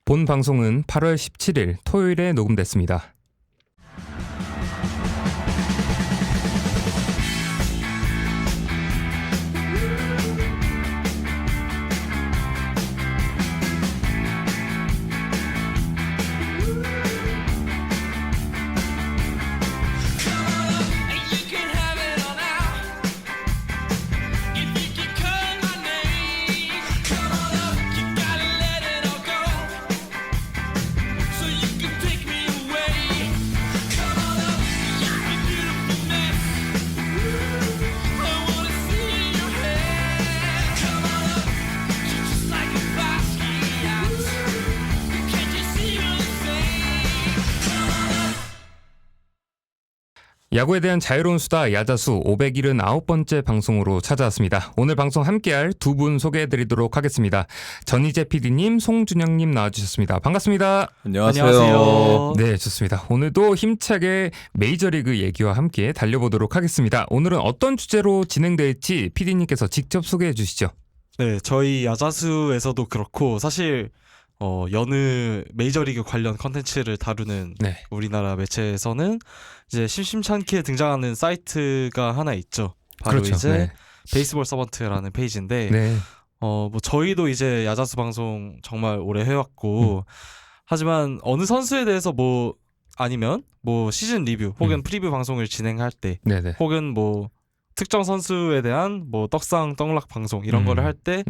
본 방송은 8월 17일 토요일에 녹음됐습니다. 야구에 대한 자유로운 수다 야자수 579번째 방송으로 찾아왔습니다. 오늘 방송 함께할 두 분 소개해드리도록 하겠습니다. 전희재 PD님, 송준영님 나와주셨습니다. 반갑습니다. 안녕하세요. 네, 좋습니다. 오늘도 힘차게 메이저리그 얘기와 함께 달려보도록 하겠습니다. 오늘은 어떤 주제로 진행될지 PD님께서 직접 소개해 주시죠. 네, 저희 야자수에서도 그렇고 사실 여느 메이저리그 관련 컨텐츠를 다루는 우리나라 매체에서는 이제 심심찮게 등장하는 사이트가 하나 있죠. 바로 그렇죠. 이제 베이스볼 서번트라는 페이지인데 뭐 저희도 이제 야자수 방송 정말 오래 해왔고 하지만 어느 선수에 대해서 뭐 아니면 뭐 시즌 리뷰 혹은 프리뷰 방송을 진행할 때 혹은 뭐 특정 선수에 대한 뭐 떡상 떡락 방송 이런 거를 할 때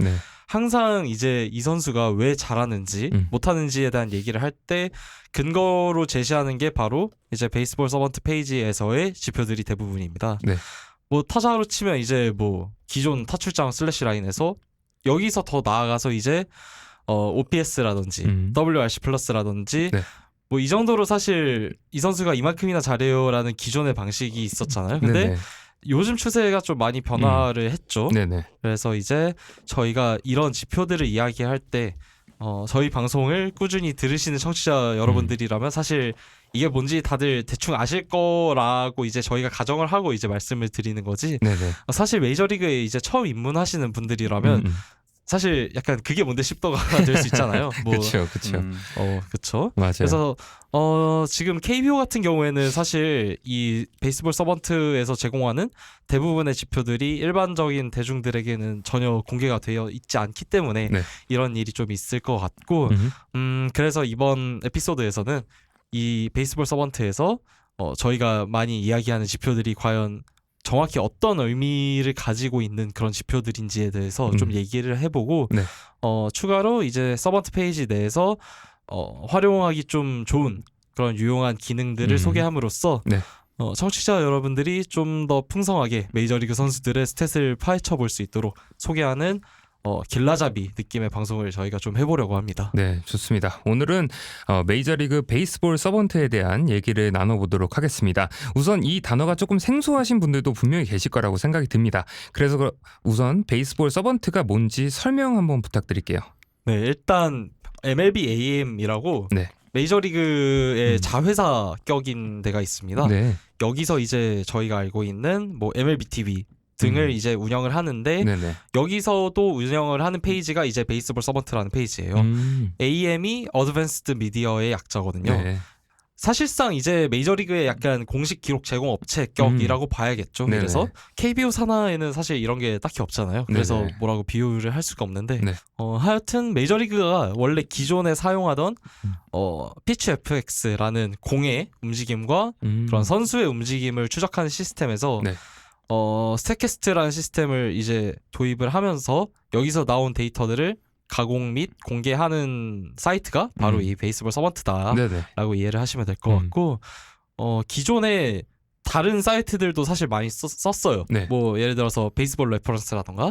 항상 이제 이 선수가 왜 잘하는지 못하는지에 대한 얘기를 할 때 근거로 제시하는 게 바로 이제 베이스볼 서번트 페이지에서의 지표들이 대부분입니다. 뭐 타자로 치면 이제 뭐 기존 타출장 슬래시 라인에서 여기서 더 나아가서 이제 OPS라든지 WRC 플러스라든지 뭐 이 정도로 사실 이 선수가 이만큼이나 잘해요라는 기존의 방식이 있었잖아요. 근데 요즘 추세가 좀 많이 변화를 했죠. 그래서 이제 저희가 이런 지표들을 이야기할 때 저희 방송을 꾸준히 들으시는 청취자 여러분들이라면 사실 이게 뭔지 다들 대충 아실 거라고 이제 저희가 가정을 하고 이제 말씀을 드리는 거지. 사실 메이저리그에 이제 처음 입문하시는 분들이라면 사실 약간 그게 뭔데 싶더가 될 수 있잖아요. 뭐, 그렇죠. 그렇죠. 맞아요. 그래서 지금 KBO 같은 경우에는 사실 이 베이스볼 서번트에서 제공하는 대부분의 지표들이 일반적인 대중들에게는 전혀 공개가 되어 있지 않기 때문에 이런 일이 좀 있을 것 같고, 그래서 이번 에피소드에서는 이 베이스볼 서번트에서 저희가 많이 이야기하는 지표들이 과연 정확히 어떤 의미를 가지고 있는 그런 지표들인지에 대해서 좀 얘기를 해보고 추가로 이제 서번트 페이지 내에서 활용하기 좀 좋은 그런 유용한 기능들을 소개함으로써 청취자 여러분들이 좀 더 풍성하게 메이저리그 선수들의 스탯을 파헤쳐 볼 수 있도록 소개하는 길라잡이 느낌의 방송을 저희가 좀 해보려고 합니다. 네, 좋습니다. 오늘은 메이저리그 베이스볼 서번트에 대한 얘기를 나눠보도록 하겠습니다. 우선 이 단어가 조금 생소하신 분들도 분명히 계실 거라고 생각이 듭니다. 그래서 우선 베이스볼 서번트가 뭔지 설명 한번 부탁드릴게요. 네, 일단 MLB AM이라고 메이저리그의 자회사 격인 데가 있습니다. 여기서 이제 저희가 알고 있는 뭐 MLB TV 등을 이제 운영을 하는데 여기서도 운영을 하는 페이지가 이제 베이스볼 서번트라는 페이지예요. AM이 어드밴스드 미디어의 약자거든요. 사실상 이제 메이저리그의 약간 공식 기록 제공 업체 격이라고 봐야겠죠. 그래서 KBO 산하에는 사실 이런 게 딱히 없잖아요. 그래서 뭐라고 비유를 할 수가 없는데 하여튼 메이저리그가 원래 기존에 사용하던 피치 FX라는 공의 움직임과 그런 선수의 움직임을 추적하는 시스템에서 스태캐스트라는 시스템을 이제 도입을 하면서 여기서 나온 데이터들을 가공 및 공개하는 사이트가 바로 이 베이스볼 서번트다라고 이해를 하시면 될 것 같고 기존에 다른 사이트들도 사실 많이 썼어요. 뭐 예를 들어서 베이스볼 레퍼런스라던가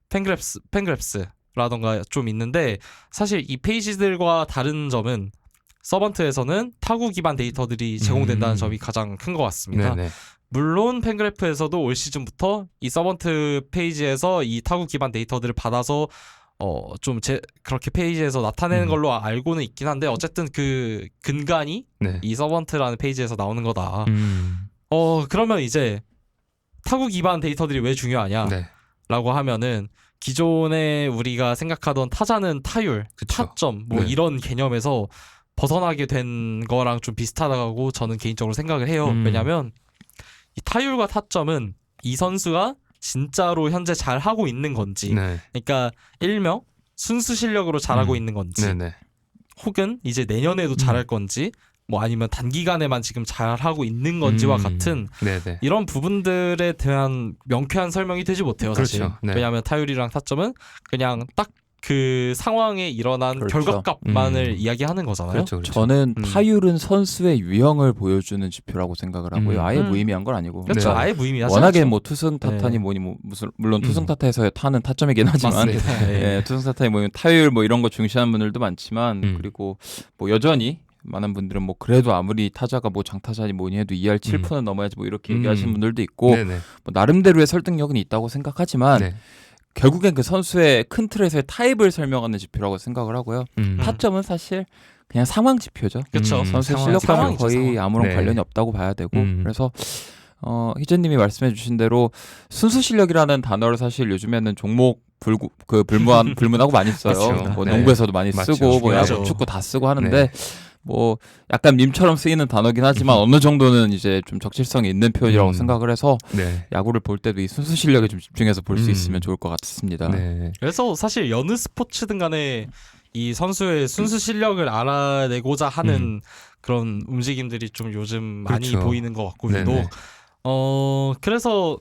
팬그래프스라던가 좀 있는데 사실 이 페이지들과 다른 점은 서번트에서는 타구 기반 데이터들이 제공된다는 점이 가장 큰 것 같습니다. 물론 팬그래프에서도 올 시즌부터 이 서번트 페이지에서 이 타구 기반 데이터들을 받아서 그렇게 페이지에서 나타내는 걸로 알고는 있긴 한데 어쨌든 그 근간이 이 서번트라는 페이지에서 나오는 거다. 그러면 이제 타구 기반 데이터들이 왜 중요하냐라고 하면은 기존에 우리가 생각하던 타자는 타율, 그쵸. 타점 뭐 네. 이런 개념에서 벗어나게 된 거랑 좀 비슷하다고 저는 개인적으로 생각을 해요. 왜냐면 이 타율과 타점은 이 선수가 진짜로 현재 잘 하고 있는 건지, 네. 그러니까 일명 순수 실력으로 잘하고 있는 건지, 네네. 혹은 이제 내년에도 잘할 건지, 뭐 아니면 단기간에만 지금 잘하고 있는 건지와 같은 네네. 이런 부분들에 대한 명쾌한 설명이 되지 못해요, 사실. 그렇죠. 네. 왜냐하면 타율이랑 타점은 그냥 딱 그 상황에 일어난 그렇죠. 결과값만을 이야기하는 거잖아요. 그렇죠. 그렇죠. 저는 음. 타율은 선수의 유형을 보여주는 지표라고 생각을 하고요. 아예 음. 무의미한 건 아니고. 그렇죠. 네. 아예 무의미하지 워낙에 않죠. 뭐 투승 타탄이 네. 뭐니 뭐 무슨 물론 투승 타타에서 타는 타점이긴 하지만 맞습니다. 예. 예, 투승 타타이 뭐 타율 뭐 이런 거 중시하는 분들도 많지만 그리고 뭐 여전히 많은 분들은 뭐 그래도 아무리 타자가 뭐 장타자니 뭐니 해도 2할 7푼은 넘어야지 뭐 이렇게 얘기하시는 분들도 있고 네네. 뭐 나름대로의 설득력은 있다고 생각하지만 네. 결국엔 그 선수의 큰 틀에서의 타입을 설명하는 지표라고 생각을 하고요. 타점은 사실 그냥 상황 지표죠. 그렇죠. 선수의 상황 실력과는 지표. 거의 상황이죠, 아무런 네. 관련이 없다고 봐야 되고 그래서 그래서 희재님이 말씀해주신 대로 순수 실력이라는 단어를 사실 요즘에는 종목 불문하고 많이 써요. 맞습니다. 뭐 네. 농구에서도 많이 맞죠. 쓰고 뭐 야구, 중요하죠. 축구 다 쓰고 하는데 네. 뭐 약간 밈처럼 쓰이는 단어긴 하지만 어느 정도는 이제 좀 적실성이 있는 표현이라고 생각을 해서 네. 야구를 볼 때도 이 순수 실력에 좀 집중해서 볼 수 있으면 좋을 것 같습니다. 네. 그래서 사실 여느 스포츠든 간에 이 선수의 순수 실력을 알아내고자 하는 그런 움직임들이 좀 요즘 많이 그렇죠. 보이는 것 같고 네네. 유독 그래서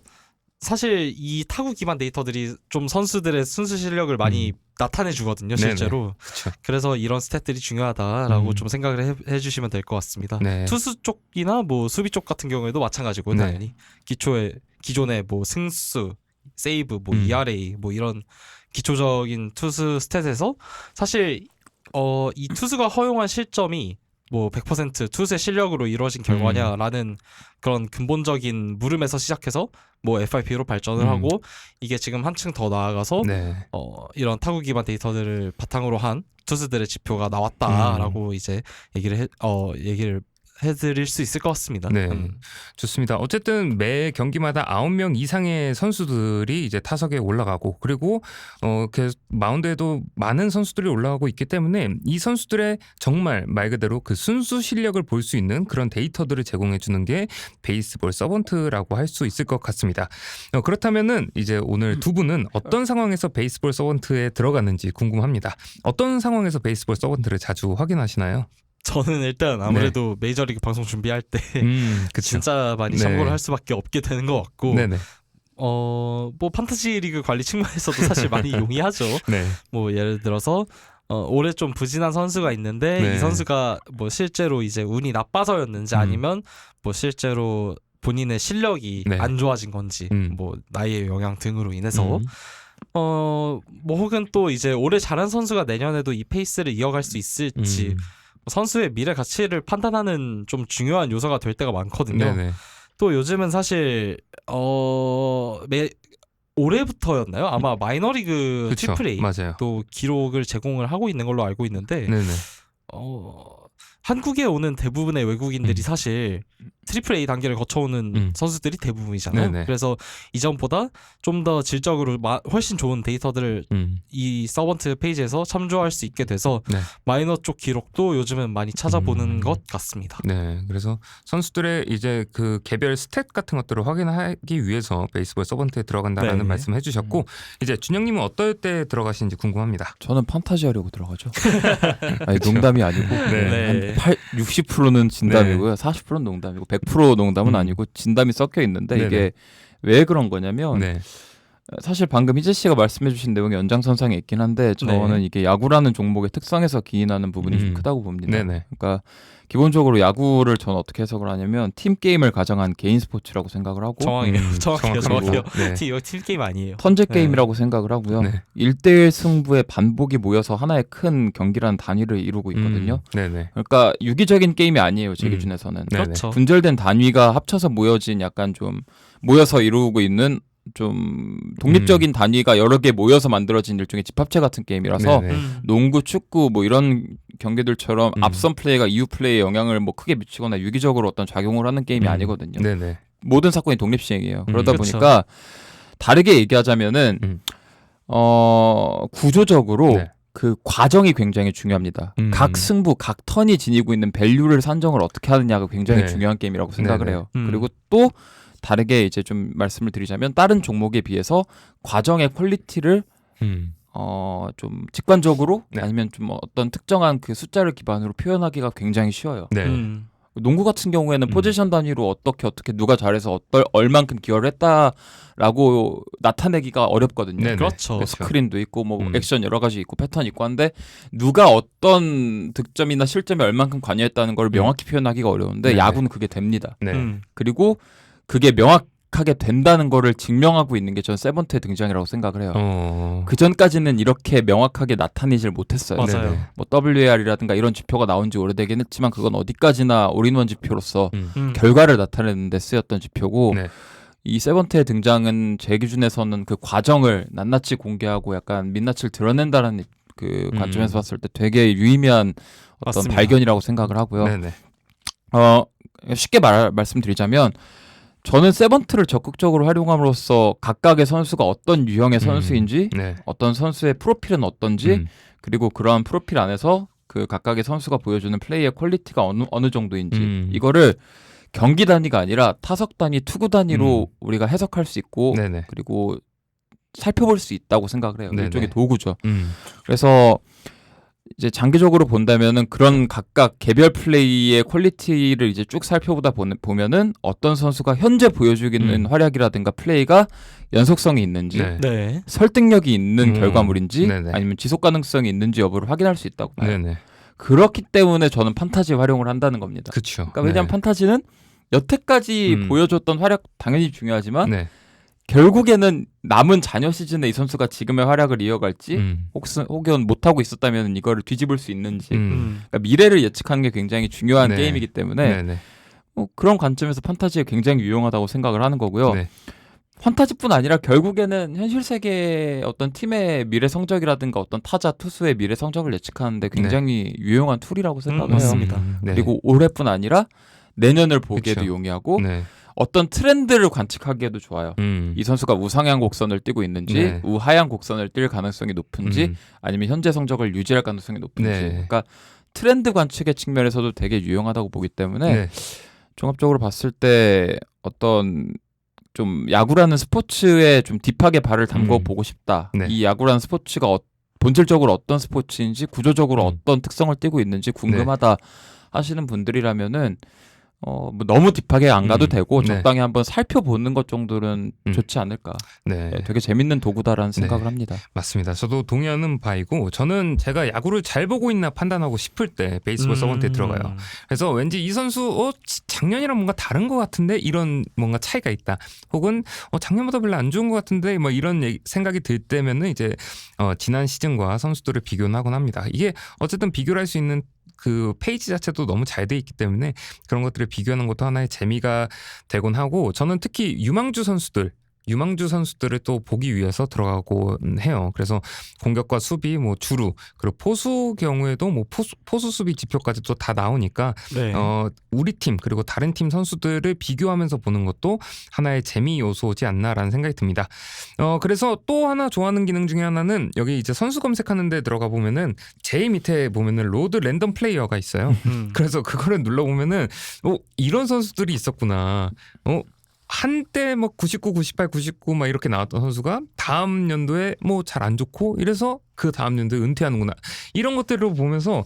사실 이 타구 기반 데이터들이 좀 선수들의 순수 실력을 많이 나타내 주거든요, 실제로. 그렇죠. 그래서 이런 스탯들이 중요하다라고 음. 좀 생각을 해주시면 될 것 같습니다. 네. 투수 쪽이나 뭐 수비 쪽 같은 경우에도 마찬가지고 네. 당연히 기존에 뭐 승수, 세이브, 뭐 ERA 뭐 이런 기초적인 투수 스탯에서 사실 이 투수가 허용한 실점이 뭐 100% 투수의 실력으로 이루어진 결과냐라는 그런 근본적인 물음에서 시작해서 뭐 FIP로 발전을 하고 이게 지금 한층 더 나아가서 네. 이런 타구 기반 데이터들을 바탕으로 한 투수들의 지표가 나왔다라고 이제 얘기를 해드릴 수 있을 것 같습니다. 네. 좋습니다. 어쨌든 매 경기마다 9명 이상의 선수들이 이제 타석에 올라가고 그리고 계속 마운드에도 많은 선수들이 올라가고 있기 때문에 이 선수들의 정말 말 그대로 그 순수 실력을 볼 수 있는 그런 데이터들을 제공해 주는 게 베이스볼 서번트라고 할 수 있을 것 같습니다. 그렇다면은 이제 오늘 두 분은 어떤 상황에서 베이스볼 서번트에 들어갔는지 궁금합니다. 어떤 상황에서 베이스볼 서번트를 자주 확인하시나요? 저는 일단 아무래도 메이저리그 방송 준비할 때 그쵸. 진짜 많이 네. 참고를 할 수밖에 없게 되는 것 같고 네네. 뭐 판타지 리그 관리 측면에서도 사실 많이 용이하죠. 네. 뭐 예를 들어서 올해 좀 부진한 선수가 있는데 네. 이 선수가 뭐 실제로 이제 운이 나빠서였는지 아니면 뭐 실제로 본인의 실력이 네. 안 좋아진 건지 뭐 나이의 영향 등으로 인해서 뭐 혹은 또 이제 올해 잘한 선수가 내년에도 이 페이스를 이어갈 수 있을지 선수의 미래 가치를 판단하는 좀 중요한 요소가 될 때가 많거든요. 네네. 또 요즘은 사실 올해부터였나요? 아마 마이너리그 그쵸. 트리플 A 맞아요. 또 기록을 제공을 하고 있는 걸로 알고 있는데 네네. 한국에 오는 대부분의 외국인들이 사실 트리플 A 단계를 거쳐오는 선수들이 대부분이잖아요. 네네. 그래서 이전보다 좀 더 질적으로 훨씬 좋은 데이터들을 이 서번트 페이지에서 참조할 수 있게 돼서 네. 마이너 쪽 기록도 요즘은 많이 찾아보는 것 같습니다. 네, 그래서 선수들의 이제 그 개별 스탯 같은 것들을 확인하기 위해서 베이스볼 서번트에 들어간다라는 네. 말씀을 해주셨고 이제 준영님은 어떨 때 들어가시는지 궁금합니다. 저는 판타지 하려고 들어가죠. 아니, 농담이 아니고 네. 한 60%는 진담이고요. 40%는 농담이고 100% 농담은 아니고 진담이 섞여 있는데 네네. 이게 왜 그런 거냐면 네, 사실 방금 희재 씨가 말씀해주신 내용이 연장선상에 있긴 한데 저는 이게 야구라는 종목의 특성에서 기인하는 부분이 좀 크다고 봅니다. 네네. 그러니까 기본적으로 야구를 저는 어떻게 해석을 하냐면 팀 게임을 가정한 개인 스포츠라고 생각을 하고 정확해요. 정확해요. 네. 이거 팀 게임 아니에요. 턴제 게임이라고 생각을 하고요. 네. 1대1 승부의 반복이 모여서 하나의 큰 경기라는 단위를 이루고 있거든요. 네네. 그러니까 유기적인 게임이 아니에요. 제 기준에서는. 네네. 그렇죠. 분절된 단위가 합쳐서 모여진 약간 좀 모여서 이루고 있는 좀 독립적인 단위가 여러 개 모여서 만들어진 일종의 집합체 같은 게임이라서 네네. 농구, 축구 뭐 이런 경기들처럼 앞선 플레이가 이후 플레이에 영향을 뭐 크게 미치거나 유기적으로 어떤 작용을 하는 게임이 아니거든요. 네네. 모든 사건이 독립시행이에요. 그러다 그렇죠. 보니까 다르게 얘기하자면은 구조적으로 네. 그 과정이 굉장히 중요합니다. 각 승부, 각 턴이 지니고 있는 밸류를 산정을 어떻게 하느냐가 굉장히 네. 중요한 게임이라고 생각을 네네. 해요. 그리고 또 다르게 이제 좀 말씀을 드리자면 다른 종목에 비해서 과정의 퀄리티를 좀 직관적으로 네. 아니면 좀 어떤 특정한 그 숫자를 기반으로 표현하기가 굉장히 쉬워요. 네. 농구 같은 경우에는 포지션 단위로 어떻게 누가 잘해서 얼만큼 기여를 했다라고 나타내기가 어렵거든요. 네네. 그렇죠. 뭐 스크린도 있고 뭐 액션 여러 가지 있고 패턴 있고 한데 누가 어떤 득점이나 실점에 얼만큼 관여했다는 걸 명확히 표현하기가 어려운데 네네. 야구는 그게 됩니다. 네. 그리고 그게 명확하게 된다는 거를 증명하고 있는 게 전 세번트의 등장이라고 생각을 해요. 그 전까지는 이렇게 명확하게 나타내질 못했어요. 맞아요. 네네. 뭐 WAR이라든가 이런 지표가 나온 지 오래되긴 했지만 그건 어디까지나 올인원 지표로서 결과를 나타내는 데 쓰였던 지표고 네. 이 세번트의 등장은 제 기준에서는 그 과정을 낱낱이 공개하고 약간 민낯을 드러낸다는 그 관점에서 봤을 때 되게 유의미한 어떤 맞습니다. 발견이라고 생각을 하고요. 네네. 쉽게 말씀드리자면 저는 세번트를 적극적으로 활용함으로써 각각의 선수가 어떤 유형의 선수인지 네. 어떤 선수의 프로필은 어떤지 그리고 그러한 프로필 안에서 그 각각의 선수가 보여주는 플레이의 퀄리티가 어느 정도인지 이거를 경기 단위가 아니라 타석 단위, 투구 단위로 우리가 해석할 수 있고 네네. 그리고 살펴볼 수 있다고 생각을 해요. 네네. 일종의 도구죠. 그래서 이제 장기적으로 본다면은 그런 각각 개별 플레이의 퀄리티를 이제 쭉 살펴보다 보면은 어떤 선수가 현재 보여주기는 활약이라든가 플레이가 연속성이 있는지 네. 네. 설득력이 있는 결과물인지 네네. 아니면 지속 가능성이 있는지 여부를 확인할 수 있다고 봐요. 네네. 그렇기 때문에 저는 판타지 활용을 한다는 겁니다. 그렇죠. 그러니까 왜냐하면 판타지는 여태까지 보여줬던 활약 당연히 중요하지만 네. 결국에는 남은 잔여 시즌에 이 선수가 지금의 활약을 이어갈지 혹은 못하고 있었다면 이거를 뒤집을 수 있는지 그러니까 미래를 예측하는 게 굉장히 중요한 네. 게임이기 때문에 네네. 그런 관점에서 판타지가 굉장히 유용하다고 생각을 하는 거고요. 네. 판타지뿐 아니라 결국에는 현실 세계의 어떤 팀의 미래 성적이라든가 어떤 타자 투수의 미래 성적을 예측하는데 굉장히 유용한 툴이라고 생각해요. 맞습니다. 네. 그리고 올해뿐 아니라 내년을 보기에도 그쵸. 용이하고 네. 어떤 트렌드를 관측하기에도 좋아요. 음. 이 선수가 우상향 곡선을 띄고 있는지 네. 우하향 곡선을 뛸 가능성이 높은지 아니면 현재 성적을 유지할 가능성이 높은지 네. 그러니까 트렌드 관측의 측면에서도 되게 유용하다고 보기 때문에 네. 종합적으로 봤을 때 어떤 좀 야구라는 스포츠에 좀 딥하게 발을 담궈 보고 싶다. 네. 이 야구라는 스포츠가 본질적으로 어떤 스포츠인지 구조적으로 어떤 특성을 띠고 있는지 궁금하다 하시는 분들이라면은 뭐 너무 딥하게 안 가도 되고 네. 적당히 한번 살펴보는 것 정도는 좋지 않을까. 네. 되게 재밌는 도구다라는 생각을 합니다. 맞습니다. 저도 동의하는 바이고 저는 제가 야구를 잘 보고 있나 판단하고 싶을 때 베이스볼 서번트에 들어가요. 그래서 왠지 이 선수 작년이랑 뭔가 다른 것 같은데 이런 뭔가 차이가 있다. 혹은 작년보다 별로 안 좋은 것 같은데 뭐 이런 생각이 들 때면은 이제 지난 시즌과 선수들을 비교는 하곤 합니다. 이게 어쨌든 비교를 할 수 있는 그 페이지 자체도 너무 잘 돼 있기 때문에 그런 것들을 비교하는 것도 하나의 재미가 되곤 하고 저는 특히 유망주 선수들을 또 보기 위해서 들어가곤 해요. 그래서 공격과 수비, 뭐 주루 그리고 포수 경우에도 뭐 포수 수비 지표까지 또 다 나오니까 네. 우리 팀 그리고 다른 팀 선수들을 비교하면서 보는 것도 하나의 재미 요소지 않나라는 생각이 듭니다. 그래서 또 하나 좋아하는 기능 중에 하나는 여기 이제 선수 검색하는 데 들어가 보면은 제일 밑에 보면은 로드 랜덤 플레이어가 있어요. 그래서 그거를 눌러 보면은 이런 선수들이 있었구나. 한때 뭐 99, 98, 99 막 이렇게 나왔던 선수가 다음 연도에 뭐 잘 안 좋고 이래서 그 다음 연도에 은퇴하는구나. 이런 것들을 보면서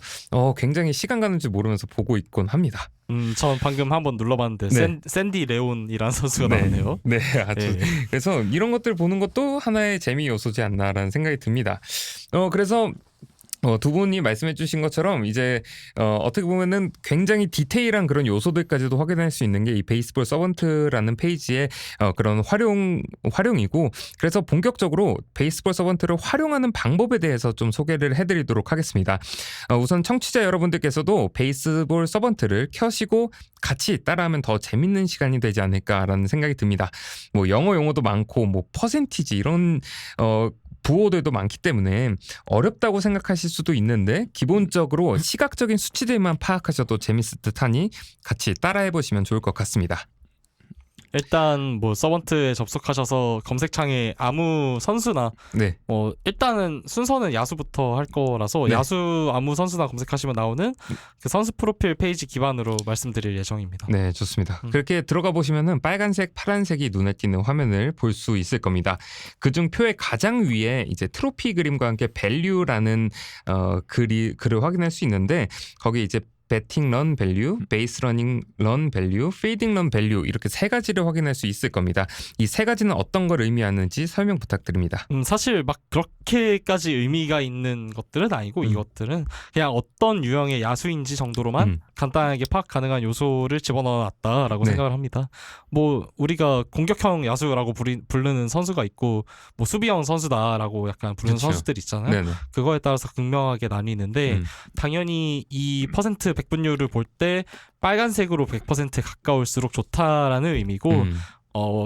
굉장히 시간 가는 줄 모르면서 보고 있곤 합니다. 전 방금 한번 눌러봤는데 네. 샌디 레온이라는 선수가 나오네요. 네, 아주. 그래서 이런 것들 보는 것도 하나의 재미 요소지 않나라는 생각이 듭니다. 그래서 두 분이 말씀해 주신 것처럼 이제 어떻게 보면은 굉장히 디테일한 그런 요소들까지도 확인할 수 있는 게 이 베이스볼 서번트라는 페이지의 그런 활용이고 그래서 본격적으로 베이스볼 서번트를 활용하는 방법에 대해서 좀 소개를 해드리도록 하겠습니다. 우선 청취자 여러분들께서도 베이스볼 서번트를 켜시고 같이 따라하면 더 재밌는 시간이 되지 않을까라는 생각이 듭니다. 뭐 영어 용어도 많고 뭐 퍼센티지 이런 부호들도 많기 때문에 어렵다고 생각하실 수도 있는데 기본적으로 시각적인 수치들만 파악하셔도 재밌을 듯하니 같이 따라해보시면 좋을 것 같습니다. 일단 뭐 서번트에 접속하셔서 검색창에 아무 선수나 네. 일단은 순서는 야수부터 할 거라서 네. 야수 아무 선수나 검색하시면 나오는 그 선수 프로필 페이지 기반으로 말씀드릴 예정입니다. 네, 좋습니다. 그렇게 들어가 보시면은 빨간색, 파란색이 눈에 띄는 화면을 볼 수 있을 겁니다. 그중 표의 가장 위에 이제 트로피 그림과 함께 밸류라는 글을 확인할 수 있는데 거기 이제 배팅 런 밸류, 베이스 러닝 런 밸류, 필딩 런 밸류 이렇게 세 가지를 확인할 수 있을 겁니다. 이 세 가지는 어떤 걸 의미하는지 설명 부탁드립니다. 사실 막 그렇게까지 의미가 있는 것들은 아니고 이것들은 그냥 어떤 유형의 야수인지 정도로만 간단하게 파악 가능한 요소를 집어넣어놨다라고 네. 생각을 합니다. 뭐 우리가 공격형 야수라고 부르는 선수가 있고 뭐 수비형 선수다라고 약간 부르는 그쵸. 선수들 있잖아요. 네네. 그거에 따라서 극명하게 나뉘는데 음. 당연히 이 퍼센트 백분율을 볼 때 빨간색으로 100% 가까울수록 좋다라는 의미고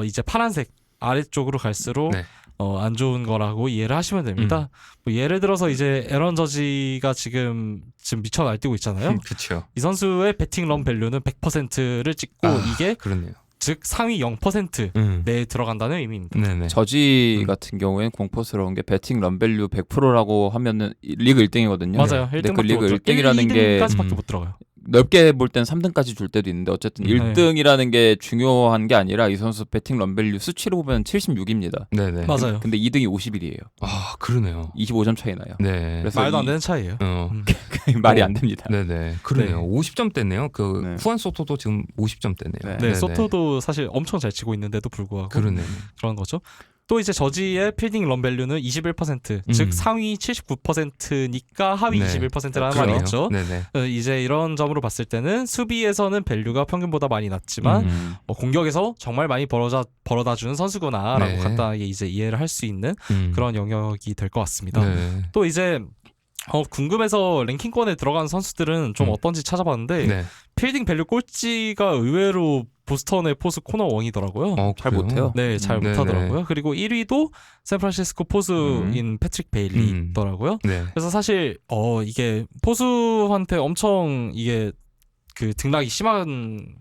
이제 파란색 아래쪽으로 갈수록 네. 안 좋은 거라고 이해를 하시면 됩니다. 뭐 예를 들어서 이제 에런 저지가 지금 미쳐 날뛰고 있잖아요. 그렇죠. 이 선수의 배팅 런 밸류는 100%를 찍고 이게 그렇네요. 즉 상위 0% 내에 들어간다는 의미입니다. 네네. 저지 같은 경우에는 공포스러운 게 배팅 런밸류 100%라고 하면은 리그 1등이거든요. 맞아요. 근데 1등밖에 그 리그 못 1등이라는 게 1등까지밖에 못 들어가요. 넓게 볼 땐 3등까지 줄 때도 있는데 어쨌든 1등이라는 게 중요한 게 아니라 이 선수 배팅 런밸류 수치로 보면 76입니다. 네네. 맞아요. 근데 2등이 50일이에요. 아, 그러네요. 25점 차이 나요. 네. 그래서 말도 안 되는 차이예요. 말이 안 됩니다. 네네. 그러네요. 네. 50점대네요. 그 네. 후안 소토도 지금 50점대네요. 네, 소토도 사실 엄청 잘 치고 있는데도 불구하고 그러네요. 그런 거죠. 또 이제 저지의 필딩 런 밸류는 21%, 즉 상위 79%니까 하위 네. 21%라는 그러네요. 말이 있죠. 네네. 이제 이런 점으로 봤을 때는 수비에서는 밸류가 평균보다 많이 낮지만 공격에서 정말 많이 벌어다 주는 선수구나라고 네. 간단하게 이제 이해를 할 수 있는 그런 영역이 될 것 같습니다. 네. 또 이제 궁금해서 랭킹권에 들어간 선수들은 좀 어떤지 찾아봤는데 네. 필딩 밸류 꼴찌가 의외로 보스턴의 포수 코너 웡이더라고요. 잘 못해요. 네, 잘 네네. 못하더라고요. 그리고 1위도 샌프란시스코 포수인 패트릭 베일리더라고요. 네. 그래서 사실 이게 포수한테 엄청 이게 그 등락이 심한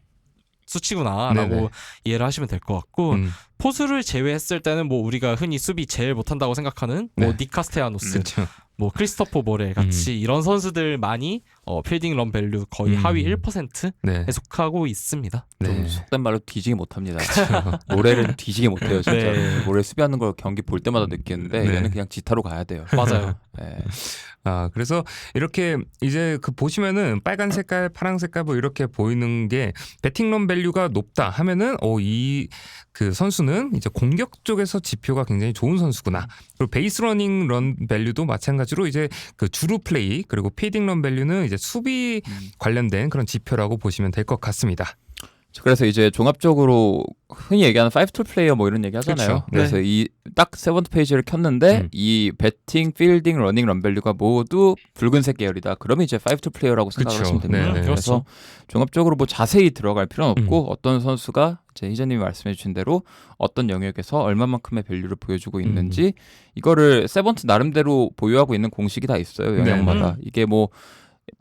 수치구나라고 네네. 이해를 하시면 될 것 같고 포수를 제외했을 때는 뭐 우리가 흔히 수비 제일 못한다고 생각하는 뭐 네. 닉 카스테야노스, 그렇죠. 뭐 크리스토퍼 모렐 같이 이런 선수들 많이 필딩 런 밸류 거의 하위 1%에 네. 속하고 있습니다. 네. 좀 속된 말로 뒤지게 못합니다. 모래를 뒤지게 못해요. 진짜. 네. 모래 수비하는 걸 경기 볼 때마다 느끼는데 네. 얘는 그냥 지타로 가야 돼요. 맞아요. 네. 그래서 이렇게 이제 그 보시면은 빨간 색깔, 파란 색깔 뭐 이렇게 보이는 게 배팅 런 밸류가 높다 하면은 이 그 선수는 이제 공격 쪽에서 지표가 굉장히 좋은 선수구나. 그리고 베이스 러닝 런 밸류도 마찬가지로 이제 그 주루 플레이 그리고 피딩 런 밸류는 이제 수비 관련된 그런 지표라고 보시면 될 것 같습니다. 그래서 이제 종합적으로 흔히 얘기하는 5툴 플레이어 뭐 이런 얘기 하잖아요. 그렇죠. 그래서 이 딱 세번트 페이지를 켰는데 이 배팅, 필딩, 러닝, 런밸류가 모두 붉은색 계열이다. 그러면 이제 5툴 플레이어라고 생각하시면 그렇죠. 됩니다. 네네. 그래서 종합적으로 뭐 자세히 들어갈 필요는 없고 어떤 선수가 이제 희재님이 말씀해 주신 대로 어떤 영역에서 얼마만큼의 밸류를 보여주고 있는지 이거를 세번트 나름대로 보유하고 있는 공식이 다 있어요. 영역마다. 이게 뭐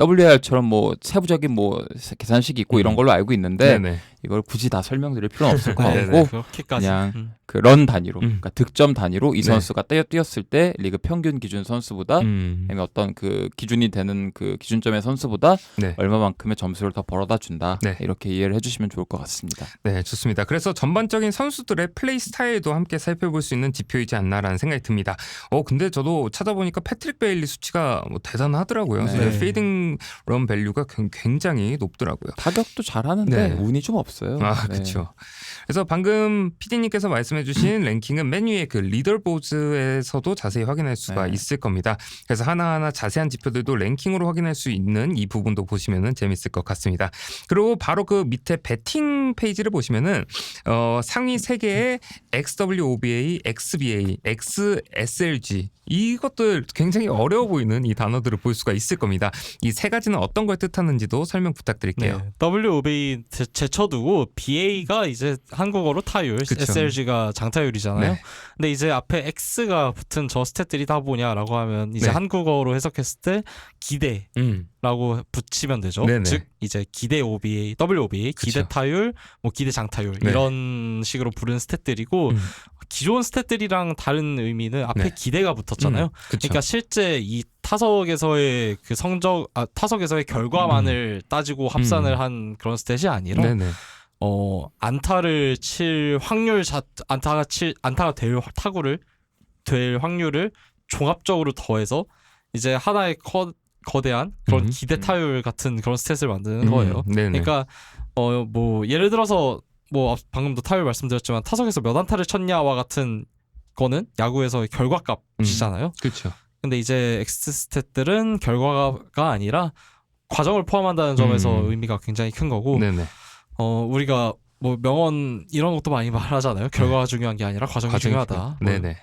WR처럼 뭐 세부적인 뭐 계산식이 있고 이런 걸로 알고 있는데 네네. 이걸 굳이 다 설명드릴 필요는 없을 것 네네. 같고 그렇게까지. 그냥 그 런 단위로 그러니까 득점 단위로 이 네. 선수가 뛰었을 때 리그 평균 기준 선수보다 아니면 어떤 그 기준이 되는 그 기준점의 선수보다 네. 얼마만큼의 점수를 더 벌어다 준다. 네. 이렇게 이해를 해주시면 좋을 것 같습니다. 네, 좋습니다. 그래서 전반적인 선수들의 플레이 스타일도 함께 살펴볼 수 있는 지표이지 않나라는 생각이 듭니다. 근데 저도 찾아보니까 패트릭 베일리 수치가 뭐 대단하더라고요. 네. 그래서 필딩 런 밸류가 굉장히 높더라고요. 타격도 잘하는데 네. 운이 좀 없어요. 네. 그렇죠. 그래서 방금 PD님께서 말씀해주신 랭킹은 맨 위에 그 리더보드에서도 자세히 확인할 수가 네. 있을 겁니다. 그래서 하나하나 자세한 지표들도 랭킹으로 확인할 수 있는 이 부분도 보시면은 재밌을 것 같습니다. 그리고 바로 그 밑에 배팅 페이지를 보시면은 상위 3개의 XWOBA, XBA, XSLG 이것들 굉장히 어려워 보이는 이 단어들을 볼 수가 있을 겁니다. 이 세 가지는 어떤 걸 뜻하는지도 설명 부탁드릴게요. 네. WOB 제쳐두고 BA가 이제 한국어로 타율, 그쵸. SLG가 장타율이잖아요. 네. 근데 이제 앞에 X가 붙은 저 스탯들이 다 뭐냐라고 하면 이제 네. 한국어로 해석했을 때 기대라고 붙이면 되죠. 네네. 즉 이제 기대 OBA, WOBA, 기대 그쵸. 타율, 뭐 기대 장타율 네. 이런 식으로 부르는 스탯들이고 기존 스탯들이랑 다른 의미는 앞에 네. 기대가 붙었잖아요. 그쵸. 그러니까 실제 이 타석에서의 그 타석에서의 결과만을 따지고 합산을 한 그런 스탯이 아니라 네네. 안타를 칠 확률 안타가 될 타구를 될 확률을 종합적으로 더해서 이제 하나의 거대한 그런 기대 타율 같은 그런 스탯을 만드는 거예요. 네네. 그러니까 뭐 예를 들어서 뭐 방금도 타율 말씀드렸지만 타석에서 몇 안타를 쳤냐와 같은 거는 야구에서의 결과값이잖아요. 그렇죠. 근데 이제 X 스탯들은 결과가 아니라 과정을 포함한다는 점에서 의미가 굉장히 큰 거고 네네. 우리가 뭐 명언 이런 것도 많이 말하잖아요. 결과가 중요한 게 아니라 과정이 중요하다. 네네.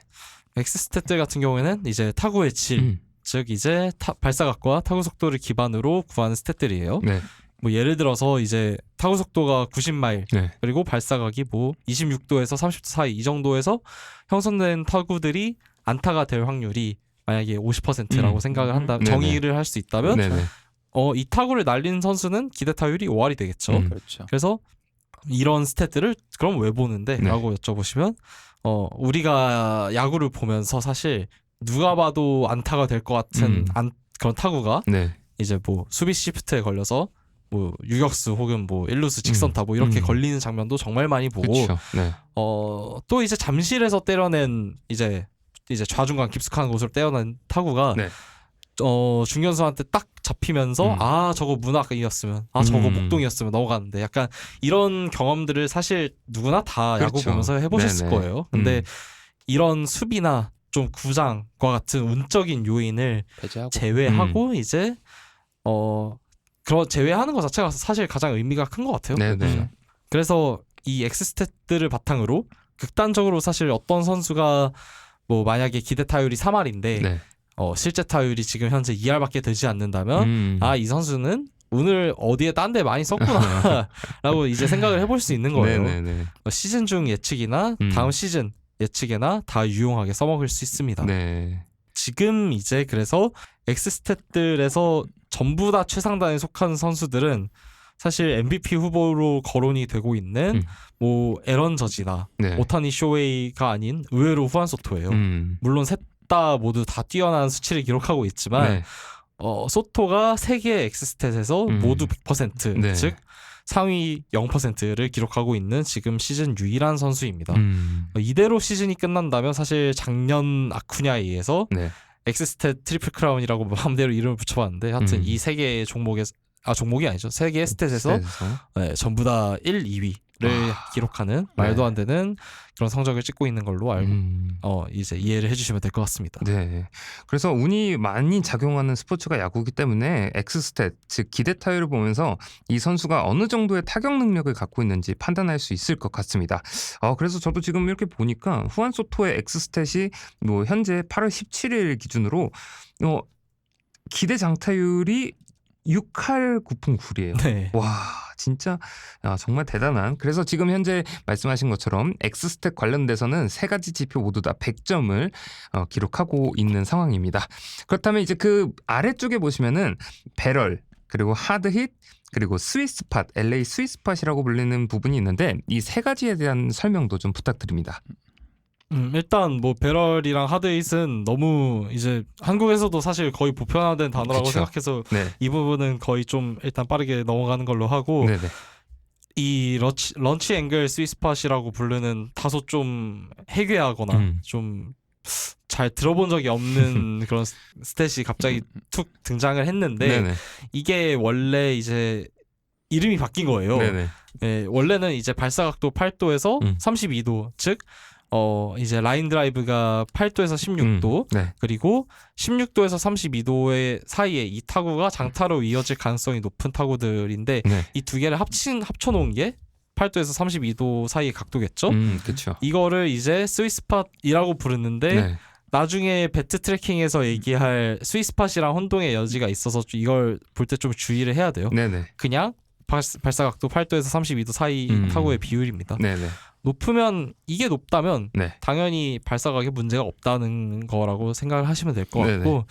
X 스탯들 같은 경우에는 이제 타구의 질, 즉 이제 발사각과 타구 속도를 기반으로 구하는 스탯들이에요. 네. 뭐 예를 들어서 이제 타구 속도가 90마일 네. 그리고 발사각이 뭐 26도에서 30도 사이 이 정도에서 형성된 타구들이 안타가 될 확률이 만약에 50%라고 생각을 한다면 네네. 정의를 할 수 있다면 네네. 이 타구를 날리는 선수는 기대 타율이 5할이 되겠죠. 그렇죠. 그래서 이런 스탯들을 그럼 왜 보는데? 네. 라고 여쭤보시면 우리가 야구를 보면서 사실 누가 봐도 안타가 될 것 같은 그런 타구가 네. 이제 뭐 수비 시프트에 걸려서 뭐 유격수 혹은 뭐 일루수 직선타 뭐 이렇게 걸리는 장면도 정말 많이 보고 그렇죠. 네. 또 이제 잠실에서 때려낸 이제 좌중간 깊숙한 곳으로 때려낸 타구가 네. 중견수한테 딱 잡히면서 저거 문학이었으면 저거 목동이었으면 넘어가는데 약간 이런 경험들을 사실 누구나 다 그렇죠. 야구 보면서 해보셨을 네네. 거예요. 근데 이런 수비나 좀 구장과 같은 운적인 요인을 배제하고. 제외하고 이제 그런 제외하는 것 자체가 사실 가장 의미가 큰 것 같아요. 네네. 그래서 이 X스탯들을 바탕으로 극단적으로 사실 어떤 선수가 뭐 만약에 기대 타율이 3할인데 네. 실제 타율이 지금 현재 2할밖에 되지 않는다면 이 선수는 오늘 어디에 딴 데 많이 썼구나 라고 이제 생각을 해볼 수 있는 거예요. 네네네. 시즌 중 예측이나 다음 시즌 예측에나 다 유용하게 써먹을 수 있습니다. 네. 지금 이제 그래서 X스탯들에서 전부 다 최상단에 속한 선수들은 사실 MVP 후보로 거론이 되고 있는 뭐 에런 저지나 네. 오타니 쇼헤이가 아닌 의외로 후안 소토예요. 물론 셋 다 모두 다 뛰어난 수치를 기록하고 있지만 네. 소토가 3개의 X스탯에서 모두 100% 네. 즉 상위 0%를 기록하고 있는 지금 시즌 유일한 선수입니다. 이대로 시즌이 끝난다면 사실 작년 아쿠냐에 의해서 네. X스탯 트리플 크라운이라고 마음대로 이름을 붙여봤는데 하여튼 이 3개의 종목이 아니죠. 3개의 스탯에서 네, 전부 다 1, 2위를 기록하는 말도 안 되는 그런 성적을 찍고 있는 걸로 알고 이제 이해를 해주시면 될 것 같습니다. 네. 그래서 운이 많이 작용하는 스포츠가 야구이기 때문에 X스탯, 즉 기대 타율을 보면서 이 선수가 어느 정도의 타격 능력을 갖고 있는지 판단할 수 있을 것 같습니다. 그래서 저도 지금 이렇게 보니까 후안 소토의 X스탯이 뭐 현재 8월 17일 기준으로 기대 장타율이 6할 9푼 9리예요. 네. 와, 진짜 정말 대단한. 그래서 지금 현재 말씀하신 것처럼 X스탯 관련돼서는 세 가지 지표 모두 다 100점을 기록하고 있는 상황입니다. 그렇다면 이제 그 아래쪽에 보시면은 배럴, 그리고 하드힛, 그리고 스위스팟, LA 스위스팟이라고 불리는 부분이 있는데 이 세 가지에 대한 설명도 좀 부탁드립니다. 일단 뭐 배럴이랑 하드잇은 너무 이제 한국에서도 사실 거의 보편화된 단어라고 그쵸. 생각해서 네. 이 부분은 거의 좀 일단 빠르게 넘어가는 걸로 하고 네네. 이 런치 앵글 스위스팟이라고 부르는 다소 좀 해괴하거나 좀 잘 들어본 적이 없는 그런 스탯이 갑자기 툭 등장을 했는데 네네. 이게 원래 이제 이름이 바뀐 거예요. 네네. 네, 원래는 이제 발사각도 8도에서 32도 즉 이제 라인 드라이브가 8도에서 16도 네. 그리고 16도에서 32도의 사이에 이 타구가 장타로 이어질 가능성이 높은 타구들인데 네. 이 두 개를 합쳐놓은 게 8도에서 32도 사이의 각도겠죠. 그렇죠. 이거를 이제 스위스팟이라고 부르는데 네. 나중에 배트 트래킹에서 얘기할 스위스팟이랑 혼동의 여지가 있어서 이걸 볼 때 좀 주의를 해야 돼요. 네네. 그냥 발사각도 8도에서 32도 사이 타구의 비율입니다. 네네. 이게 높다면 네. 당연히 발사각에 문제가 없다는 거라고 생각을 하시면 될 것 같고 네네.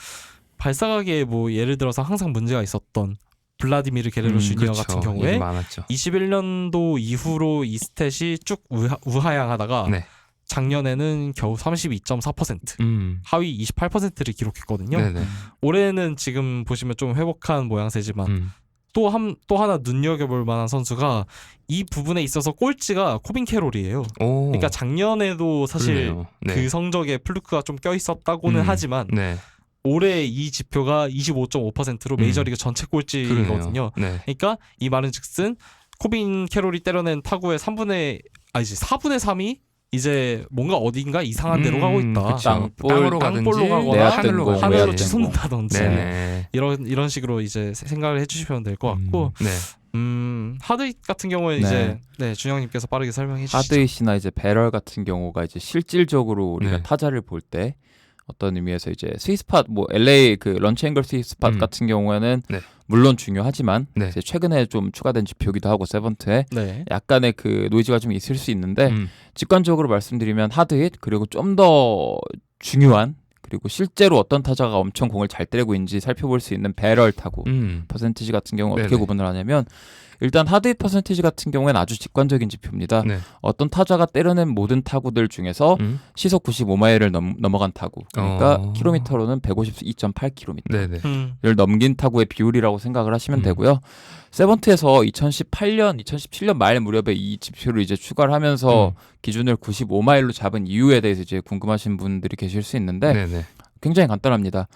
발사각에 뭐 예를 들어서 항상 문제가 있었던 블라디미르 게레로 주니어 그렇죠. 같은 얘기 경우에 많았죠. 21년도 이후로 이 스탯이 쭉 우하향하다가 네. 작년에는 겨우 32.4% 하위 28%를 기록했거든요. 네네. 올해는 지금 보시면 좀 회복한 모양새지만 또 하나 눈여겨볼 만한 선수가 이 부분에 있어서 꼴찌가 코빈 캐롤이에요. 오. 그러니까 작년에도 사실 그러네요. 네. 그 성적에 플루크가 좀 껴있었다고는 하지만 네. 올해 이 지표가 25.5%로 메이저리그 전체 꼴찌거든요. 네. 그러니까 이 말은즉슨 코빈 캐롤이 때려낸 타구의 4분의 3이 이제 뭔가 어딘가 이상한 데로 가고 있다. 그쵸. 땅볼로 가든지 가거나 하늘로 가든지. 하늘로 치솟는다든지 네네. 이런 식으로 이제 생각을 해주시면 될 것 같고 네. 하드잇 같은 경우에 네. 이제 네, 준영님께서 빠르게 설명해 주시죠. 하드잇이나 이제 배럴 같은 경우가 이제 실질적으로 우리가 네. 타자를 볼 때 어떤 의미에서 이제 스위스팟 뭐 LA 그 런치 앵글 스위스팟 같은 경우에는 네. 물론 중요하지만 네. 이제 최근에 좀 추가된 지표기도 하고 세번트에 네. 약간의 그 노이즈가 좀 있을 수 있는데 직관적으로 말씀드리면 하드잇 그리고 좀 더 중요한 그리고 실제로 어떤 타자가 엄청 공을 잘 때리고 있는지 살펴볼 수 있는 배럴 타구 퍼센티지 같은 경우 어떻게 네네. 구분을 하냐면 일단 하드잇 퍼센티지 같은 경우에는 아주 직관적인 지표입니다. 네. 어떤 타자가 때려낸 모든 타구들 중에서 시속 95마일을 넘어간 타구 그러니까 킬로미터로는 152.8km를 네네. 넘긴 타구의 비율이라고 생각을 하시면 되고요. 세번트에서 2018년, 2017년 말 무렵에 이 지표를 이제 추가를 하면서 기준을 95마일로 잡은 이유에 대해서 이제 궁금하신 분들이 계실 수 있는데 네네. 굉장히 간단합니다.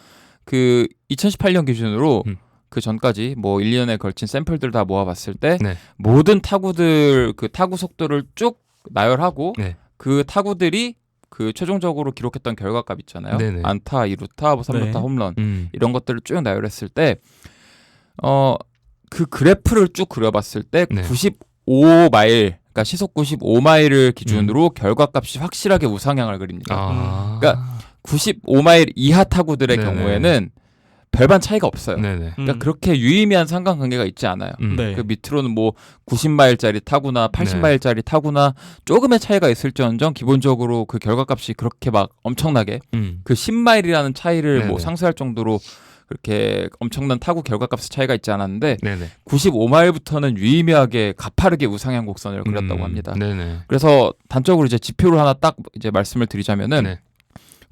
그 2018년 기준으로 그 전까지 뭐 1년에 걸친 샘플들 다 모아봤을 때 네. 모든 타구들 그 타구 속도를 쭉 나열하고 네. 그 타구들이 그 최종적으로 기록했던 결과값 있잖아요. 네네. 안타, 2루타, 뭐 3루타, 네. 홈런 이런 것들을 쭉 나열했을 때 그 그래프를 쭉 그려봤을 때 네. 95마일 그러니까 시속 95마일을 기준으로 결과값이 확실하게 우상향을 그립니다. 그러니까 95마일 이하 타구들의 네네. 경우에는 별반 차이가 없어요. 네네. 그러니까 그렇게 유의미한 상관관계가 있지 않아요. 네. 그 밑으로는 뭐 90마일짜리 타구나 80마일짜리 타구나 조금의 차이가 있을지언정 기본적으로 그 결과값이 그렇게 막 엄청나게 그 10마일이라는 차이를 뭐 네네. 상쇄할 정도로 그렇게 엄청난 타구 결과값의 차이가 있지 않았는데 네네. 95마일부터는 유의미하게 가파르게 우상향 곡선을 그렸다고 합니다. 네네. 그래서 단적으로 이제 지표를 하나 딱 이제 말씀을 드리자면은 네.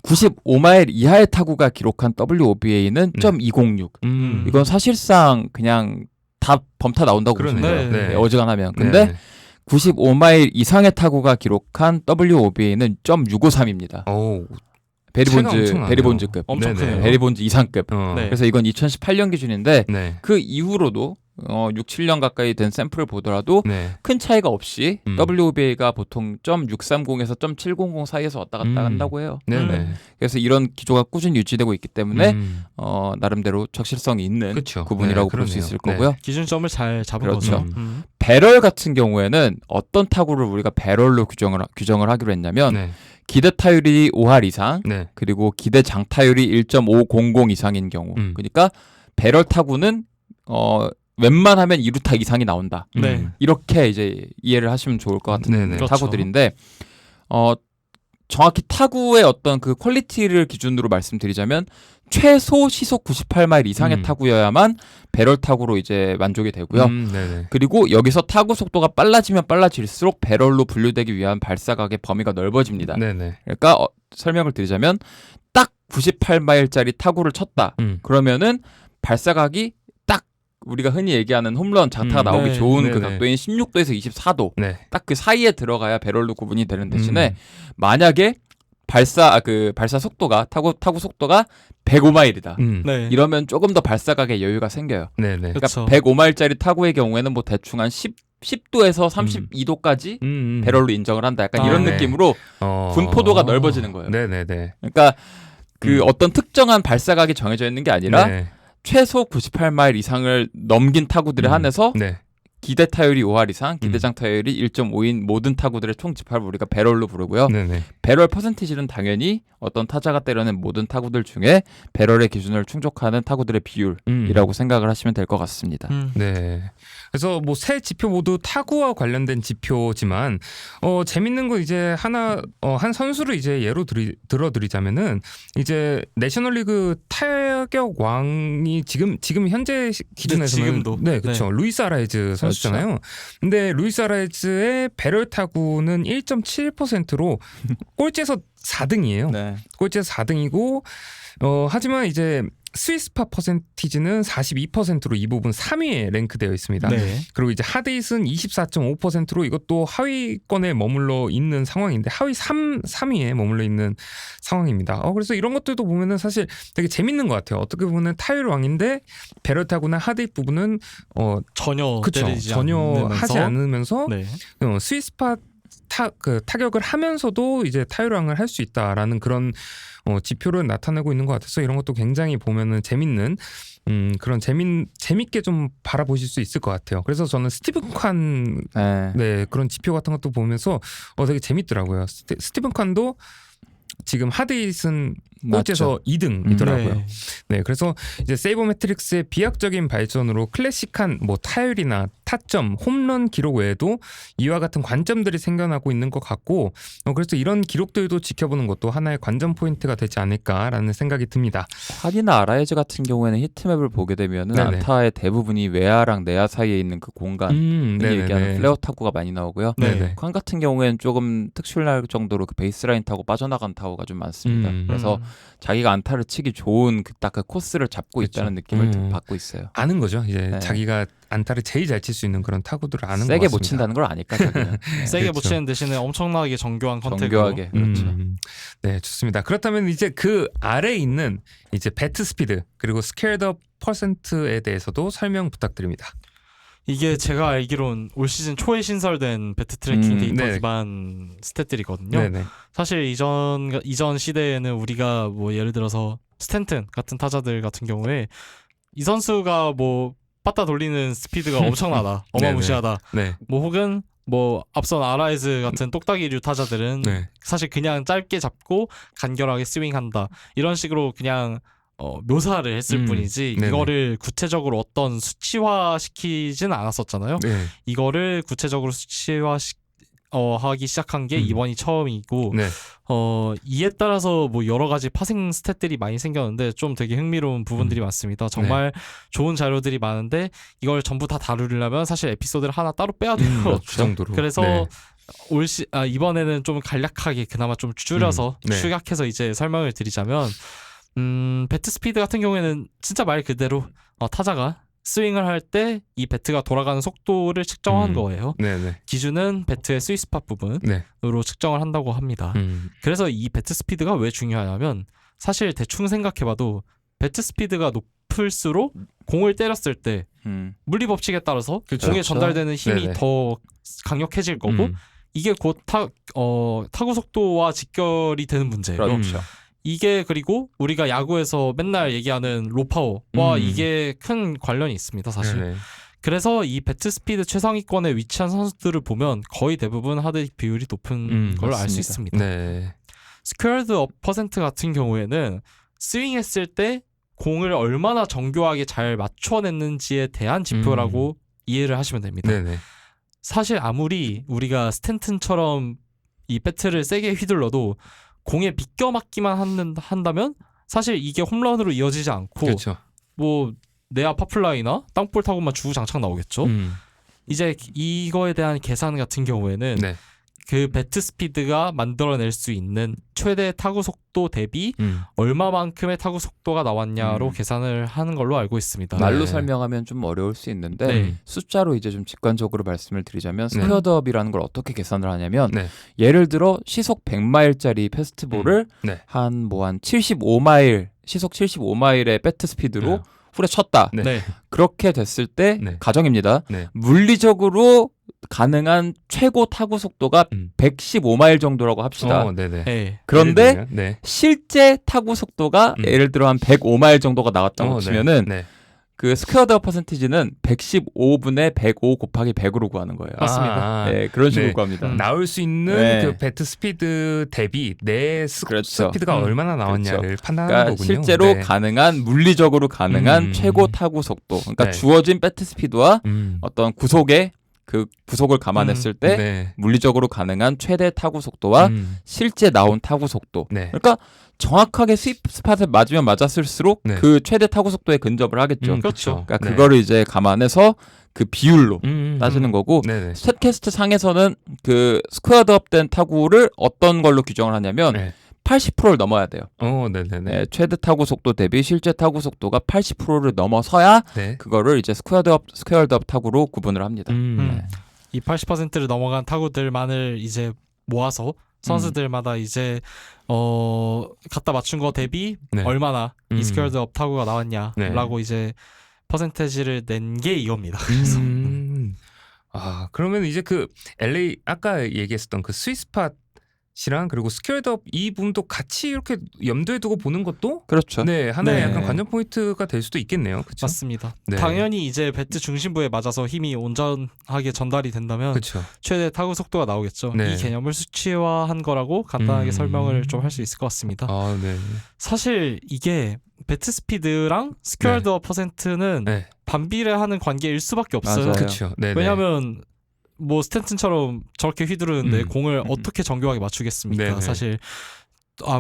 95마일 이하의 타구가 기록한 WOBA는 네. .206. 이건 사실상 그냥 다 범타 나온다고 보시면 그러네요. 돼요. 네. 어지간하면. 근데 네네. 95마일 이상의 타구가 기록한 WOBA는 .653입니다. 오. 베리본즈, 엄청나네요. 베리본즈급. 엄청 네네. 크네요. 베리본즈 이상급. 네. 그래서 이건 2018년 기준인데 네. 그 이후로도 6, 7년 가까이 된 샘플을 보더라도 네. 큰 차이가 없이 WOBA가 보통 .630에서 .700 사이에서 왔다 갔다 한다고 해요. 네네. 그래서 이런 기조가 꾸준히 유지되고 있기 때문에 나름대로 적실성이 있는 그쵸. 구분이라고 네, 볼 수 그러네요. 있을 네. 거고요. 기준점을 잘 잡은 그렇죠. 거죠. 배럴 같은 경우에는 어떤 타구를 우리가 배럴로 규정을 하기로 했냐면 네. 기대 타율이 5할 이상 네. 그리고 기대 장타율이 1.500 이상인 경우 그러니까 배럴 타구는 웬만하면 2루타 이상이 나온다. 네. 이렇게 이제 이해를 하시면 좋을 것 같은 네네. 그렇죠. 타구들인데 정확히 타구의 어떤 그 퀄리티를 기준으로 말씀드리자면 최소 시속 98마일 이상의 타구여야만 배럴 타구로 이제 만족이 되고요. 네네. 그리고 여기서 타구 속도가 빨라지면 빨라질수록 배럴로 분류되기 위한 발사각의 범위가 넓어집니다. 네네. 그러니까 설명을 드리자면 딱 98마일짜리 타구를 쳤다. 그러면은 발사각이 딱 우리가 흔히 얘기하는 홈런 장타가 나오기 네. 좋은 그 네네. 각도인 16도에서 24도 네. 딱 그 사이에 들어가야 배럴로 구분이 되는 대신에 만약에 발사 속도가 타구 속도가 105마일이다. 네. 이러면 조금 더 발사각의 여유가 생겨요. 네네. 그러니까 그쵸. 105마일짜리 타구의 경우에는 뭐 대충 한 10도에서 32도까지 배럴로 인정을 한다. 약간 이런 네. 느낌으로 분포도가 넓어지는 거예요. 네네네. 그러니까 그 어떤 특정한 발사각이 정해져 있는 게 아니라 네. 최소 98마일 이상을 넘긴 타구들에 한해서 네. 기대 타율이 5할 이상, 기대장 타율이 1.5인 모든 타구들의 총 집합을 우리가 배럴로 부르고요. 네네. 배럴 퍼센티지는 당연히 어떤 타자가 때려낸 모든 타구들 중에 배럴의 기준을 충족하는 타구들의 비율이라고 생각을 하시면 될 것 같습니다. 네. 그래서 뭐 세 지표 모두 타구와 관련된 지표지만 재밌는 건 이제 한 선수를 이제 예로 들어드리자면은 이제 내셔널리그 타격 왕이 지금 현재 기준에서는 지금도. 네, 그렇죠. 루이스 아라이즈 선수잖아요. 그렇죠. 근데 루이스 아라이즈의 배럴 타구는 1.7%로 꼴찌에서 4등이에요. 네. 꼴찌에서 4등이고 하지만 이제 스위스파 퍼센티지는 42%로 이 부분 3위에 랭크되어 있습니다. 네. 그리고 이제 하드잇은 24.5%로 이것도 하위권에 머물러 있는 상황인데 하위 3위에 머물러 있는 상황입니다. 그래서 이런 것들도 보면은 사실 되게 재밌는 것 같아요. 어떻게 보면 타율 왕인데 배럴 타구나 하드잇 부분은 전혀 전혀 하지 않으면서 네. 스위스파 타격을 하면서도 이제 타율왕을 할 수 있다라는 그런 지표를 나타내고 있는 것 같아서 이런 것도 굉장히 보면은 재밌는 그런 재밌게 좀 바라보실 수 있을 것 같아요. 그래서 저는 스티븐 칸 그런 지표 같은 것도 보면서 되게 재밌더라고요. 스티븐 칸도 지금 하드잇은 꼴찌에서 2등이더라고요. 네, 그래서 이제 세이버매트릭스의 비약적인 발전으로 클래식한 뭐 타율이나 타점, 홈런 기록 외에도 이와 같은 관점들이 생겨나고 있는 것 같고 그래서 이런 기록들도 지켜보는 것도 하나의 관전 포인트가 되지 않을까라는 생각이 듭니다. 칸이나 아라이즈 같은 경우에는 히트맵을 보게 되면은 안타의 대부분이 외야랑 내야 사이에 있는 그 공간 얘기하는 플레어 타구가 많이 나오고요. 칸 같은 경우에는 조금 특출날 정도로 그 베이스라인 타고 빠져나간 타구가 좀 많습니다. 그래서 자기가 안타를 치기 좋은 딱 그 코스를 잡고 있다는 느낌을 받고 있어요. 아는 거죠. 이제 자기가 안타를 제일 잘 칠 수 있는 그런 타구들을 아는 것 세게 같습니다. 못 친다는 걸 아니까 자기는. 세게 못 치는 대신에 엄청나게 정교한 컨택으로. 정교하게. 그렇죠. 네, 좋습니다. 그렇다면 이제 그 아래에 있는 이제 배트 스피드 그리고 스퀘어드 업 퍼센트에 대해서도 설명 부탁드립니다. 이게 제가 알기론 올 시즌 초에 신설된 배트 트래킹 데이터 기반 스탯들이거든요. 네네. 사실 이전 시대에는 우리가 뭐 예를 들어서 스탠튼 같은 타자들 같은 경우에 이 선수가 뭐 빠따 돌리는 스피드가 엄청나다, 어마무시하다. 네. 뭐 혹은 뭐 앞선 아라이즈 같은 똑딱이류 타자들은 사실 그냥 짧게 잡고 간결하게 스윙한다. 이런 식으로 그냥 묘사를 했을 뿐이지 이거를 구체적으로 어떤 수치화시키진 않았었잖아요. 이거를 구체적으로 하기 시작한 게 이번이 처음이고 이에 따라서 뭐 여러 가지 파생 스탯들이 많이 생겼는데 좀 되게 흥미로운 부분들이 많습니다. 정말 좋은 자료들이 많은데 이걸 전부 다 다루려면 사실 에피소드를 하나 따로 빼야 돼요. 그 정도로. 그래서 이번에는 좀 간략하게 그나마 좀 줄여서 축약해서 이제 설명을 드리자면 배트 스피드 같은 경우에는 진짜 말 그대로 타자가 스윙을 할 때 이 배트가 돌아가는 속도를 측정한 거예요. 기준은 배트의 스위스팟 부분으로 측정을 한다고 합니다. 그래서 이 배트 스피드가 왜 중요하냐면 사실 대충 생각해봐도 배트 스피드가 높을수록 공을 때렸을 때 물리 법칙에 따라서 공에 전달되는 힘이 더 강력해질 거고 이게 곧 타구 속도와 직결이 되는 문제예요. 그렇죠. 이게 그리고 우리가 야구에서 맨날 얘기하는 로파워와 이게 큰 관련이 있습니다, 사실. 그래서 이 배트 스피드 최상위권에 위치한 선수들을 보면 거의 대부분 하드hit 비율이 높은 걸 알 수 있습니다. 스퀘어드 업 퍼센트 같은 경우에는 스윙했을 때 공을 얼마나 정교하게 잘 맞춰냈는지에 대한 지표라고 이해를 하시면 됩니다. 사실 아무리 우리가 스탠튼처럼 이 배트를 세게 휘둘러도 공에 비껴 맞기만 한다면 사실 이게 홈런으로 이어지지 않고 뭐 내야 파플라이나 땅볼 타고만 주구장창 나오겠죠. 이제 이거에 대한 계산 같은 경우에는 그 배트 스피드가 만들어낼 수 있는 최대 타구 속도 대비 얼마만큼의 타구 속도가 나왔냐로 계산을 하는 걸로 알고 있습니다. 말로 설명하면 좀 어려울 수 있는데 숫자로 이제 좀 직관적으로 말씀을 드리자면 스퀘어드업이라는 걸 어떻게 계산을 하냐면 예를 들어 시속 100마일짜리 패스트볼을 한 75마일 시속 75마일의 배트 스피드로 후려쳤다. 그렇게 됐을 때 가정입니다. 물리적으로 가능한 최고 타구 속도가 115마일 정도라고 합시다. 그런데 실제 타구 속도가 예를 들어 한 105마일 정도가 나왔다고 치면은 그 스퀘어드업 퍼센티지는 115분의 105 곱하기 100으로 구하는 거예요. 맞습니다. 네, 그런 식으로 네. 구합니다. 나올 수 있는 네. 그 배트 스피드 대비 내 그렇죠. 스피드가 얼마나 나왔냐를 판단하는 그러니까 거군요. 실제로 네. 가능한 물리적으로 가능한 최고 타구 속도. 그러니까 네. 주어진 배트 스피드와 음. 어떤 구속의 그 구속을 감안했을 때 네. 물리적으로 가능한 최대 타구 속도와 실제 나온 타구 속도. 네. 그러니까 정확하게 스윗 스팟을 맞으면 맞았을수록 네. 그 최대 타구 속도에 근접을 하겠죠. 그렇죠. 그러니까 네. 그거를 이제 감안해서 그 비율로 따지는 거고 네네. 스탯캐스트 상에서는 그 스퀘어드업된 타구를 어떤 걸로 규정을 하냐면 네. 80%를 넘어야 돼요. 네네네. 네, 최대 타구 속도 대비 실제 타구 속도가 80%를 넘어서야 네. 그거를 이제 스퀘어드업 타구로 구분을 합니다. 네. 이 80%를 넘어간 타구들만을 이제 모아서 선수들마다 이제 갖다 맞춘 거 대비 네. 얼마나 이 스퀘어드업 타구가 나왔냐라고 네. 이제 퍼센테이지를 낸 게 이겁니다. 그러면 이제 그 LA 아까 얘기했었던 그 스윗스팟이랑 그리고 스퀘어드업 이 부분도 같이 이렇게 염두에 두고 보는 것도 그렇죠. 네 하나의 네. 약간 관전 포인트가 될 수도 있겠네요. 그렇죠? 맞습니다. 네. 당연히 이제 배트 중심부에 맞아서 힘이 온전하게 전달이 된다면 그렇죠. 최대 타구 속도가 나오겠죠. 네. 이 개념을 수치화한 거라고 간단하게 설명을 좀 할 수 있을 것 같습니다. 네. 사실 이게 배트 스피드랑 스퀘어드업 퍼센트는 네. 반비례하는 관계일 수밖에 없어요. 맞아요. 그렇죠. 네. 왜냐하면 뭐 스탠튼처럼 저렇게 휘두르는데 공을 음. 어떻게 정교하게 맞추겠습니까? 네네. 사실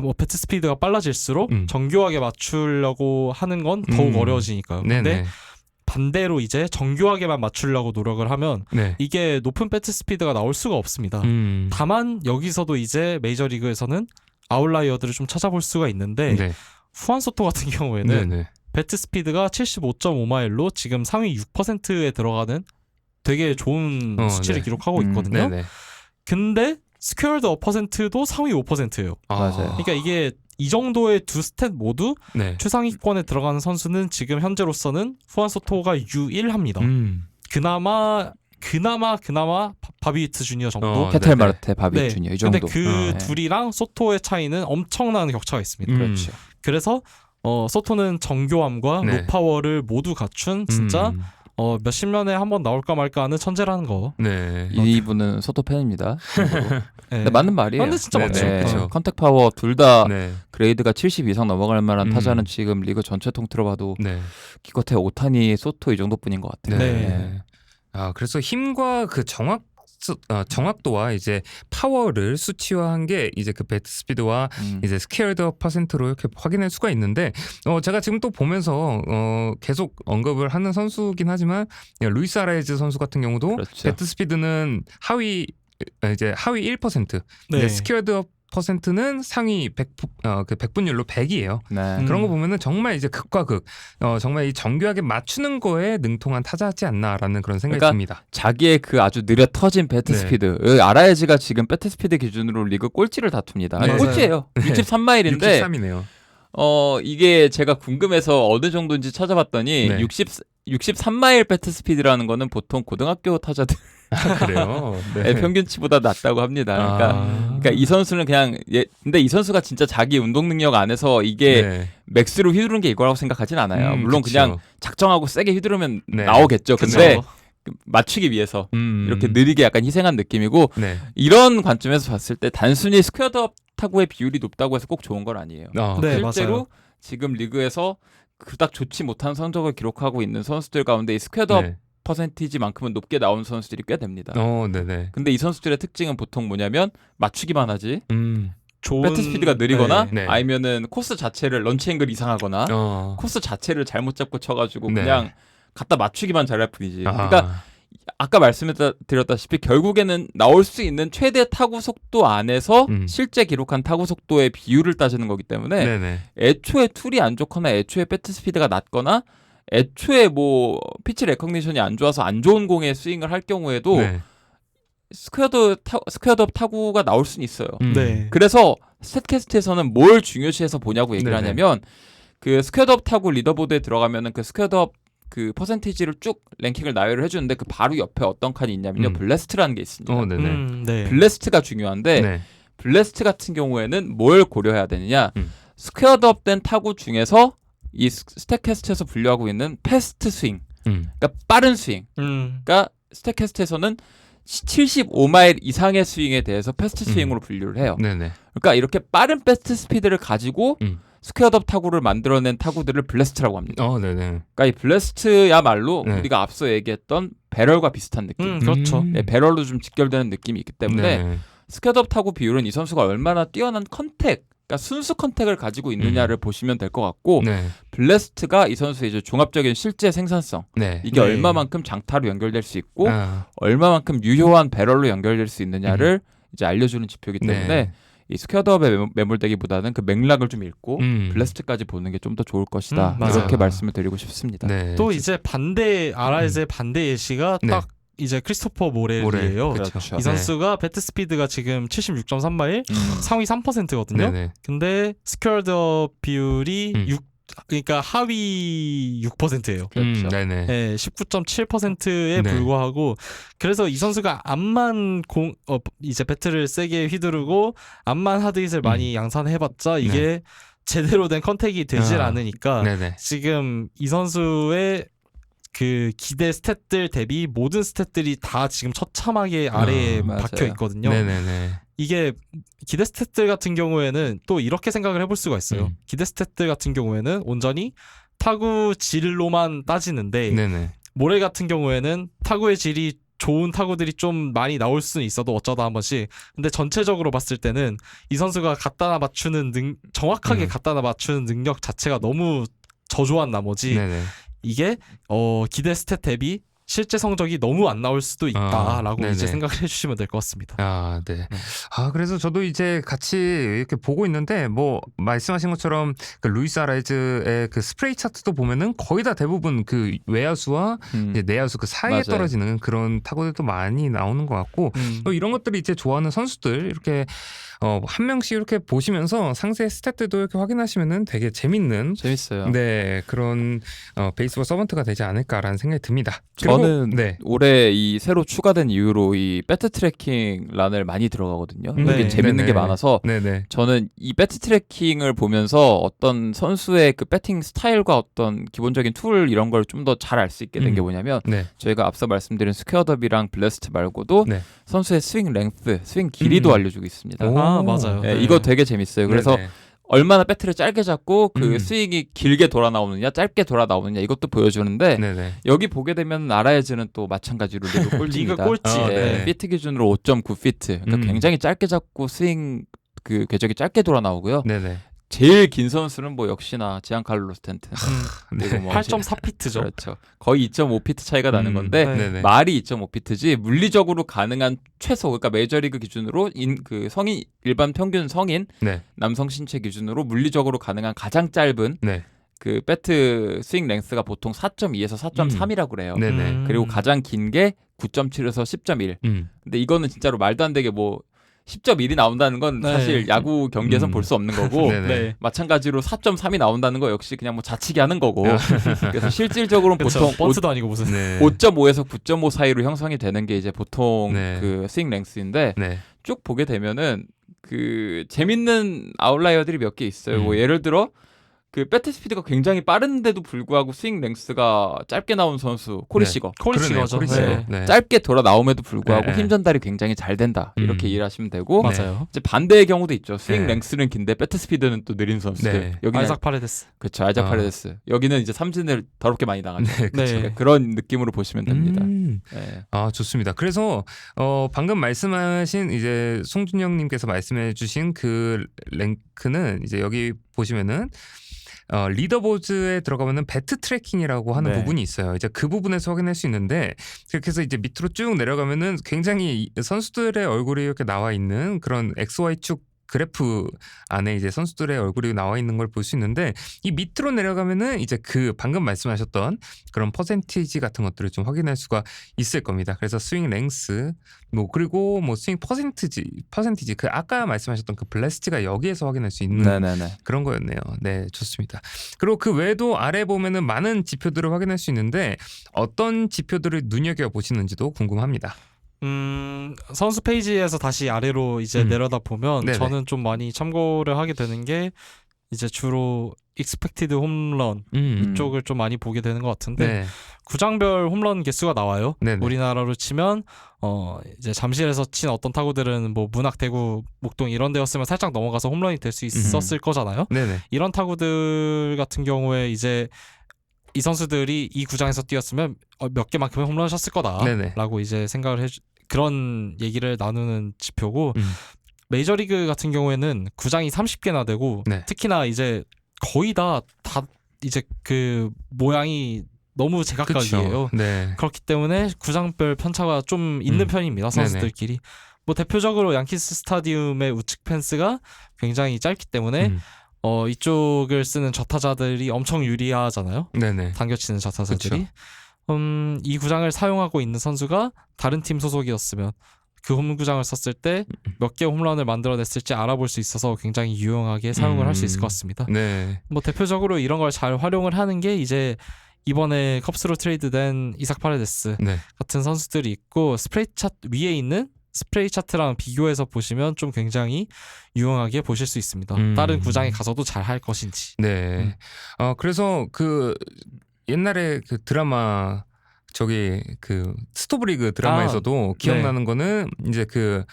뭐 배트 스피드가 빨라질수록 정교하게 맞추려고 하는 건 더욱 어려워지니까요. 근데 반대로 이제 정교하게만 맞추려고 노력을 하면 네. 이게 높은 배트 스피드가 나올 수가 없습니다. 다만 여기서도 이제 메이저리그에서는 아웃라이어들을 좀 찾아볼 수가 있는데 네. 후안 소토 같은 경우에는 네. 배트 스피드가 75.5마일로 지금 상위 6%에 들어가는 되게 좋은 수치를 네. 기록하고 있거든요. 네네. 근데 스퀘어드 퍼센트도 상위 5%예요. 맞아요. 그러니까 이게 이 정도의 두 스탯 모두 네. 최상위권에 들어가는 선수는 지금 현재로서는 후안 소토가 유일합니다. 그나마 바비히트 주니어 정도. 케텔 네네. 마르테, 바비 네. 주니어 이 근데 정도. 그 네. 둘이랑 소토의 차이는 엄청난 격차가 있습니다. 그렇죠. 그래서 소토는 정교함과 네. 로파워를 모두 갖춘 진짜 몇십 년에 한 번 나올까 말까 하는 천재라는 거. 네. 이분은 소토 팬입니다. 네. 네, 맞는 말이에요. 근데 진짜 네, 맞죠. 네, 그쵸. 컨택 파워 둘 다 네. 그레이드가 70 이상 넘어갈 만한 음. 타자는 지금 리그 전체 통틀어 봐도 네. 기껏해 오타니, 소토 이 정도뿐인 것 같아요. 네. 그래서 힘과 그 정확도와 이제 파워를 수치화한 게 이제 그 배트 스피드와 이제 스퀘어드 퍼센트로 이렇게 확인할 수가 있는데 제가 지금 또 보면서 계속 언급을 하는 선수긴 하지만 루이스 아라이즈 선수 같은 경우도 그렇죠. 배트 스피드는 하위 1%, 네. 이제 스퀘어드 퍼센트는 상위 100분율로 100이에요. 네. 그런 거 보면은 정말 이제 극과 극, 정말 이 정교하게 맞추는 거에 능통한 타자지 않나라는 그런 생각이 그러니까 듭니다. 자기의 그 아주 느려 터진 배트 네. 스피드. 아라이즈가 지금 배트 스피드 기준으로 리그 꼴찌를 다툽니다. 네. 꼴찌예요. 네. 63마일인데 63이네요. 이게 제가 궁금해서 어느 정도인지 찾아봤더니 네. 63마일 배트 스피드라는 거는 보통 고등학교 타자들 그래요. 의 평균치보다 낮다고 합니다. 그러니까 이 선수는 그냥 근데 이 선수가 진짜 자기 운동 능력 안에서 이게 네. 맥스로 휘두르는 게 이거라고 생각하진 않아요. 물론 그쵸. 그냥 작정하고 세게 휘두르면 네. 나오겠죠. 근데 그쵸. 맞추기 위해서 음. 이렇게 느리게 약간 희생한 느낌이고 네. 이런 관점에서 봤을 때 단순히 스퀘어드업 타구의 비율이 높다고 해서 꼭 좋은 건 아니에요. 네, 실제로 맞아요. 지금 리그에서 그닥 좋지 못한 성적을 기록하고 있는 선수들 가운데 이 스퀘어드업 네. 퍼센티지만큼은 높게 나오는 선수들이 꽤 됩니다. 네네. 근데 이 선수들의 특징은 보통 뭐냐면 맞추기만 하지 좋은 배트 스피드가 느리거나 네. 아니면은 코스 자체를 런치 앵글 이상하거나 코스 자체를 잘못 잡고 쳐가지고 네. 그냥 갖다 맞추기만 잘할 뿐이지. 그러니까 아까 말씀드렸다시피 결국에는 나올 수 있는 최대 타구 속도 안에서 실제 기록한 타구 속도의 비율을 따지는 거기 때문에 네네. 애초에 툴이 안 좋거나 애초에 배트 스피드가 낮거나 애초에 뭐 피치 레커니션이 안 좋아서 안 좋은 공에 스윙을 할 경우에도 네. 스퀘어드업 타구가 나올 수는 있어요. 네. 그래서 스탯캐스트에서는 뭘 중요시해서 보냐고 얘기를 네네. 하냐면 그 스퀘어드업 타구 리더보드에 들어가면은 그 스퀘어드업 그 퍼센티지를 쭉 랭킹을 나열을 해주는데 그 바로 옆에 어떤 칸이 있냐면요. 블래스트라는 게 있습니다. 네네. 네. 블래스트가 중요한데 네. 블래스트 같은 경우에는 뭘 고려해야 되느냐? 스퀘어드업된 타구 중에서 이 스태캐스트에서 분류하고 있는 패스트 스윙, 음. 그러니까 빠른 스윙. 그러니까 스태캐스트에서는 75마일 이상의 스윙에 대해서 패스트 스윙으로 분류를 해요. 네네. 그러니까 이렇게 빠른 패스트 스피드를 가지고 음. 스퀘어덥 타구를 만들어낸 타구들을 블래스트라고 합니다. 네네. 그러니까 이 블래스트야말로 네. 우리가 앞서 얘기했던 배럴과 비슷한 느낌. 그렇죠. 네, 배럴로 좀 직결되는 느낌이 있기 때문에 네네. 스퀘어덥 타구 비율은 이 선수가 얼마나 뛰어난 컨택, 그러니까 순수 컨택을 가지고 있느냐를 보시면 될 것 같고 네. 블래스트가 이 선수의 이제 종합적인 실제 생산성 네. 이게 네. 얼마만큼 장타로 연결될 수 있고 아, 얼마만큼 유효한 배럴로 연결될 수 있느냐를 이제 알려주는 지표이기 때문에 네. 이 스퀘어덥에 매몰되기보다는 그 맥락을 좀 읽고 블래스트까지 보는 게 좀 더 좋을 것이다. 맞아요. 이렇게 말씀을 드리고 싶습니다. 네. 또 이제 반대 RS의 반대 예시가 네. 딱 이제 크리스토퍼 모렐이에요. 그렇죠. 이 선수가 배트 스피드가 지금 76.3마일, 상위 3%거든요. 네네. 근데 스퀘어드 비율이 음. 6, 그러니까 하위 6%예요. 그렇죠. 네네. 네, 19.7%에 네. 불구하고 그래서 이 선수가 앞만 이제 배트를 세게 휘두르고 앞만 하드hit을 많이 양산해봤자 이게 제대로 된 컨택이 되질 아. 않으니까 네네. 지금 이 선수의 그 기대 스탯들 대비 모든 스탯들이 다 지금 처참하게 아래에 맞아요. 박혀 있거든요. 네네네. 이게 기대 스탯들 같은 경우에는 또 이렇게 생각을 해볼 수가 있어요. 기대 스탯들 같은 경우에는 온전히 타구 질로만 따지는데 네네. 모레 같은 경우에는 타구의 질이 좋은 타구들이 좀 많이 나올 수는 있어도 어쩌다 한 번씩. 근데 전체적으로 봤을 때는 이 선수가 갖다 맞추는 정확하게 갖다 맞추는 능력 자체가 너무 저조한 나머지 네네. 이게 기대 스탯 대비 실제 성적이 너무 안 나올 수도 있다라고 네네. 이제 생각을 해주시면 될 것 같습니다. 아, 네. 그래서 저도 이제 같이 이렇게 보고 있는데, 뭐, 말씀하신 것처럼 그 루이스 아라이즈의 그 스프레이 차트도 보면은 거의 다 대부분 그 외야수와 이제 내야수 그 사이에 맞아요. 떨어지는 그런 타구들도 많이 나오는 것 같고, 또 이런 것들이 이제 좋아하는 선수들, 이렇게, 한 명씩 이렇게 보시면서 상세 스탯들도 이렇게 확인하시면은 되게 재밌어요. 네, 그런, 베이스볼 서번트가 되지 않을까라는 생각이 듭니다. 저는 네. 올해 이 새로 추가된 이후로 이 배트 트래킹 란을 많이 들어가거든요. 네. 이게 재밌는 네네. 게 많아서 네네. 저는 이 배트 트래킹을 보면서 어떤 선수의 그 배팅 스타일과 어떤 기본적인 툴 이런 걸 좀 더 잘 알 수 있게 된 게 뭐냐면 네. 저희가 앞서 말씀드린 스퀘어더비랑 블래스트 말고도 네. 선수의 스윙 랭스, 스윙 길이도 알려주고 있습니다. 아, 맞아요. 네, 이거 되게 재밌어요. 그래서 네네. 얼마나 배트를 짧게 잡고 그 음. 스윙이 길게 돌아 나오느냐, 짧게 돌아 나오느냐 이것도 보여주는데 네네. 여기 보게 되면 알아야지는 또 마찬가지로 리그 꼴찌입니다. 리그 꼴찌. 네. 피트 기준으로 5.9피트. 그러니까 굉장히 짧게 잡고 스윙 그 궤적이 짧게 돌아 나오고요. 네네. 제일 긴 선수는 뭐 역시나 지안칼로 스탠튼. 그리고 뭐 8.4피트죠. 그렇죠. 거의 2.5피트 차이가 나는 건데 네네. 말이 2.5피트지 물리적으로 가능한 최소 그러니까 메이저리그 기준으로 그 성인 일반 평균 성인 네. 남성 신체 기준으로 물리적으로 가능한 가장 짧은 네. 그 배트 스윙 랭스가 보통 4.2에서 4.3이라고 그래요. 네네. 그리고 가장 긴 게 9.7에서 10.1. 근데 이거는 진짜로 말도 안 되게 뭐 10.1이 나온다는 건 네. 사실 야구 경기에선 볼 수 없는 거고 네네. 네. 마찬가지로 4.3이 나온다는 거 역시 그냥 뭐 자치기 하는 거고 그래서 실질적으로는 그렇죠. 보통 번트도 아니고 무슨. 네. 5.5에서 9.5 사이로 형성이 되는 게 이제 보통 네. 그 스윙 랭스인데 네. 쭉 보게 되면은 그 재밌는 아웃라이어들이 몇 개 있어요. 뭐 예를 들어 그 배트 스피드가 굉장히 빠른데도 불구하고 스윙 랭스가 짧게 나온 선수 코리 네. 시거. 콜리시거죠. 코리시거. 네. 네. 짧게 돌아 나옴에도 불구하고 네. 힘 전달이 굉장히 잘 된다. 이렇게 이해하시면 되고 맞아요. 이제 반대의 경우도 있죠. 스윙 네. 랭스는 긴데 배트 스피드는 또 느린 선수들. 네. 여기는 아이작 파레데스. 그렇죠. 아이작 파레데스. 여기는 이제 삼진을 더럽게 많이 당하죠. 네. 그렇죠. 네. 그런 느낌으로 보시면 됩니다. 네. 아, 좋습니다. 그래서 방금 말씀하신 이제 송준영님께서 말씀해주신 그 랭크는 이제 여기 보시면은 리더보드에 들어가면은 배트 트래킹이라고 하는 네. 부분이 있어요. 이제 그 부분에서 확인할 수 있는데 그렇게 해서 이제 밑으로 쭉 내려가면은 굉장히 선수들의 얼굴이 이렇게 나와 있는 그런 XY축 그래프 안에 이제 선수들의 얼굴이 나와 있는 걸 볼 수 있는데 이 밑으로 내려가면은 이제 그 방금 말씀하셨던 그런 퍼센티지 같은 것들을 좀 확인할 수가 있을 겁니다. 그래서 스윙 랭스 뭐 그리고 뭐 스윙 퍼센티지 그 아까 말씀하셨던 그 블래스트가 여기에서 확인할 수 있는 네네네. 그런 거였네요. 네, 좋습니다. 그리고 그 외에도 아래 보면은 많은 지표들을 확인할 수 있는데 어떤 지표들을 눈여겨 보시는지도 궁금합니다. 선수 페이지에서 다시 아래로 이제 내려다 보면 네네. 저는 좀 많이 참고를 하게 되는 게 이제 주로 익스펙티드 홈런 이쪽을 좀 많이 보게 되는 것 같은데 네. 구장별 홈런 개수가 나와요. 네네. 우리나라로 치면 이제 잠실에서 친 어떤 타구들은 뭐 문학, 대구, 목동 이런 데였으면 살짝 넘어가서 홈런이 될 수 있었을 거잖아요. 네네. 이런 타구들 같은 경우에 이제 이 선수들이 이 구장에서 뛰었으면 몇 개만큼의 홈런을 쳤을 네네. 거다라고 이제 생각을 그런 얘기를 나누는 지표고 메이저리그 같은 경우에는 구장이 30개나 되고 네. 특히나 이제 거의 다 이제 그 모양이 너무 제각각이에요. 네. 그렇기 때문에 구장별 편차가 좀 있는 편입니다. 선수들끼리. 뭐 대표적으로 양키스 스타디움의 우측 펜스가 굉장히 짧기 때문에 이쪽을 쓰는 저타자들이 엄청 유리하잖아요. 네네. 당겨치는 저타자들이. 이 구장을 사용하고 있는 선수가 다른 팀 소속이었으면 그 홈구장을 썼을 때 몇 개 홈런을 만들어냈을지 알아볼 수 있어서 굉장히 유용하게 사용을 할 수 있을 것 같습니다. 네. 뭐 대표적으로 이런 걸 잘 활용을 하는 게 이제 이번에 컵스로 트레이드된 이삭 파레데스 네. 같은 선수들이 있고 스프레이 차트 위에 있는 스프레이 차트랑 비교해서 보시면 좀 굉장히 유용하게 보실 수 있습니다. 다른 구장에 가서도 잘 할 것인지. 네. 그래서 그 옛날에 그 드라마 저기 그 스토브리그 드라마에서도 기억나는 거는 이제 그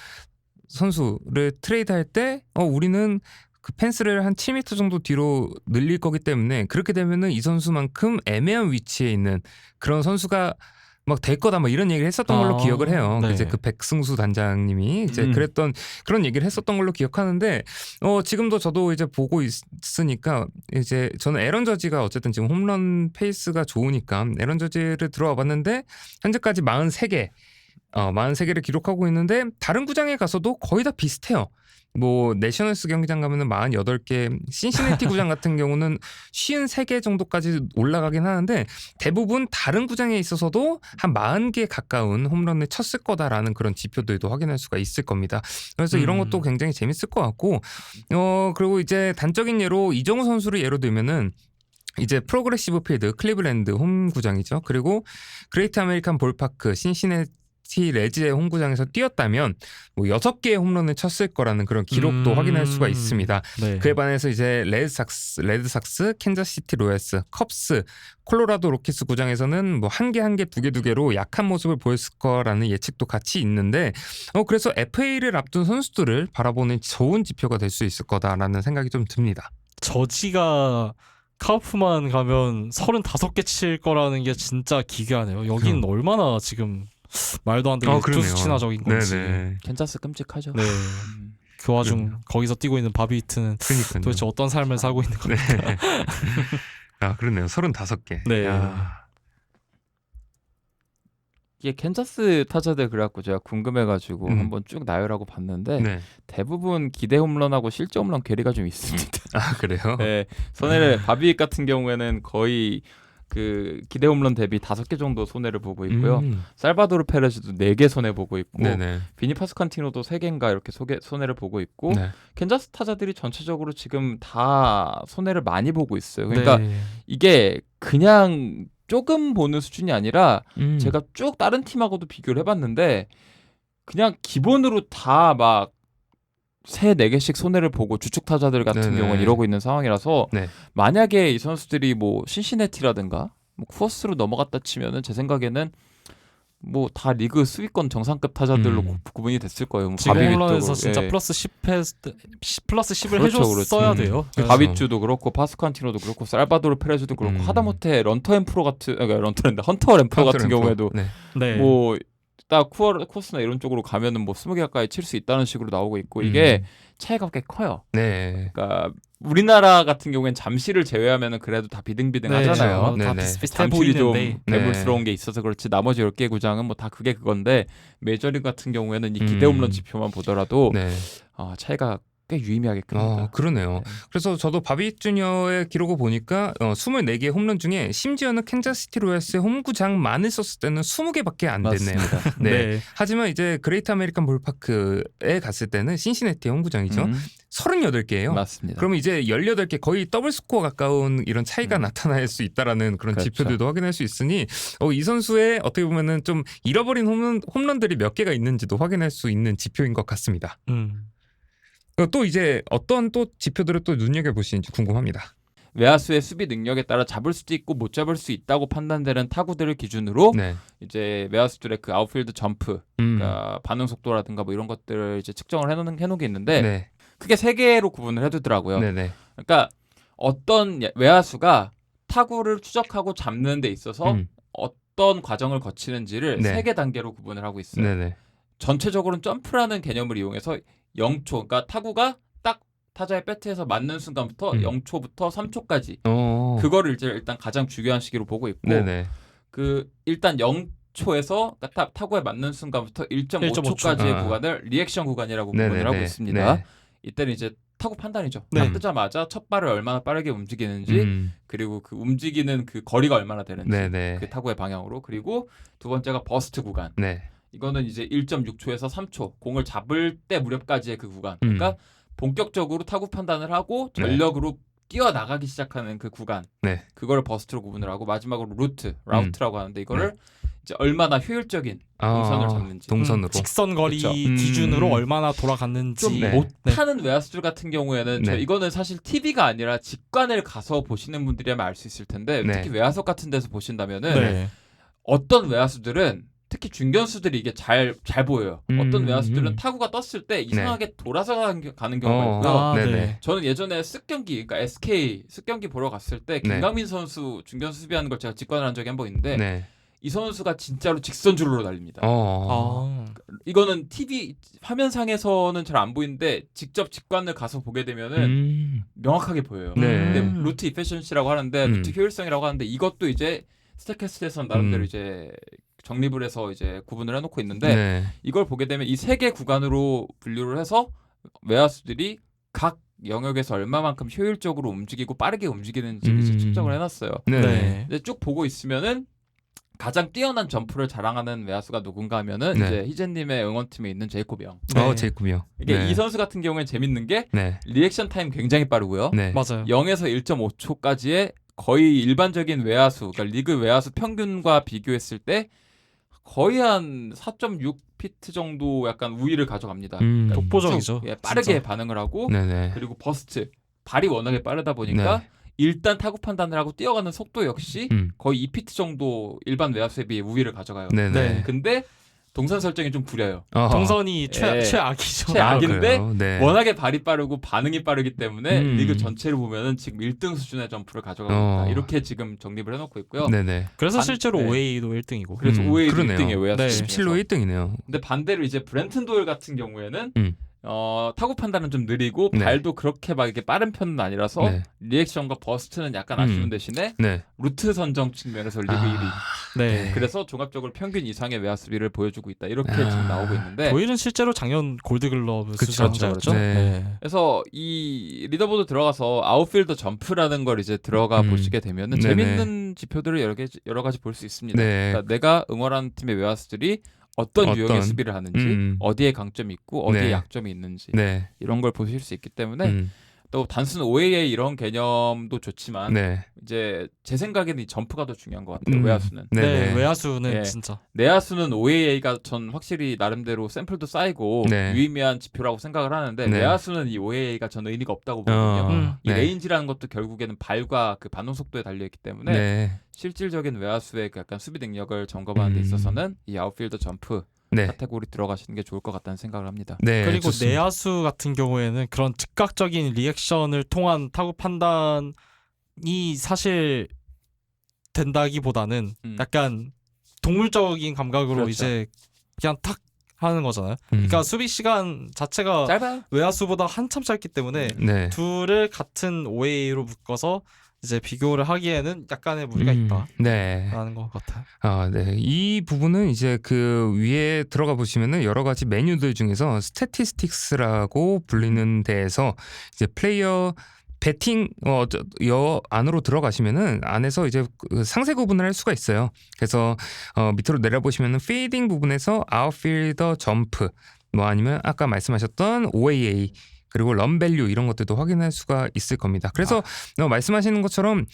선수를 트레이드할 때 우리는 그 펜스를 한 7m 정도 뒤로 늘릴 거기 때문에 그렇게 되면은 이 선수만큼 애매한 위치에 있는 그런 선수가 막 될 거다 뭐 이런 얘기를 했었던 걸로 기억을 해요. 네. 이제 그 백승수 단장님이 이제 그랬던 그런 얘기를 했었던 걸로 기억하는데 지금도 저도 이제 보고 있으니까 이제 저는 에런 저지가 어쨌든 지금 홈런 페이스가 좋으니까 에런 저지를 들어와 봤는데 현재까지 43개 43개를 기록하고 있는데 다른 구장에 가서도 거의 다 비슷해요. 뭐 내셔널스 경기장 가면은 48개, 신시내티 구장 같은 경우는 53개 정도까지 올라가긴 하는데 대부분 다른 구장에 있어서도 한 40개 가까운 홈런을 쳤을 거다라는 그런 지표들도 확인할 수가 있을 겁니다. 그래서 이런 것도 굉장히 재밌을 것 같고 그리고 이제 단적인 예로 이정우 선수를 예로 들면은 이제 프로그레시브 필드 클리블랜드 홈 구장이죠. 그리고 그레이트 아메리칸 볼파크 신시내티 레즈의 홈구장에서 뛰었다면 뭐 6개의 홈런을 쳤을 거라는 그런 기록도 확인할 수가 있습니다. 네. 그에 반해서 이제 레드삭스, 캔자스시티 로얄스, 컵스, 콜로라도 로키스 구장에서는 뭐 1개, 2개로 약한 모습을 보였을 거라는 예측도 같이 있는데 그래서 FA를 앞둔 선수들을 바라보는 좋은 지표가 될 수 있을 거다라는 생각이 좀 듭니다. 저지가 카우프만 가면 35개 칠 거라는 게 진짜 기괴하네요. 여기는 얼마나 지금 말도 안 되게 투수 친화적인 건지. 네네. 캔자스 끔찍하죠. 네. 그 와중 거기서 뛰고 있는 바비 히트는 그러니까요. 도대체 어떤 삶을 살고 있는 건가. 아 그렇네요. 35개. 네. 이게 캔자스 타자들 그래갖고 제가 궁금해가지고 한번 쭉 나열하고 봤는데 네. 대부분 기대 홈런하고 실제 홈런 괴리가 좀 있습니다. 아 그래요? 네, 손해를 바비 같은 경우에는 거의 그 기대 홈런 대비 5개 정도 손해를 보고 있고요. 살바도르 페레즈도 4개 손해 보고 있고, 네네. 비니 파스칸티노도 3개인가 이렇게 손해를 보고 있고, 네. 캔자스 타자들이 전체적으로 지금 다 손해를 많이 보고 있어요. 그러니까 이게 그냥 조금 보는 수준이 아니라 제가 쭉 다른 팀하고도 비교를 해봤는데 그냥 기본으로 다 막 3-4개씩 손해를 보고 주축 타자들 같은 네네. 경우는 이러고 있는 상황이라서 네. 만약에 이 선수들이 뭐 신시내티라든가 뭐 쿠어스로 넘어갔다 치면은 제 생각에는 뭐 다 리그 수비권 정상급 타자들로 구분이 됐을 거예요. 뭐 지금 바비빗도 홈런에서 진짜 예. 플러스 10을 그렇죠, 해줬어야 그렇죠. 돼요. 그렇죠. 바비쭈도 그렇고 파스칸티노도 그렇고 살바도르 페레즈도 그렇고 하다못해 런터 앰프로 같은 런터랜다 헌터 램프로 같은 경우에도 네. 네. 뭐 딱 코스나 이런 쪽으로 가면은 뭐 20개 가까이 칠 수 있다는 식으로 나오고 있고 이게 차이가 꽤 커요. 네. 그러니까 우리나라 같은 경우엔 잠실을 제외하면은 그래도 다 비등비등하잖아요. 다 네네. 비슷비슷해 잠실이 좀 보이는데 괴물스러운 게 있어서 그렇지 나머지 10개 구장은 뭐 다 그게 그건데 메이저리그 같은 경우에는 이 기대 홈런 지표만 보더라도 네. 차이가 꽤 유의미하게 큽니다. 그러네요. 네. 그래서 저도 바비 주니어의 기록을 보니까 24개 홈런 중에 심지어는 캔자스시티 로얄스의 홈구장만을 썼을 때는 20개밖에 안 됐네요. 맞습니다. 네. 하지만 이제 그레이트 아메리칸 볼파크에 갔을 때는 신시내티 홈구장이죠. 38개예요. 맞습니다. 그러면 이제 18개 거의 더블 스코어 가까운 이런 차이가 나타날 수 있다라는 그런 그렇죠. 지표들도 확인할 수 있으니 이 선수의 어떻게 보면은 좀 잃어버린 홈런들이 몇 개가 있는지도 확인할 수 있는 지표인 것 같습니다. 또 이제 어떤 또 지표들을 또 눈여겨보시는지 궁금합니다. 외야수의 수비 능력에 따라 잡을 수도 있고 못 잡을 수 있다고 판단되는 타구들을 기준으로 네. 이제 외야수들의 그 아웃필드 점프, 그러니까 반응 속도라든가 뭐 이런 것들을 이제 측정을 해놓은 게 있는데 네. 크게 3개로 구분을 해두더라고요. 네네. 그러니까 어떤 외야수가 타구를 추적하고 잡는 데 있어서 어떤 과정을 거치는지를 네. 3개 단계로 구분을 하고 있어요. 네네. 전체적으로는 점프라는 개념을 이용해서 0초, 그러니까 타구가 딱 타자의 배트에서 맞는 순간부터 0초부터 3초까지 그거를 이제 일단 가장 중요한 시기로 보고 있고 네네. 그 일단 0초에서 타구에 맞는 순간부터 1.5초까지의 구간을 리액션 구간이라고 구분을 하고 있습니다. 네. 이때는 이제 타구 판단이죠. 네. 딱 뜨자마자 첫 발을 얼마나 빠르게 움직이는지 그리고 그 움직이는 그 거리가 얼마나 되는지 네네. 그 타구의 방향으로 그리고 두 번째가 버스트 구간. 네. 이거는 이제 1.6초에서 3초 공을 잡을 때 무렵까지의 그 구간. 그러니까 본격적으로 타구 판단을 하고 전력으로 뛰어나가기 시작하는 그 구간. 네. 그걸 버스트로 구분을 하고 마지막으로 라우트라고 하는데 이거를 이제 얼마나 효율적인 동선을 잡는지. 동선으로. 직선 거리 그쵸. 기준으로 얼마나 돌아갔는지. 좀 네. 못하는 외야수들 같은 경우에는 네. 이거는 사실 TV가 아니라 직관을 가서 보시는 분들이라면 알 수 있을 텐데 네. 특히 외야석 같은 데서 보신다면은 네. 어떤 외야수들은 특히 중견수들이 이게 잘 보여요. 어떤 외야수들은 타구가 떴을 때 이상하게 돌아서 가는 경우가 있고요. 아, 네네. 네. 저는 예전에 쓱 경기, 그러니까 SK 쓱 경기 보러 갔을 때 김강민 선수 중견수 수비하는 걸 제가 직관을 한 적이 한 번 있는데 네. 이 선수가 진짜로 직선줄로 달립니다. 아. 이거는 TV 화면상에서는 잘 안 보이는데 직접 직관을 가서 보게 되면은 명확하게 보여요. 네. 근데 루트 이피션시라고 하는데 루트 효율성이라고 하는데 이것도 이제 스태캐스트에서는 나름대로 이제 정립을 해서 이제 구분을 해놓고 있는데 네. 이걸 보게 되면 이 3개 구간으로 분류를 해서 외야수들이 각 영역에서 얼마만큼 효율적으로 움직이고 빠르게 움직이는지 이제 측정을 해놨어요. 네. 네. 근데 쭉 보고 있으면은 가장 뛰어난 점프를 자랑하는 외야수가 누군가 하면은 네. 이제 희재님의 응원팀에 있는 제이콥 영. 네. 제이콥이요. 이게 네. 이 선수 같은 경우에 재밌는 게 네. 리액션 타임 굉장히 빠르고요. 네. 맞아요. 0에서 1.5초까지의 거의 일반적인 외야수, 그러니까 리그 외야수 평균과 비교했을 때 거의 한 4.6피트 정도 약간 우위를 가져갑니다. 그러니까 독보적이죠. 쭉, 빠르게 진짜. 반응을 하고 네네. 그리고 버스트 발이 워낙에 빠르다 보니까 네. 일단 타구 판단을 하고 뛰어가는 속도 역시 거의 2피트 정도 일반 외야수에 비해 우위를 가져가요. 네네. 네. 근데 동선 설정이 좀 구려요. 동선이 예. 최악이죠. 최악인데 네. 워낙에 발이 빠르고 반응이 빠르기 때문에 음. 리그 전체를 보면은 지금 1등 수준의 점프를 가져가고 있다. 이렇게 지금 정립을 해놓고 있고요. 네네. 그래서 실제로 네. OA도 1등이고. 그래서 5회 그러네요. 1등이에요. 외야수 네. 17로 1등이네요. 근데 반대로 이제 브렌튼 도일 같은 경우에는 타구 판단은 좀 느리고 네. 발도 그렇게 막 이렇게 빠른 편은 아니라서 네. 리액션과 버스트는 약간 아쉬운 대신에 네. 루트 선정 측면에서 리그 1위. 네. 그래서 종합적으로 평균 이상의 외야수비를 보여주고 있다. 이렇게 지금 나오고 있는데 도일은 실제로 작년 골드글러브 그쵸, 수상자였죠. 네. 그래서 이 리더보드 들어가서 아웃필더 점프라는 걸 이제 들어가 보시게 되면은 네네. 재밌는 지표들을 여러 가지 볼 수 있습니다. 네. 그러니까 내가 응원하는 팀의 외야수들이 어떤 유형의 수비를 하는지, 어디에 강점이 있고 어디에 네. 약점이 있는지 네. 이런 걸 보실 수 있기 때문에 또 단순 OAA 이런 개념도 좋지만 네. 이제 제 생각에는 이 점프가 더 중요한 것 같아요. 외야수는. 네, 외야수는 예. 진짜. 내야수는 OAA가 전 확실히 나름대로 샘플도 쌓이고 네. 유의미한 지표라고 생각을 하는데 네. 외야수는 이 OAA가 전 의미가 없다고 보거든요. 이 네. 레인지라는 것도 결국에는 발과 그 반응 속도에 달려 있기 때문에 네. 실질적인 외야수의 그 약간 수비 능력을 점검하는 데 있어서는 이 아웃필더 점프 네. 카테고리 들어가시는 게 좋을 것 같다는 생각을 합니다. 네. 그리고 좋습니다. 내야수 같은 경우에는 그런 즉각적인 리액션을 통한 타구 판단이 사실 된다기보다는 약간 동물적인 감각으로 그렇죠. 이제 그냥 탁 하는 거잖아요. 그러니까 수비 시간 자체가 짧아요. 외야수보다 한참 짧기 때문에 네. 둘을 같은 OA로 묶어서 이제 비교를 하기에는 약간의 무리가 있다라는 네. 것 같아요. 네. 이 부분은 이제 그 위에 들어가 보시면은 여러 가지 메뉴들 중에서 스태티스틱스라고 불리는 데에서 이제 플레이어 배팅 여 안으로 들어가시면은 안에서 이제 그 상세 구분을 할 수가 있어요. 그래서 밑으로 내려보시면은 피딩 부분에서 아웃필더 점프 뭐 아니면 아까 말씀하셨던 OAA 그리고 런 밸류 이런 것들도 확인할 수가 있을 겁니다. 그래서 말씀하시는 것처럼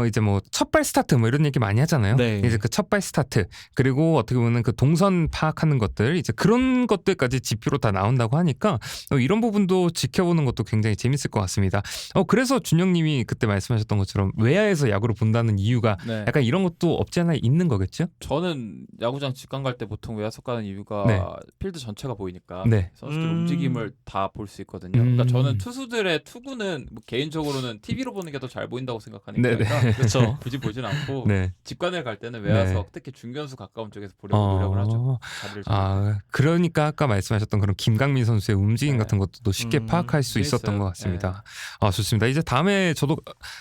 이제 뭐 첫발 스타트 뭐 이런 얘기 많이 하잖아요. 네. 이제 그 첫발 스타트 그리고 어떻게 보면 그 동선 파악하는 것들 이제 그런 것들까지 지표로 다 나온다고 하니까 이런 부분도 지켜보는 것도 굉장히 재밌을 것 같습니다. 그래서 준영님이 그때 말씀하셨던 것처럼 외야에서 야구를 본다는 이유가 네. 약간 이런 것도 없지 않아 있는 거겠죠? 저는 야구장 직관 갈 때 보통 외야석 가는 이유가 네. 필드 전체가 보이니까 네. 선수들 움직임을 다 볼 수 있거든요. 그러니까 저는 투수들의 투구는 뭐 개인적으로는 TV로 보는 게 더 잘 보인다고 생각하니까 네, 네. 그렇죠. 굳이 보진 않고 네. 직관을 갈 때는 외야석 특히 중견수 가까운 쪽에서 보려고 노력을 하죠. 자리를 잡을 때. 그러니까 아까 말씀하셨던 그런 김강민 선수의 움직임 네. 같은 것도 또 쉽게 파악할 수 재밌어요. 있었던 것 같습니다. 좋습니다. 이제 다음에 저도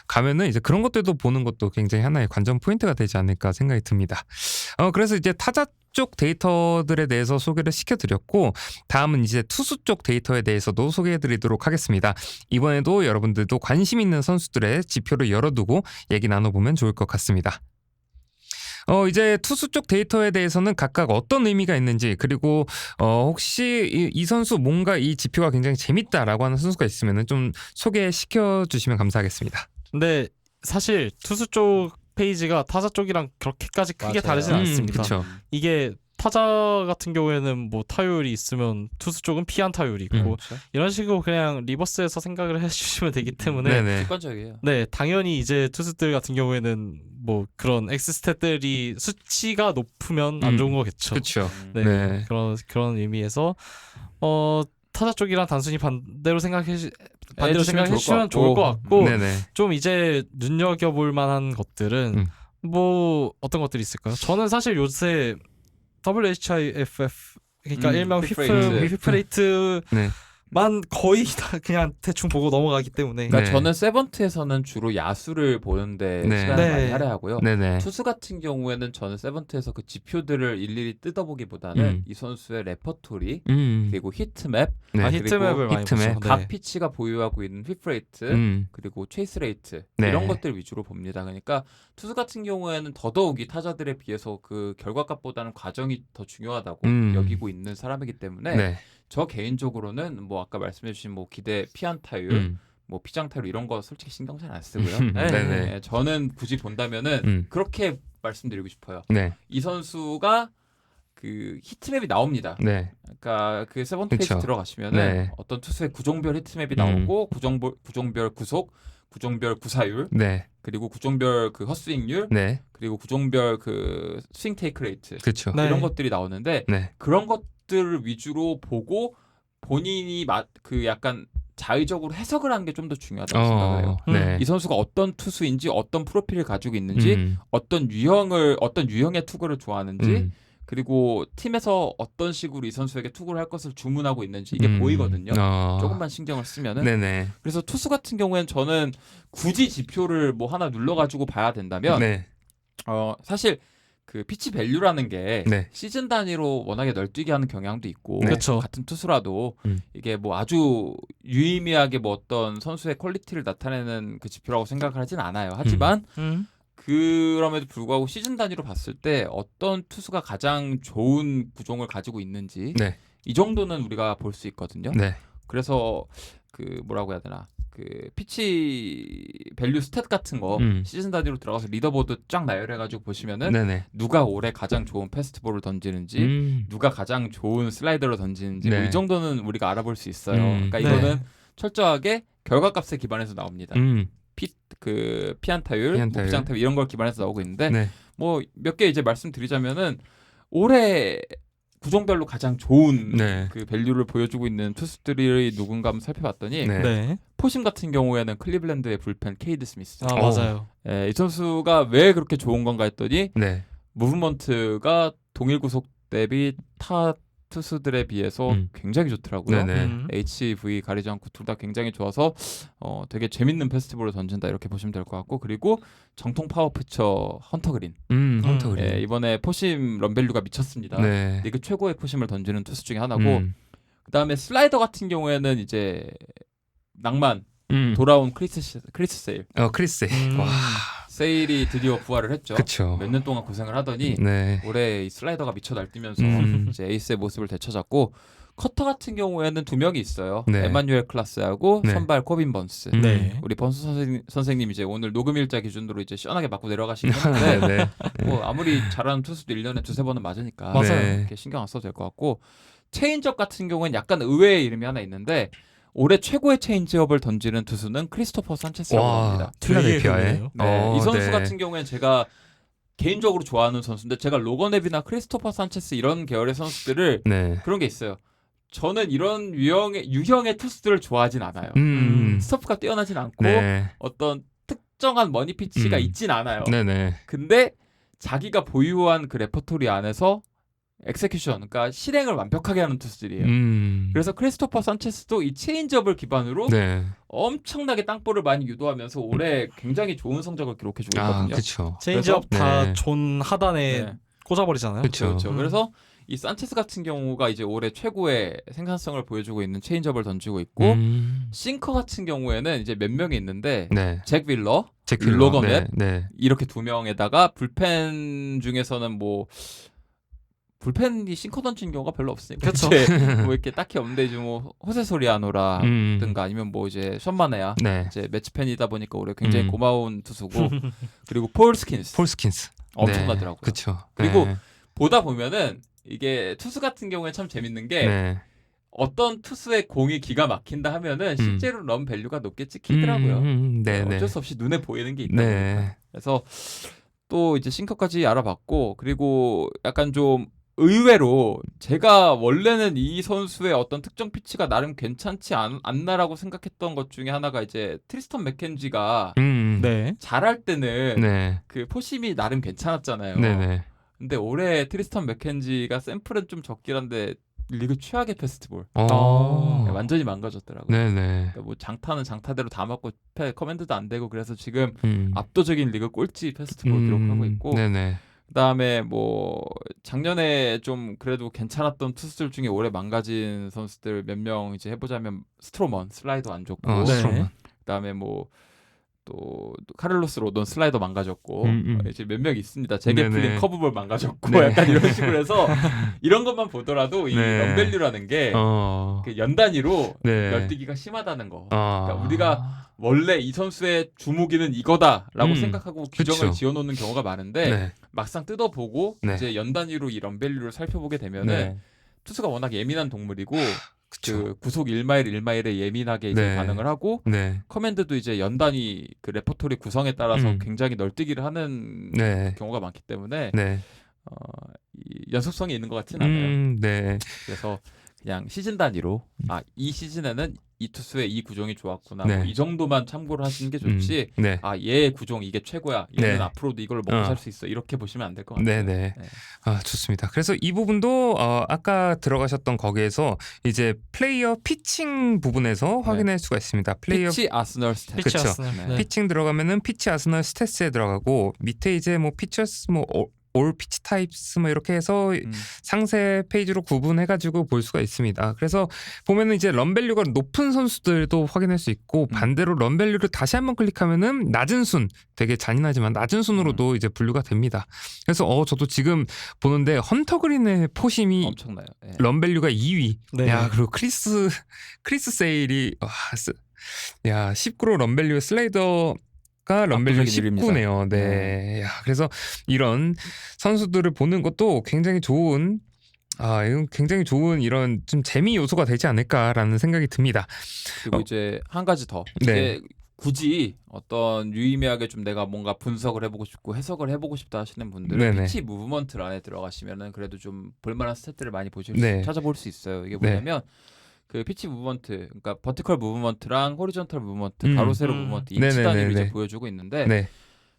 가면은 이제 그런 것들도 보는 것도 굉장히 하나의 관전 포인트가 되지 않을까 생각이 듭니다. 그래서 이제 타자 쪽 데이터들에 대해서 소개를 시켜드렸고 다음은 이제 투수 쪽 데이터에 대해서도 소개해드리도록 하겠습니다. 이번에도 여러분들도 관심 있는 선수들의 지표를 열어두고 얘기 나눠보면 좋을 것 같습니다. 이제 투수 쪽 데이터에 대해서는 각각 어떤 의미가 있는지 그리고 혹시 이 선수 뭔가 이 지표가 굉장히 재밌다라고 하는 선수가 있으면 좀 소개시켜 주시면 감사하겠습니다. 근데 사실 투수 쪽 페이지가 타자 쪽이랑 그렇게까지 크게 맞아요. 다르진 않습니다. 그렇죠. 이게 타자 같은 경우에는 뭐 타율이 있으면 투수 쪽은 피안타율이 있고 그렇죠? 이런 식으로 그냥 리버스에서 생각을 해주시면 되기 때문에 네네. 직관적이에요. 네 당연히 이제 투수들 같은 경우에는 뭐 그런 엑스스탯들이 수치가 높으면 안 좋은 거겠죠. 그렇죠. 네, 네. 그런 의미에서 타자 쪽이랑 단순히 반대로 생각해 주시면 좋을 것 같고 네네. 좀 이제 눈여겨볼 만한 것들은 뭐 어떤 것들이 있을까요? 저는 사실 요새 WHIFF 그러니까 일명 휘프레이트만 거의 다 그냥 대충 보고 넘어가기 때문에 그러니까 네. 저는 세번트에서는 주로 야수를 보는데 네. 시간을 네. 많이 할애하고요. 네네. 투수 같은 경우에는 저는 세번트에서 그 지표들을 일일이 뜯어보기보다는 이 선수의 레퍼토리 그리고 그리고 히트맵 네. 히트맵을 많이 히트맵. 보죠. 각 네. 피치가 보유하고 있는 휘프레이트 그리고 체이스 레이트 네. 이런 것들 위주로 봅니다. 그러니까 투수 같은 경우에는 더더욱이 타자들에 비해서 그 결과값보다는 과정이 더 중요하다고 여기고 있는 사람이기 때문에 네. 저 개인적으로는 뭐 아까 말씀해주신 뭐 기대 피안타율 뭐 피장타율 이런 거 솔직히 신경 잘 안 쓰고요. 네네. 저는 굳이 본다면은 그렇게 말씀드리고 싶어요. 네. 이 선수가 그 히트맵이 나옵니다. 네. 그러니까 그 세번트 페이지 그쵸. 들어가시면은 네. 어떤 투수의 구종별 히트맵이 나오고 구종별 구속, 구종별 구사율, 네. 그리고 구종별 그 헛스윙률, 네. 그리고 구종별 그 스윙 테이크 레이트 그렇죠. 네. 이런 것들이 나오는데 네. 그런 것들을 위주로 보고 본인이 그 약간 자의적으로 해석을 하는 게 좀 더 중요하다고 생각을 해요. 네. 이 선수가 어떤 투수인지 어떤 프로필을 가지고 있는지 어떤 유형의 투구를 좋아하는지 그리고 팀에서 어떤 식으로 이 선수에게 투구를 할 것을 주문하고 있는지 이게 보이거든요. 조금만 신경을 쓰면은. 네네. 그래서 투수 같은 경우에는 저는 굳이 지표를 뭐 하나 눌러가지고 봐야 된다면 네. 사실 그 피치 밸류라는 게 네. 시즌 단위로 워낙에 널뛰게 하는 경향도 있고 네. 그렇죠. 같은 투수라도 이게 뭐 아주 유의미하게 뭐 어떤 선수의 퀄리티를 나타내는 그 지표라고 생각을 하진 않아요. 하지만 그럼에도 불구하고 시즌 단위로 봤을 때 어떤 투수가 가장 좋은 구종을 가지고 있는지 네. 이 정도는 우리가 볼 수 있거든요. 네. 그래서 그 뭐라고 해야 되나 그 피치 밸류 스탯 같은 거 시즌 단위로 들어가서 리더보드 쫙 나열해가지고 보시면은 네네. 누가 올해 가장 좋은 패스트볼을 던지는지 누가 가장 좋은 슬라이더를 던지는지 네. 뭐 이 정도는 우리가 알아볼 수 있어요. 그러니까 네. 이거는 철저하게 결과값에 기반해서 나옵니다. 그 피안타율, 뭐 피장타율 이런 걸 기반해서 나오고 있는데 네. 뭐 몇 개 이제 말씀드리자면은 올해 구종별로 가장 좋은 네. 그 밸류를 보여주고 있는 투수들이 누군가 한번 살펴봤더니 네. 네. 포심 같은 경우에는 클리블랜드의 불펜 케이드 스미스. 아 맞아요. 이 선수가 왜 그렇게 좋은 건가 했더니 네. 무브먼트가 동일 구속 대비 타 투수들에 비해서 굉장히 좋더라고요. 네네. HV 가리지 않고 둘 다 굉장히 좋아서 되게 재밌는 페스티벌을 던진다 이렇게 보시면 될 것 같고 그리고 정통 파워 피처 헌터 그린. 헌터 그린. 이번에 포심 런밸류가 미쳤습니다. 네. 리그 최고의 포심을 던지는 투수 중에 하나고 그다음에 슬라이더 같은 경우에는 이제 낭만 돌아온 크리스 세일. 크리스. 와. 세일이 드디어 부활을 했죠. 그쵸. 몇 년 동안 고생을 하더니 네. 올해 이 슬라이더가 미쳐 날뛰면서 이제 에이스의 모습을 되찾았고 커터 같은 경우에는 2명이 있어요. 네. 에마뉴엘 클라스하고 네. 선발 코빈 번스. 네. 우리 번스 선생님 이제 오늘 녹음 일자 기준으로 이제 시원하게 맞고 내려가시긴 했는데 네. 뭐 아무리 잘하는 투수도 1년에 2-3번은 맞으니까 맞아요. 네. 이렇게 신경 안 써도 될 것 같고 체인지업 같은 경우에는 약간 의외의 이름이 하나 있는데 올해 최고의 체인지업을 던지는 투수는 크리스토퍼 산체스라고 와, 합니다. 필라델피아에. 되게 네, 이 선수 네. 같은 경우에는 제가 개인적으로 좋아하는 선수인데 제가 로건 앱이나 크리스토퍼 산체스 이런 계열의 선수들을 네. 그런 게 있어요. 저는 이런 유형의 투수들을 좋아하진 않아요. 스토프가 뛰어나진 않고 네. 어떤 특정한 머니 피치가 있진 않아요. 네네. 근데 자기가 보유한 그 레퍼토리 안에서 엑세큐션, 그러니까 실행을 완벽하게 하는 투수들이에요. 그래서 크리스토퍼 산체스도 이 체인지업을 기반으로 네. 엄청나게 땅볼을 많이 유도하면서 올해 굉장히 좋은 성적을 기록해주고 있거든요. 그렇죠. 체인지업 그래서- 다 네. 존 하단에 네. 꽂아버리잖아요. 그쵸. 그렇죠. 음. 그래서 이 산체스 같은 경우가 이제 올해 최고의 생산성을 보여주고 있는 체인지업을 던지고 있고 싱커 같은 경우에는 이제 몇 명이 있는데 네. 잭 윌러, 잭 필러. 로건 네. 웹, 네. 이렇게 2명에다가 불펜 중에서는 뭐 불펜이 싱커 던진 경우가 별로 없으니까 그쵸. 이제 뭐 이렇게 딱히 없는데 이제 뭐 호세 소리아노라든가 아니면 뭐 이제 션마네야 네. 이제 매치팬이다 보니까 올해 굉장히 음. 고마운 투수고 그리고 폴 스킨스 폴 스킨스. 엄청나더라고요. 그렇죠. 그리고 보다 보면은 이게 투수 같은 경우에 참 재밌는 게 네. 어떤 투수의 공이 기가 막힌다 하면은 실제로 런 밸류가 높게 찍히더라고요. 네, 네. 어쩔 수 없이 눈에 보이는 게 있다 네. 보니까. 그래서 또 이제 싱커까지 알아봤고 그리고 약간 좀 의외로 제가 원래는 이 선수의 어떤 특정 피치가 나름 괜찮지 않나라고 생각했던 것 중에 하나가 이제 트리스턴 맥켄지가 네. 잘할 때는 네. 그 포심이 나름 괜찮았잖아요. 네, 네. 근데 올해 트리스턴 맥켄지가 샘플은 좀 적긴 한데 리그 최악의 패스트볼 완전히 망가졌더라고요. 네, 네. 그러니까 뭐 장타는 장타대로 다 맞고 커맨드도 안 되고 그래서 지금 음. 압도적인 리그 꼴찌 패스트볼 기록하고 있고 네, 네. 그다음에 뭐 작년에 좀 그래도 괜찮았던 투수들 중에 올해 망가진 선수들 몇 명 이제 해보자면 스트로먼 슬라이더 안 좋고 네. 스트로만. 그다음에 뭐 또 카를로스 로돈 슬라이더 망가졌고 이제 몇 명 있습니다. 제게 네네. 풀린 커브볼 망가졌고 네. 약간 이런 식으로 해서 이런 것만 보더라도 이 네. 런밸류라는 게 그 연 단위로 네. 열뛰기가 심하다는 거. 그러니까 그러니까 우리가 원래 이 선수의 주무기는 이거다라고 생각하고 규정을 그쵸. 지어놓는 경우가 많은데 네. 막상 뜯어보고 네. 이제 연 단위로 이 런밸류를 살펴보게 되면은 네. 투수가 워낙 예민한 동물이고 그쵸. 그 구속 1마일 1마일에 예민하게 이제 네. 반응을 하고 네. 커맨드도 이제 연 단위 그 레퍼토리 구성에 따라서 음. 굉장히 널뛰기를 하는 네. 경우가 많기 때문에 네. 이 연속성이 있는 것 같지는 않아요. 네. 그래서 그냥 시즌 단위로 이 시즌에는 이 투수의 이 구종이 좋았구나 네. 뭐 이 정도만 참고를 하시는 게 좋지 네. 얘의 구종 이게 최고야 얘는 네. 앞으로도 이걸 먹고 살 수 있어 이렇게 보시면 안 될 것 같아요. 네네. 좋습니다. 그래서 이 부분도 아까 들어가셨던 거기에서 이제 플레이어 피칭 부분에서 확인할 수가 있습니다. 플레이어 피치 아스널 스탯. 피치 그쵸. 아스널. 네. 피칭 들어가면은 피치 아스널 스탯스에 들어가고 밑에 이제 뭐 피처스 뭐 올 피치 타입스 뭐 이렇게 해서 상세 페이지로 구분해가지고 볼 수가 있습니다. 그래서 보면은 이제 런밸류가 높은 선수들도 확인할 수 있고 반대로 런밸류를 다시 한번 클릭하면은 낮은 순, 되게 잔인하지만 낮은 순으로도 이제 분류가 됩니다. 그래서 저도 지금 보는데 헌터 그린의 포심이 엄청나요. 네. 런밸류가 2위. 네. 야 그리고 크리스 세일이 19로 런밸류 슬라이더 가 런밸류 압도적인 19네요. 네. 야, 그래서 이런 선수들을 보는 것도 굉장히 좋은 이건 굉장히 좋은 이런 좀 재미 요소가 되지 않을까라는 생각이 듭니다. 그리고 이제 한 가지 더. 네. 이게 굳이 어떤 유의미하게 좀 내가 뭔가 분석을 해보고 싶고 해석을 해보고 싶다 하시는 분들은 네네. 피치 무브먼트 안에 들어가시면은 그래도 좀 볼만한 스탯들을 많이 네. 찾아볼 수 있어요. 이게 네. 뭐냐면 그 피치 무브먼트, 그러니까 버티컬 무브먼트랑 호리존털 무브먼트, 가로 세로 무브먼트 인치 네네네네. 단위로 이제 보여주고 있는데 네.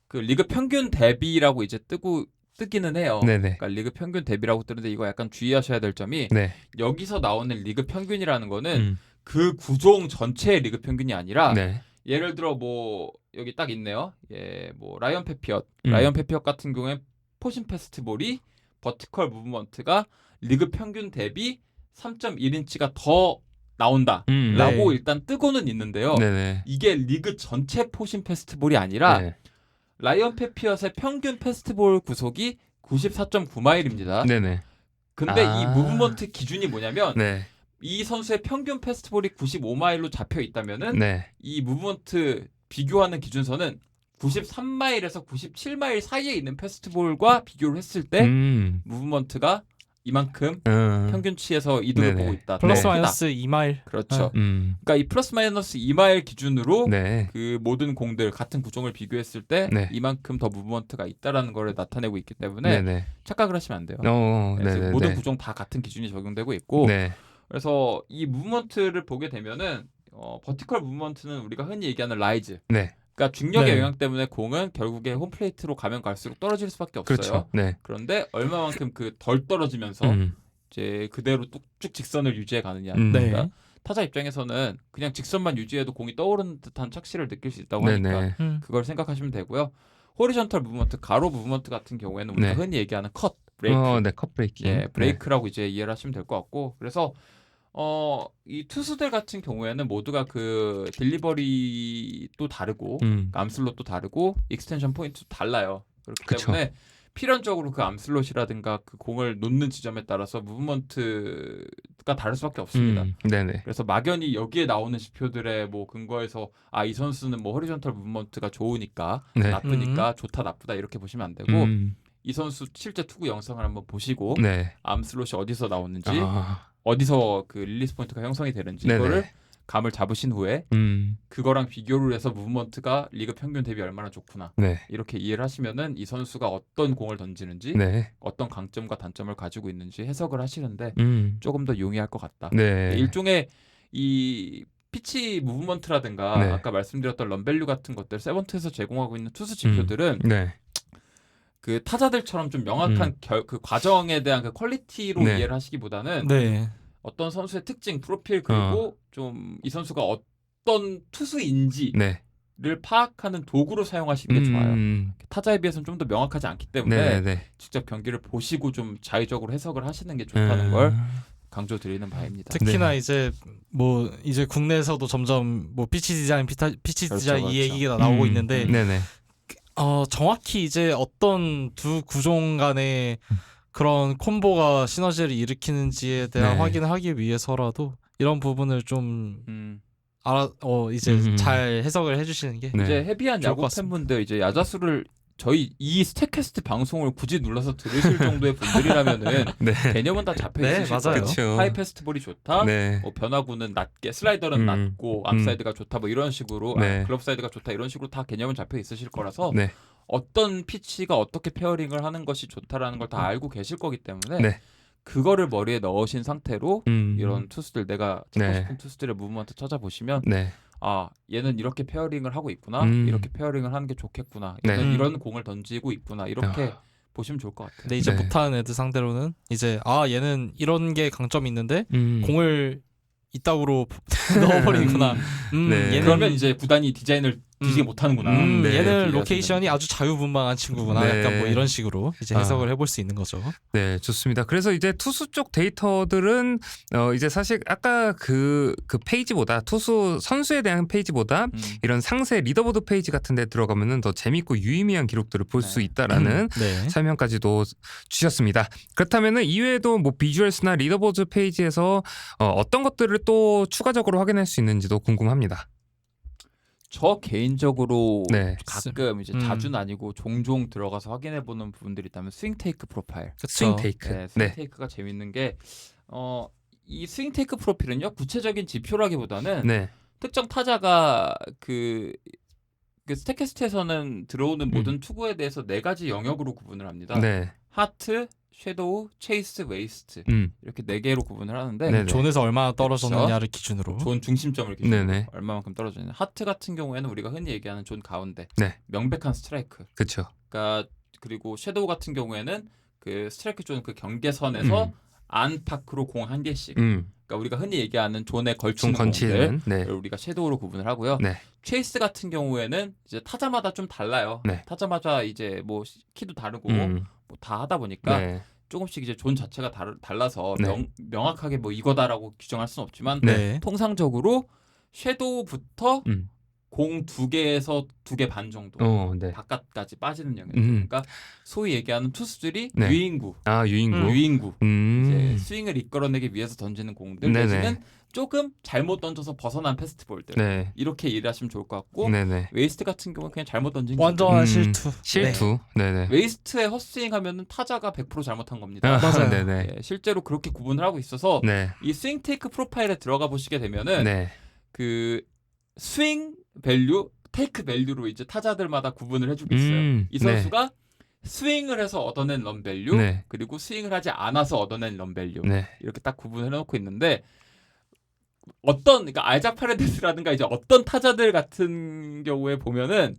그 리그 평균 대비라고 이제 뜨기는 해요. 네네. 그러니까 리그 평균 대비라고 뜨는데 이거 약간 주의하셔야 될 점이 네. 여기서 나오는 리그 평균이라는 거는 그 구종 전체의 리그 평균이 아니라 네. 예를 들어 뭐 여기 딱 있네요. 뭐 라이언 페피엇, 음. 라이언 페피엇 같은 경우에 포신 페스티볼이 버티컬 무브먼트가 리그 평균 대비 3.1인치가 더 나온다라고 네. 일단 뜨고는 있는데요. 네네. 이게 리그 전체 포신 페스티볼이 아니라 네. 라이언 페피엇의 평균 페스티볼 구속이 94.9마일입니다. 네네. 근데 아. 이 무브먼트 기준이 뭐냐면 네. 이 선수의 평균 패스트볼이 95마일로 잡혀 있다면은 네. 이 무브먼트 비교하는 기준선은 93마일에서 97마일 사이에 있는 패스트볼과 비교를 했을 때 무브먼트가 이만큼 평균치에서 이득을 네네. 보고 있다. 플러스 더 크다. 마이너스 2마일. 그렇죠. 그러니까 이 플러스 마이너스 2마일 기준으로 네. 그 모든 공들 같은 구종을 비교했을 때 네. 이만큼 더 무브먼트가 있다라는 걸 나타내고 있기 때문에 네네. 착각을 하시면 안 돼요. 네네. 그래서 모든 구종 다 같은 기준이 적용되고 있고 네. 그래서 이 무브먼트를 보게 되면은 버티컬 무브먼트는 우리가 흔히 얘기하는 라이즈. 네. 그러니까 중력의 네. 영향 때문에 공은 결국에 홈플레이트로 가면 갈수록 떨어질 수밖에 없어요. 그렇죠. 네. 그런데 얼마만큼 그 덜 떨어지면서 이제 그대로 뚝쭉 직선을 유지해 가느냐. 네. 그러니까 타자 입장에서는 그냥 직선만 유지해도 공이 떠오르는 듯한 착시를 느낄 수 있다고 하니까 네네. 그걸 생각하시면 되고요. 호리전털 무브먼트, 가로 무브먼트 같은 경우에는 우리가 네. 흔히 얘기하는 컷, 브레이크, 네, 컷 브레이킹. 예, 브레이크라고 이제 이해를 하시면 될 것 같고 그래서 이 투수들 같은 경우에는 모두가 그 딜리버리도 다르고 암슬롯도 다르고 익스텐션 포인트도 달라요. 그렇기 그쵸. 때문에 필연적으로 그 암슬롯이라든가 그 공을 놓는 지점에 따라서 무브먼트가 다를 수밖에 없습니다. 네네. 그래서 막연히 여기에 나오는 지표들의 뭐 근거에서 이 선수는 뭐 호리존털 무브먼트가 좋으니까 네. 나쁘니까 좋다 나쁘다 이렇게 보시면 안 되고 이 선수 실제 투구 영상을 한번 보시고 네. 암슬롯이 어디서 나오는지 아, 어디서 그 릴리스 포인트가 형성이 되는지 네네. 이거를 감을 잡으신 후에 그거랑 비교를 해서 무브먼트가 리그 평균 대비 얼마나 좋구나 네. 이렇게 이해를 하시면은 이 선수가 어떤 공을 던지는지 네. 어떤 강점과 단점을 가지고 있는지 해석을 하시는데 조금 더 용이할 것 같다. 네. 일종의 이 피치 무브먼트라든가 네. 아까 말씀드렸던 런밸류 같은 것들 세번트에서 제공하고 있는 투수 지표들은 네. 그 타자들처럼 좀 명확한 그 과정에 대한 그 퀄리티로 네. 이해를 하시기보다는 네. 어떤 선수의 특징, 프로필 그리고 좀 이 선수가 어떤 투수인지를 네. 파악하는 도구로 사용하시는 게 좋아요. 타자에 비해서는 좀 더 명확하지 않기 때문에 네. 직접 경기를 보시고 좀 자의적으로 해석을 하시는 게 좋다는 걸 강조드리는 바입니다. 특히나 네. 이제 이제 국내에서도 점점 뭐 피치 디자인 피치 그렇죠, 디자인 이 그렇죠. 얘기가 나오고 있는데 네네. 정확히 이제 어떤 두 구종 간의 그런 콤보가 시너지를 일으키는지에 대한 네. 확인을 하기 위해서라도 이런 부분을 좀 이제 잘 해석을 해주시는 게 네. 이제 헤비한 좋을 야구 것 같습니다. 팬분들 이제 야자수를 저희 이 스태캐스트 방송을 굳이 눌러서 들으실 정도의 분들이라면은 네. 개념은 다 잡혀 네, 있으실 맞아요. 거예요. 그쵸. 하이 패스트볼이 좋다. 네. 뭐 변화구는 낮게, 슬라이더는 낮고 암사이드가 좋다. 뭐 이런 식으로 네. 글러브 사이드가 좋다. 이런 식으로 다 개념은 잡혀 있으실 거라서 네. 어떤 피치가 어떻게 페어링을 하는 것이 좋다라는 걸 다 알고 계실 거기 때문에 네. 그거를 머리에 넣으신 상태로 이런 투수들 내가 찾고 네. 싶은 투수들의 무브먼트 찾아보시면 네. 얘는 이렇게 페어링을 하고 있구나. 이렇게 페어링을 하는 게 좋겠구나. 네. 얘는 이런 공을 던지고 있구나. 이렇게 보시면 좋을 것 같아요. 근데 이제 네. 못하는 애들 상대로는 이제 얘는 이런 게 강점이 있는데 공을 이따구로 넣어버리구나. 네. 얘는 그러면 이제 구단이 디자인을 뒤지게 못하는구나. 네. 얘는 로케이션이 아주 자유분방한 친구구나. 네. 약간 뭐 이런 식으로 이제 해석을 해볼 수 있는 거죠. 네, 좋습니다. 그래서 이제 투수 쪽 데이터들은 이제 사실 아까 그 페이지보다 투수 선수에 대한 페이지보다 이런 상세 리더보드 페이지 같은 데 들어가면은 더 재밌고 유의미한 기록들을 볼 수 네. 있다라는 네. 설명까지도 주셨습니다. 그렇다면은 이외에도 뭐 비주얼스나 리더보드 페이지에서 어떤 것들을 또 추가적으로 확인할 수 있는지도 궁금합니다. 저 개인적으로 네. 가끔 이제 자주는 아니고 종종 들어가서 확인해 보는 부분들이 있다면 스윙 테이크 프로파일. 스윙 테이크. 네, 스윙 네. 테이크가 재밌는 게 이 스윙 테이크 프로필은요 구체적인 지표라기보다는 네. 특정 타자가 그 스태캐스트에서는 들어오는 모든 투구에 대해서 4가지 영역으로 구분을 합니다. 네. 하트, 섀도우, 체이스, 웨이스트 이렇게 4개로 구분을 하는데 네네. 존에서 얼마나 떨어졌느냐를 기준으로. 존 중심점을 기준으로 네네. 얼마만큼 떨어지냐. 하트 같은 경우에는 우리가 흔히 얘기하는 존 가운데 네. 명백한 스트라이크. 그렇죠. 그러니까 그리고 섀도우 같은 경우에는 그 스트라이크 존 그 경계선에서 안팎으로 공 한 개씩. 그러니까 우리가 흔히 얘기하는 존에 걸치는 좀 건치는. 공들 네. 우리가 섀도우로 구분을 하고요. 네. 체이스 같은 경우에는 이제 타자마다 좀 달라요. 네. 타자마다 이제 뭐 키도 다르고 뭐 다 하다 보니까 네. 조금씩 이제 존 자체가 달라서 네. 명확하게 뭐 이거다라고 규정할 수는 없지만 네. 통상적으로 섀도우부터 공 2개에서 2개 반 정도 네. 바깥까지 빠지는 영역. 그러니까 소위 얘기하는 투수들이 네. 유인구, 유인구. 유인구 이제 음. 스윙을 이끌어내기 위해서 던지는 공들 네네. 내지는 조금 잘못 던져서 벗어난 패스트볼들 네. 이렇게 이해하시면 좋을 것 같고 네네. 웨이스트 같은 경우는 그냥 잘못 던진 완전한 거죠. 실투. 실투. 네네. 웨이스트에 헛스윙하면은 타자가 100% 잘못한 겁니다. 맞아요. 네네. 예, 실제로 그렇게 구분을 하고 있어서 네. 이 스윙 테이크 프로파일에 들어가 보시게 되면은 네. 그 스윙 밸류, 테이크 밸류로 이제 타자들마다 구분을 해주고 있어요. 이 선수가 스윙을 해서 얻어낸 런 밸류, 네. 그리고 스윙을 하지 않아서 얻어낸 런 밸류 네. 이렇게 딱 구분을 해놓고 있는데 그러니까 알작 파레데스라든가 이제 어떤 타자들 같은 경우에 보면은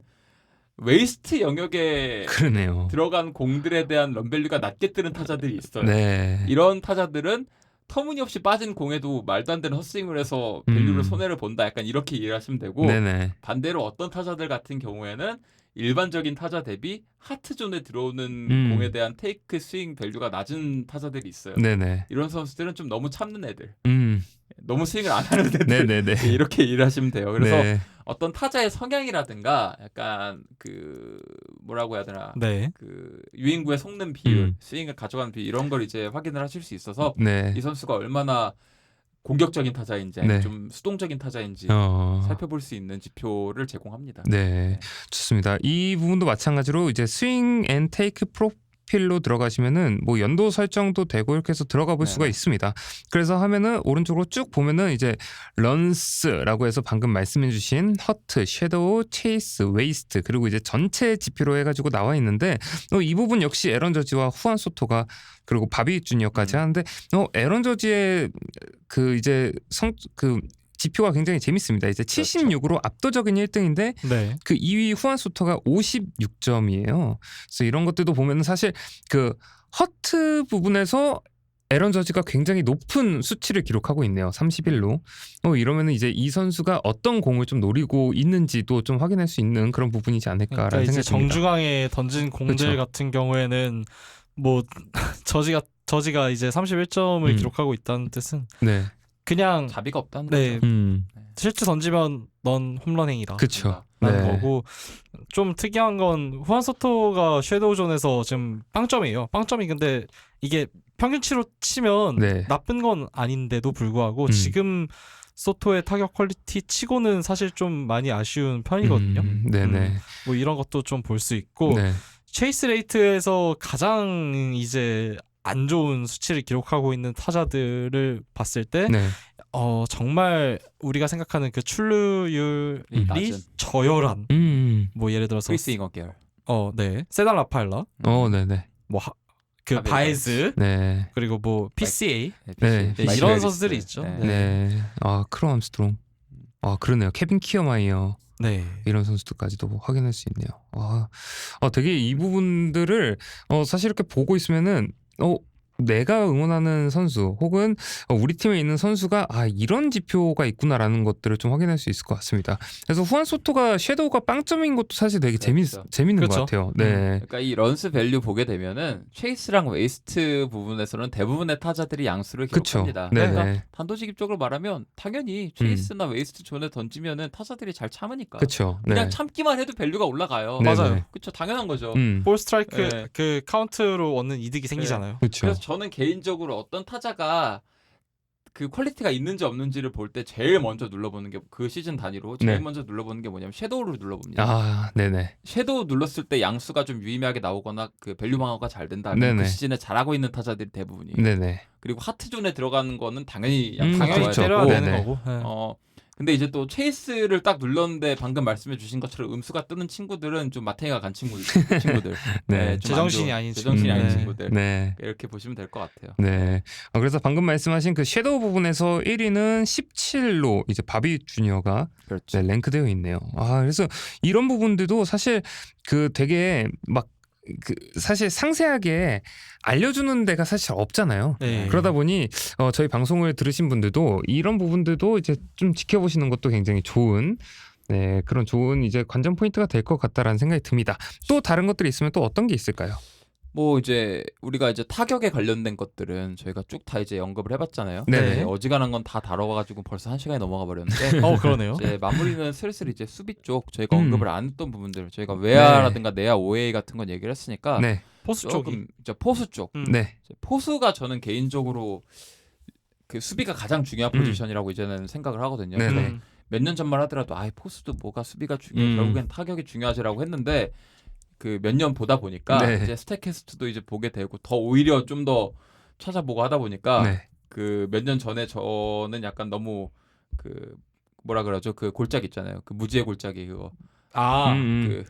웨이스트 영역에 그러네요. 들어간 공들에 대한 런 밸류가 낮게 뜨는 타자들이 있어요. 네. 이런 타자들은 터무니없이 빠진 공에도 말도 안 되는 헛스윙을 해서 밸류를 손해를 본다. 약간 이렇게 이해하시면 되고 네네. 반대로 어떤 타자들 같은 경우에는 일반적인 타자 대비 하트존에 들어오는 공에 대한 테이크 스윙 밸류가 낮은 타자들이 있어요. 네네. 이런 선수들은 좀 너무 참는 애들, 음. 너무 스윙을 안 하는 애들 네네네. 이렇게 이해하시면 돼요. 그래서 네. 어떤 타자의 성향이라든가 약간 그 뭐라고 해야 되나 네. 그 유인구의 속는 비율, 스윙을 가져가는 비율 이런 걸 이제 확인을 하실 수 있어서 네. 이 선수가 얼마나 공격적인 타자인지 아니면 네. 좀 수동적인 타자인지 살펴볼 수 있는 지표를 제공합니다. 네, 좋습니다. 이 부분도 마찬가지로 이제 스윙 앤 테이크 프로필로 들어가시면은 뭐 연도 설정도 되고 이렇게 해서 들어가 볼 수가 있습니다. 그래서 하면은 오른쪽으로 쭉 보면은 이제 런스라고 해서 방금 말씀해주신 허트, 섀도우, 체이스, 웨이스트 그리고 이제 전체 지표로 해가지고 나와 있는데 이 부분 역시 에런 저지와 후안 소토가 그리고 바비 주니어까지 하는데 에런 저지의 그 이제 그 지표가 굉장히 재밌습니다. 이제 76으로 압도적인 1등인데 네. 그 2위 후안 소터가 56점이에요. 그래서 이런 것들도 보면 사실 그 허트 부분에서 에런 저지가 굉장히 높은 수치를 기록하고 있네요. 31로. 이러면은 이제 이 선수가 어떤 공을 좀 노리고 있는지도 좀 확인할 수 있는 그런 부분이지 않을까라는 그러니까 이제 생각이 듭니다. 정중앙에 던진 공들 그쵸. 같은 경우에는 뭐 저지가 이제 31점을 기록하고 있다는 뜻은 네. 그냥 자비가 없다는 네. 거죠. 실제 던지면 넌 홈런행이다. 그렇죠. 라는 거고 좀 특이한 건 후안 소토가 섀도우존에서 지금 빵점이에요. 빵점이 근데 이게 평균치로 치면 나쁜 건 아닌데도 불구하고 지금 소토의 타격 퀄리티 치고는 사실 좀 많이 아쉬운 편이거든요. 네네. 뭐 이런 것도 좀 볼 수 있고 체이스 레이트에서 가장 이제 안 좋은 수치를 기록하고 있는 타자들을 봤을 때 정말 우리가 생각하는 그 출루율이 저열한 뭐 예를 들어서 프리스윙어 계열 네 세단 라파엘라 네네. 뭐 그 바에즈 네. 그리고 뭐 PCA 네. 이런 선수들이 있죠. 네. 크로 암스트롱. 그러네요. 케빈 키어마이어. 네. 이런 선수들까지도 확인할 수 있네요. 되게 이 부분들을 사실 이렇게 보고 있으면은 내가 응원하는 선수 혹은 우리 팀에 있는 선수가 이런 지표가 있구나라는 것들을 좀 확인할 수 있을 것 같습니다. 그래서 후안 소토가 섀도우가 빵점인 것도 사실 되게 재밌는 것 같아요. 네. 그러니까 이 런스 밸류 보게 되면은 체이스랑 웨이스트 부분에서는 대부분의 타자들이 양수를 기록합니다. 그러니까 단도직입적으로 말하면 당연히 체이스나 웨이스트 존에 던지면은 타자들이 잘 참으니까. 그렇죠. 그냥 참기만 해도 밸류가 올라가요. 맞아요. 그렇죠. 당연한 거죠. 볼 스트라이크 그 카운트로 얻는 이득이 생기잖아요. 그래서 저는 개인적으로 어떤 타자가 그 퀄리티가 있는지 없는지를 볼 때 제일 먼저 눌러보는 게 그 시즌 단위로 제일 먼저 눌러보는 게 뭐냐면 섀도우를 눌러봅니다. 네네. 섀도우 눌렀을 때 양수가 좀 유의미하게 나오거나 그 밸류 방어가 잘 된다면 그 시즌에 잘하고 있는 타자들이 대부분이에요. 네네. 그리고 하트존에 들어가는 거는 당연히 당연히 때려야 되는 거고. 근데 이제 또 체이스를 딱 눌렀는데 방금 말씀해 주신 것처럼 음수가 뜨는 친구들은 좀 마탱이가 간 친구들. 제정신이 아닌 친구들. 네. 이렇게 보시면 될 것 같아요. 네. 그래서 방금 말씀하신 그 섀도우 부분에서 1위는 17로 이제 바비 주니어가 랭크되어 있네요. 그래서 이런 부분들도 사실 그 되게 막 그 사실 상세하게 알려주는 데가 사실 없잖아요. 그러다 보니 저희 방송을 들으신 분들도 이런 부분들도 이제 좀 지켜보시는 것도 굉장히 좋은 그런 좋은 이제 관전 포인트가 될 것 같다라는 생각이 듭니다. 또 다른 것들이 있으면 또 어떤 게 있을까요? 뭐 이제 우리가 이제 타격에 관련된 것들은 저희가 쭉 다 이제 언급을 해봤잖아요. 네. 네, 어지간한 건 다 다뤄가지고 벌써 1시간이 넘어가 버렸는데 그러네요. 이제 마무리는 슬슬 이제 수비 쪽 저희가 음. 언급을 안 했던 부분들 저희가 외야라든가 내야 OA 같은 건 얘기를 했으니까 네. 포수 쪽이. 조금 이제 포수 쪽 네. 이제 포수가 저는 개인적으로 그 수비가 가장 중요한 포지션이라고 이제는 생각을 하거든요. 네, 근데 네. 몇 년 전만 하더라도 포수도 뭐가 수비가 중요해 결국엔 타격이 중요하지라고 했는데 그 몇 년 보다 보니까 네. 이제 스태캐스트도 이제 보게 되고 더 오히려 좀 더 찾아보고 하다 보니까 네. 그 몇 년 전에 저는 약간 너무 그 뭐라 그러죠 그 골짜기 있잖아요 그 무지의 골짜기 그거 그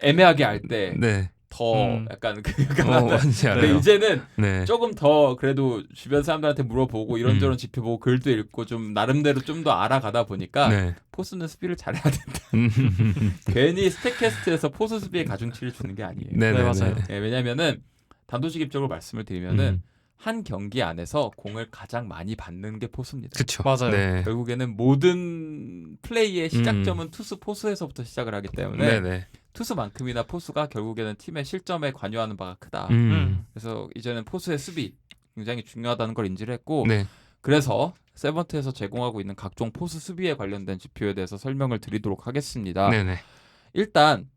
애매하게 할 때 더 네. 약간 그 뭔지 근데 알아요. 이제는 네. 조금 더 그래도 주변 사람들한테 물어보고 이런저런 지표보고 글도 읽고 좀 나름대로 좀 더 알아가다 보니까 네. 포수는 수비를 잘해야 된다. 음. 괜히 스태캐스트에서 포수 수비에 가중치를 주는 게 아니에요. 네, 네, 맞아요. 예, 왜냐면은 단도직입적으로 말씀을 드리면은 음. 한 경기 안에서 공을 가장 많이 받는 게 포수입니다. 그쵸. 맞아요. 네. 결국에는 모든 플레이의 시작점은 투수 포수에서부터 시작을 하기 때문에 네네. 투수만큼이나 포수가 결국에는 팀의 실점에 관여하는 바가 크다. 그래서 이제는 포수의 수비 굉장히 중요하다는 걸 인지를 했고 네. 그래서 세번트에서 제공하고 있는 각종 포수 수비에 관련된 지표에 대해서 설명을 드리도록 하겠습니다. 네네. 일단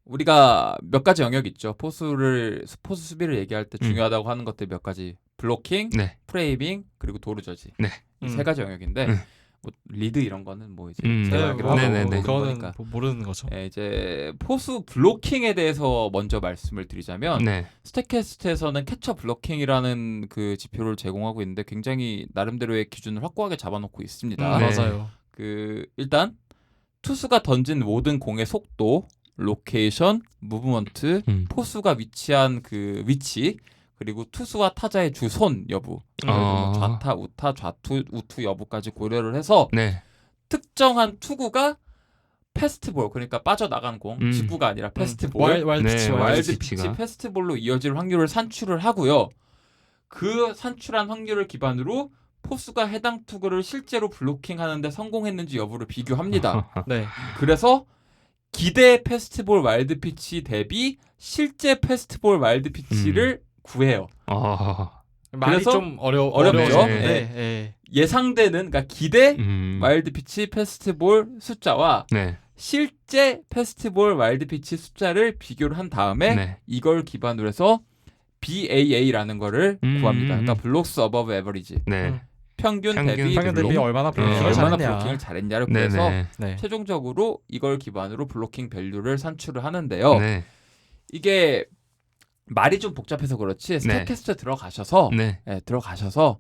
우리가 몇 가지 영역이 있죠. 포수 수비를 얘기할 때 중요하다고 하는 것들 몇 가지. 블로킹, 네. 프레이밍, 그리고 도루 저지. 네. 이 세 가지 영역인데 뭐 리드 이런 거는 뭐 이제 제가 알기로 하고 네네네. 있는 그거는 거니까. 뭐 모르는 거죠. 네, 이제 포수 블로킹에 대해서 먼저 말씀을 드리자면 네. 스태캐스트에서는 캐처 블로킹이라는 그 지표를 제공하고 있는데 굉장히 나름대로의 기준을 확고하게 잡아놓고 있습니다. 네. 맞아요. 그 일단 투수가 던진 모든 공의 속도, 로케이션, 무브먼트, 포수가 위치한 그 위치, 그리고 투수와 타자의 주손 여부, 그리고 뭐 좌타, 우타, 좌투, 우투 여부까지 고려를 해서 네. 특정한 투구가 패스트볼, 그러니까 빠져나간 공, 직구가 아니라 패스트볼, 와일드 피치, 네, 와일드 피치가. 피치 패스트볼로 이어질 확률을 산출을 하고요. 그 산출한 확률을 기반으로 포수가 해당 투구를 실제로 블로킹하는데 성공했는지 여부를 비교합니다. 네. 그래서 기대 패스트볼 와일드 피치 대비 실제 패스트볼 와일드 피치를 구해요. 말이 그래서 좀 어렵죠? 어려운데, 네. 네. 예상되는 그러니까 기대 와일드 피치 패스트볼 숫자와 네. 실제 패스트볼 와일드 피치 숫자를 비교를 한 다음에 네. 이걸 기반으로 해서 BAA라는 거를 구합니다. 그러니까 블록스 어버브 에버리지. 네. 평균 대비 평균 대비 블록. 얼마나 블로킹을 얼마나 잘했냐. 블로킹을 잘했냐를 구해서 네네. 네. 최종적으로 이걸 기반으로 블로킹 밸류를 산출을 하는데요. 네. 이게 말이 좀 복잡해서 그렇지 스태캐스트에 들어가셔서 네. 들어가셔서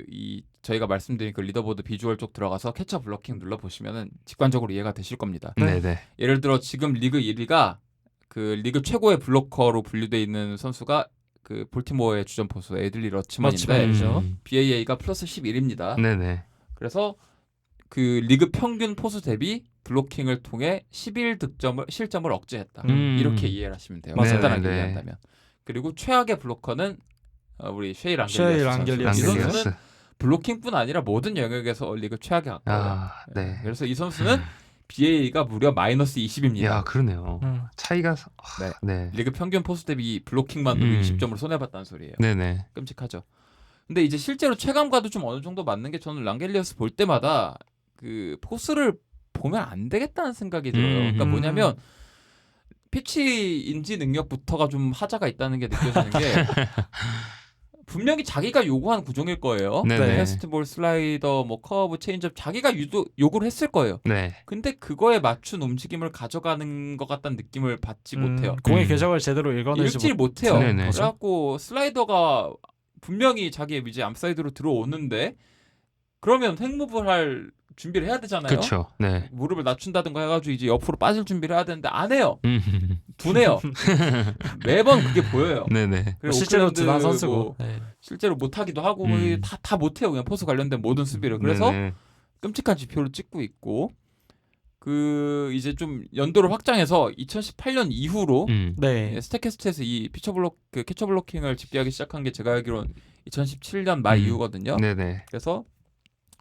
이 저희가 말씀드린 그 리더보드 비주얼 쪽 들어가서 캐쳐 블로킹 눌러 보시면은 직관적으로 이해가 되실 겁니다. 네네. 예를 들어 지금 리그 1위가 그 리그 최고의 블로커로 분류돼 있는 선수가 그 볼티모어의 주전 포수 에들리 러츠만인데 러츠만이죠. BAA가 플러스 11입니다. 네네. 그래서 그 리그 평균 포수 대비 블로킹을 통해 11득점을 실점을 억제했다. 이렇게 이해를 하시면 돼요. 맞아요. 간단하게 네. 이해한다면. 그리고 최악의 블로커는 우리 쉐이 쉐이 랑겔리아스 선수. 이 랑겔리아스. 선수는 블로킹뿐 아니라 모든 영역에서 리그 최악에 가까워요. 네. 그래서 이 선수는 BAA가 무려 마이너스 20입니다. 야, 그러네요. 차이가 네. 리그 평균 포수 대비 블로킹만으로 20점을 손해봤다는 소리예요. 네네. 끔찍하죠. 근데 이제 실제로 체감과도 좀 어느 정도 맞는 게 저는 랑겔리아스 볼 때마다 그 포수를 보면 안 되겠다는 생각이 들어요. 그러니까 뭐냐면 피치 인지 능력부터가 좀 하자가 있다는 게 느껴지는 게 분명히 자기가 요구한 구종일 거예요. 네네. 패스트볼, 슬라이더, 뭐 커브, 체인지업 자기가 요구를 했을 거예요. 네. 근데 그거에 맞춘 움직임을 가져가는 것 같다는 느낌을 받지 못해요. 공의 궤적을 제대로 읽어내지 읽질 못해요. 네네. 그래갖고 슬라이더가 분명히 자기 이제 암사이드로 들어오는데 그러면 횡무브를 할 준비를 해야 되잖아요. 그렇죠. 네. 무릎을 낮춘다든가 해가지고 이제 옆으로 빠질 준비를 해야 되는데 안 해요. 둔해요. 매번 그게 보여요. 네네. 그리고 실제로 오클랜드 둔한 선수고. 뭐 네. 실제로 못하기도 하고 다 못해요. 그냥 포수 관련된 모든 수비를. 그래서 네네. 끔찍한 지표를 찍고 있고 그 이제 좀 연도를 확장해서 2018년 이후로 네. 스태캐스트에서 이 그 캐처 블로킹을 집계하기 시작한 게 제가 알기로는 2017년 말 이후거든요. 네네. 그래서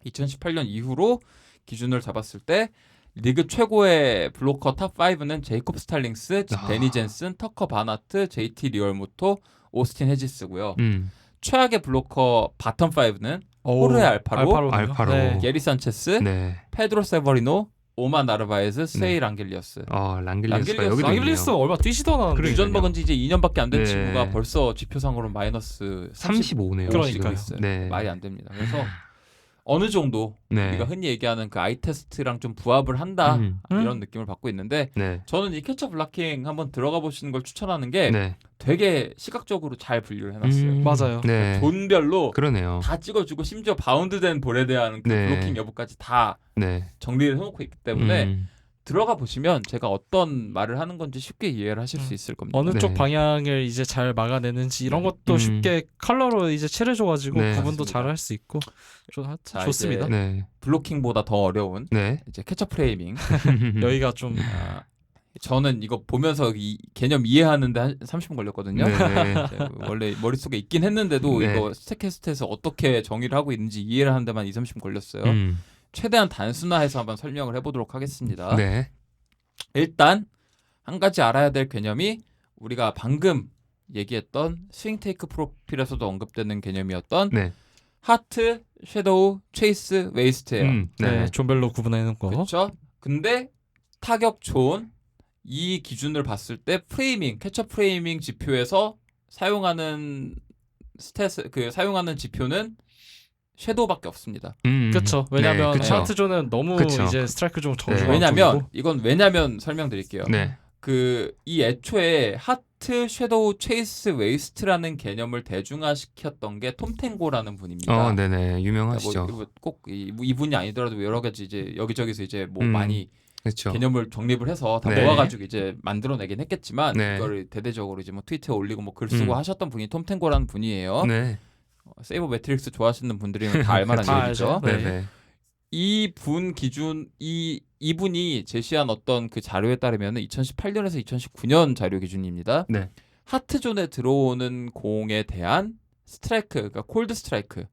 2018년 이후로 기준을 잡았을 때 리그 최고의 블로커 탑 5는 제이콥 스탈링스, 아. 데니 젠슨, 터커 바나트, JT 리얼무토, 오스틴 헤지스고요. 음. 최악의 블로커 바텀 5는 호르헤 알파로, 알파로. 네. 게리 산체스, 네. 페드로 세버리노, 오마 나르바에즈, 세이 랑겔리어스. 랑길리우스가 여기도 랑길리우스 있네요. 얼마 뛰지도 않았는데. 그러니까요. 유전 먹은 지 이제 2년밖에 안 된 네. 친구가 벌써 지표상으로 마이너스 35네요. 그러니까요. 있어요. 네. 말이 안 됩니다. 그래서 어느 정도 네. 우리가 흔히 얘기하는 그 아이 테스트랑 좀 부합을 한다 이런 음. 느낌을 받고 있는데 네. 저는 이 캐쳐 블락킹 한번 들어가 보시는 걸 추천하는 게 네. 되게 시각적으로 잘 분류를 해놨어요. 맞아요. 네. 존별로 그러네요. 다 찍어주고 심지어 바운드된 볼에 대한 그 네. 블로킹 여부까지 다 네. 정리를 해놓고 있기 때문에 음. 들어가 보시면 제가 어떤 말을 하는 건지 쉽게 이해를 하실 수 있을 겁니다. 어느 네. 쪽 방향을 이제 잘 막아내는지 이런 것도 쉽게 컬러로 이제 칠해줘가지고 네. 구분도 맞습니다. 잘 할 수 있고 자, 좋습니다. 이제 네. 블로킹보다 더 어려운 네. 이제 캐쳐 프레이밍. 여기가 좀 아, 저는 이거 보면서 이 개념 이해하는데 한 30분 걸렸거든요. 네. 이제 원래 머릿속에 있긴 했는데도 네. 이거 스택캐스트에서 어떻게 정의를 하고 있는지 이해를 하는 데만 2, 30분 걸렸어요. 최대한 단순화해서 한번 설명을 해보도록 하겠습니다. 네. 일단 한 가지 알아야 될 개념이 우리가 방금 얘기했던 스윙 테이크 프로필에서도 언급되는 개념이었던 네. 하트, 섀도우, 체이스, 웨이스트예요. 네, 존별로 구분해놓은 거. 그렇죠? 근데 타격 존 이 기준을 봤을 때 프레이밍, 캐쳐 프레이밍 지표에서 사용하는 사용하는 지표는 섀도우밖에 없습니다. 그렇죠. 왜냐하면 네, 그쵸. 하트존은 너무 그쵸. 이제 스트라이크 좀 네. 정중하고 왜냐면 이건 왜냐면 설명드릴게요. 네. 이 애초에 하트, 섀도우, 체이스, 웨이스트라는 개념을 대중화시켰던 게 톰 탱고라는 분입니다. 네네. 유명하시죠. 꼭 이분이 아니더라도 여러 가지 이제 여기저기서 이제 뭐 음. 많이 그렇죠. 개념을 정립을 해서 다 네. 모아가지고 이제 만들어내긴 했겠지만 네. 이거를 대대적으로 이제 뭐 트위터에 올리고 뭐 글 쓰고 음. 하셨던 분이 톰 탱고라는 분이에요. 네. 세이버 매트릭스 좋아하시는 분들이면 다 알만한 다 얘기죠. 알죠. 네. 네. 네. 이분 기준 이분이 제시한 어떤 그 자료에 따르면 2018년에서 2019년 자료 기준입니다. 네. 하트존에 들어오는 공에 대한 스트라이크, 그러니까 콜드 스트라이크,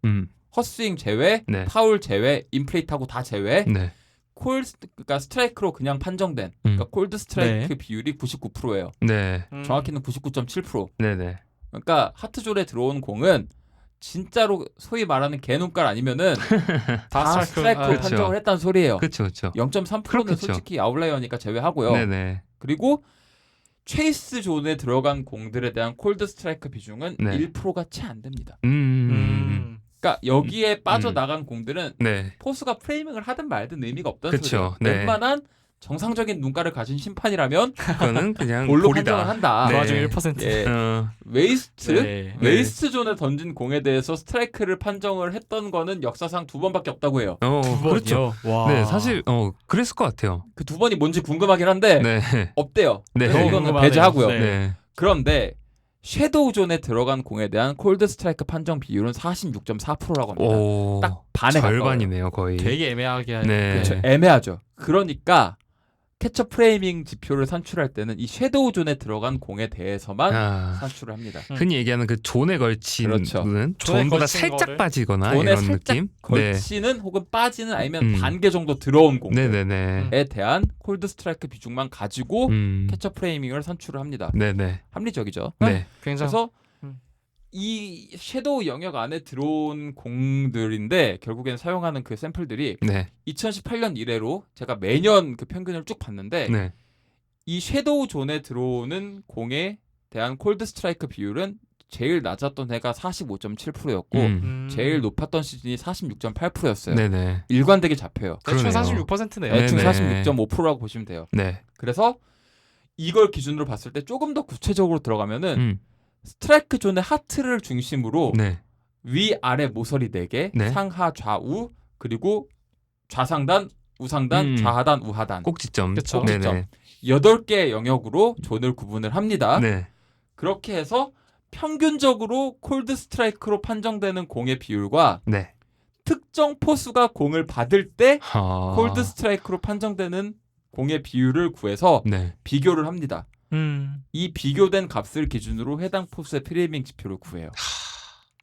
헛스윙 제외, 네. 파울 제외, 인플레이트하고 다 제외, 네. 그러니까 스트라이크로 그냥 판정된, 그러니까 콜드 스트라이크 네. 비율이 99%예요. 네. 정확히는 99.7%. 네. 네. 그러니까 하트존에 들어온 공은 진짜로 소위 말하는 개눈깔 아니면은 다 스트라이크로 그렇죠. 판정을 했다는 소리예요. 그렇죠. 그렇죠. 0.3%는 그렇겠죠. 솔직히 아웃라이어니까 제외하고요. 네. 네. 그리고 체이스 존에 들어간 공들에 대한 콜드 스트라이크 비중은 네. 1%가 채 안 됩니다. 그러니까 음. 여기에 빠져나간 공들은 네. 포수가 프레이밍을 하든 말든 의미가 없다는 그쵸. 소리예요. 네. 웬만한 정상적인 눈가를 가진 심판이라면 그거는 그냥 볼로 볼이다. 판정을 한다. 네. 그 와중에 1%. 예. 네. 웨이스트 존에 던진 공에 대해서 스트라이크를 판정을 했던 거는 역사상 2번밖에 없다고 해요. 그렇죠. 와. 네, 사실 그랬을 것 같아요. 그 2번이 뭔지 궁금하긴 한데 네. 없대요. 네. 그래서 이거는 궁금하네요. 배제하고요. 네. 네. 그런데 섀도우 존에 들어간 공에 대한 콜드 스트라이크 판정 비율은 46.4%라고 합니다. 오. 딱 반에 절반이네요, 거의. 되게 애매하게 네. 그렇죠. 애매하죠. 그러니까 캐쳐 프레이밍 지표를 산출할 때는 이 섀도우 존에 들어간 공에 대해서만 아, 산출을 합니다. 흔히 얘기하는 그 존에 걸친 그렇죠. 부분, 존에 존보다 걸친 살짝 거를 빠지거나 존에 이런 살짝 느낌. 걸치는 혹은 빠지는 아니면 음. 반개 정도 들어온 네, 공들에 네, 네. 대한 콜드 스트라이크 비중만 가지고 캐쳐 프레이밍을 산출을 합니다. 네, 네. 합리적이죠. 네. 굉장히 그래서 음. 이 섀도우 영역 안에 들어온 공들인데 결국엔 사용하는 그 샘플들이 네. 2018년 이래로 제가 매년 그 평균을 쭉 봤는데 네. 이 섀도우 존에 들어오는 공에 대한 콜드 스트라이크 비율은 제일 낮았던 해가 45.7%였고 제일 높았던 시즌이 46.8%였어요. 네, 네. 일관되게 잡혀요. 대충 그러네요. 46%네요. 대충 네네. 46.5%라고 보시면 돼요. 네. 그래서 이걸 기준으로 봤을 때 조금 더 구체적으로 들어가면은 스트라이크 존의 하트를 중심으로 네. 위 아래 모서리 4개, 네. 상하 좌우 그리고 좌상단, 우상단, 좌하단, 우하단 꼭지점. 그쵸. 네, 꼭지점. 네. 8개 영역으로 존을 구분을 합니다. 네. 그렇게 해서 평균적으로 콜드 스트라이크로 판정되는 공의 비율과 네. 특정 포수가 공을 받을 때 아. 콜드 스트라이크로 판정되는 공의 비율을 구해서 네. 비교를 합니다. 이 비교된 값을 기준으로 해당 포수의 프레이밍 지표를 구해요.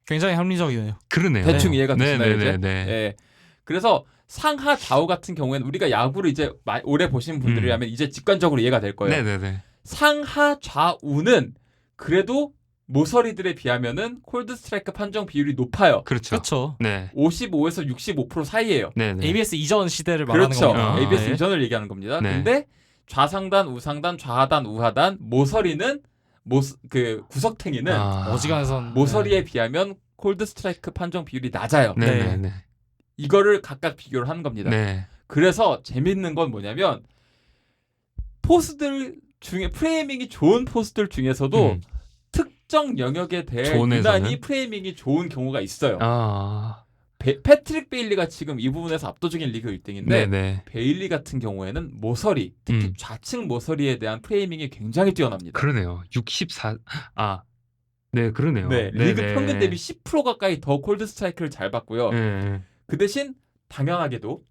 굉장히 합리적이네요. 그러네요. 대충 이해가 되시나요? 네, 네, 이제? 네. 예. 그래서 상하 좌우 같은 경우에는 우리가 야구를 이제 오래 보신 분들이라면 이제 직관적으로 이해가 될 거예요. 네네네. 상하 좌우는 그래도 모서리들에 비하면은 콜드 스트라이크 판정 비율이 높아요. 그렇죠. 그렇죠. 네. 55에서 65% 사이예요. 네네. ABS 이전 시대를 말하는 그렇죠. 겁니다. ABS 네. 이전을 얘기하는 겁니다. 네. 근데 좌상단, 우상단, 좌하단, 우하단, 모서리는 그 구석탱이는 어지간해선 모서리에 비하면 콜드 스트라이크 판정 비율이 낮아요. 네네네. 이거를 각각 비교를 하는 겁니다. 네. 그래서 재밌는 건 뭐냐면 포수들 중에 프레이밍이 좋은 포수들 중에서도 특정 영역에 대해 존에서는? 유난히 프레이밍이 좋은 경우가 있어요. 패트릭 베일리가 지금 이 부분에서 압도적인 리그 1등인데 네네. 베일리 같은 경우에는 모서리, 특히 좌측 모서리에 대한 프레이밍이 굉장히 뛰어납니다. 그러네요. 64. 네, 그러네요. 네, 네네. 리그 평균 대비 10% 가까이 더 콜드 스트라이크를 잘 받고요. 네. 그 대신 당연하게도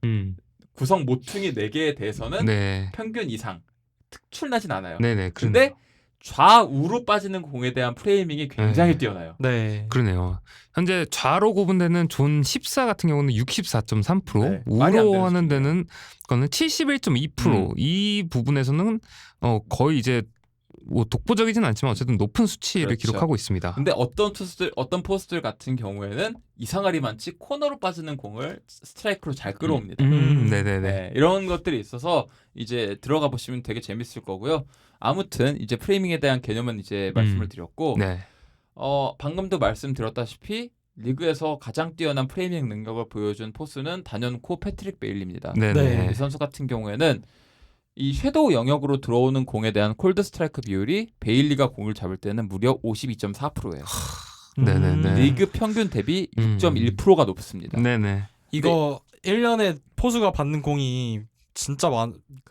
구성 모퉁이 4개에 대해서는 네. 평균 이상 특출나진 않아요. 네네. 근데 좌우로 빠지는 공에 대한 프레이밍이 굉장히 뛰어나요. 네. 그러네요. 현재 좌로 구분되는 존 14 같은 경우는 64.3%, 네, 말이 안 우로 되는 하는 수준이에요. 데는 그거는 71.2%. 이 부분에서는 거의 이제 뭐 독보적이진 않지만 어쨌든 높은 수치를 그렇죠. 기록하고 있습니다. 근데 어떤 포스들 같은 경우에는 이상하리 많지 코너로 빠지는 공을 스트라이크로 잘 끌어옵니다. 네네네. 네, 이런 것들이 있어서 이제 들어가 보시면 되게 재밌을 거고요. 아무튼 이제 프레이밍에 대한 개념은 이제 말씀을 드렸고, 네. 방금도 말씀드렸다시피 리그에서 가장 뛰어난 프레이밍 능력을 보여준 포수는 단연코 패트릭 베일리입니다. 네네. 이 선수 같은 경우에는 이 섀도우 영역으로 들어오는 공에 대한 콜드 스트라이크 비율이 베일리가 공을 잡을 때는 무려 52.4%예요. 네네네. 리그 평균 대비 6.1%가 높습니다. 네네. 이거 1년에 포수가 받는 공이 진짜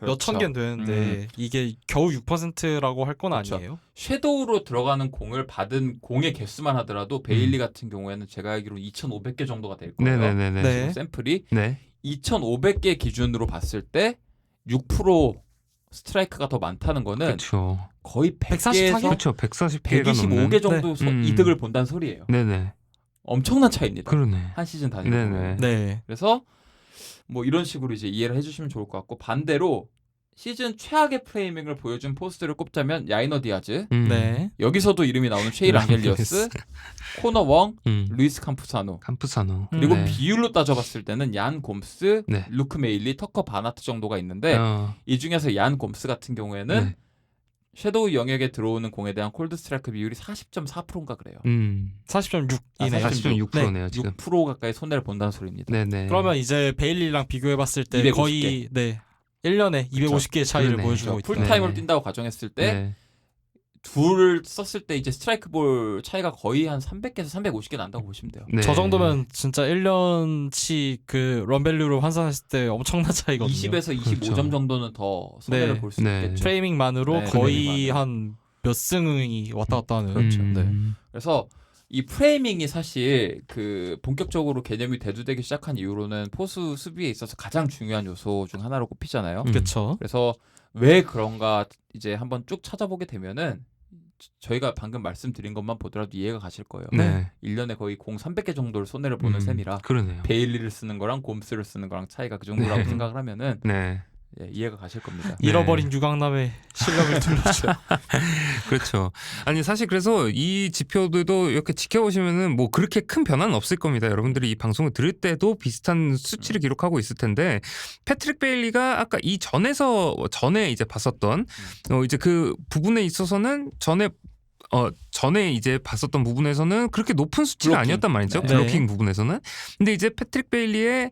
몇천 개는 그렇죠. 되는데 이게 겨우 6%라고 할 건 그렇죠. 아니에요? 섀도우로 들어가는 공을 받은 공의 개수만 하더라도 베일리 같은 경우에는 제가 알기로 2,500개 정도가 될 거예요. 네네네. 네. 지금 샘플이 네. 2,500개 기준으로 봤을 때 6% 스트라이크가 더 많다는 거는 그렇죠. 거의 144 개? 100개에서 그렇죠. 140개가 넘는. 125개 정도 네. 이득을 본다는 소리예요. 네네. 엄청난 차이입니다. 그러네. 한 시즌 다니는 네네. 거예요. 네. 그래서 뭐 이런 식으로 이제 이해를 해주시면 좋을 것 같고, 반대로 시즌 최악의 프레이밍을 보여준 포스트를 꼽자면 야이너 디아즈, 네. 여기서도 이름이 나오는 쉐일 앙겔리어스, 코너 웡, 루이스 캄푸사노, 캠프사노. 그리고 네. 비율로 따져봤을 때는 얀 곰스, 네. 루크 메일리, 터커 바나트 정도가 있는데 이 중에서 얀 곰스 같은 경우에는 네. 섀도우 영역에 들어오는 공에 대한 콜드 스트라이크 비율이 40.4%인가 그래요. 40.6이네요. 40.6%네요 지금. 6% 가까이 손해를 본다는 소리입니다. 네네. 그러면 이제 베일리랑 비교해봤을 때 250개. 거의 1년에 250개의 차이를 그러네. 보여주고 있다. 풀타임으로 네. 뛴다고 가정했을 때 네. 둘을 썼을 때 이제 스트라이크 볼 차이가 거의 한 300개에서 350개 난다고 보시면 돼요. 네. 저 정도면 진짜 1년치 그 런밸류로 환산했을 때 엄청난 차이거든요. 20에서 25점 그렇죠. 정도는 더 손해를 네. 볼 수 네. 있겠죠. 프레이밍만으로 네, 거의 프레이밍만으로. 한 몇 승이 왔다 갔다 하는. 그렇죠. 네. 그래서 이 프레이밍이 사실 그 본격적으로 개념이 대두되기 시작한 이후로는 포수 수비에 있어서 가장 중요한 요소 중 하나로 꼽히잖아요. 그렇죠. 그래서 왜 그런가 이제 한번 쭉 찾아보게 되면은 저희가 방금 말씀드린 것만 보더라도 이해가 가실 거예요. 네. 1년에 거의 공 300개 정도를 손해를 보는 셈이라 그러네요. 베일리를 쓰는 거랑 곰스를 쓰는 거랑 차이가 그 정도라고 네. 생각을 하면은 네. 예, 이해가 가실 겁니다. 잃어버린 유강남의 실력을 들려줘. 그렇죠. 아니 사실 그래서 이 지표들도 이렇게 지켜보시면은 뭐 그렇게 큰 변화는 없을 겁니다. 여러분들이 이 방송을 들을 때도 비슷한 수치를 기록하고 있을 텐데 패트릭 베일리가 아까 이 전에 이제 봤었던 이제 그 부분에 있어서는 전에 이제 봤었던 부분에서는 그렇게 높은 수치가 블로킹. 아니었단 말이죠. 네. 블로킹 부분에서는. 근데 이제 패트릭 베일리의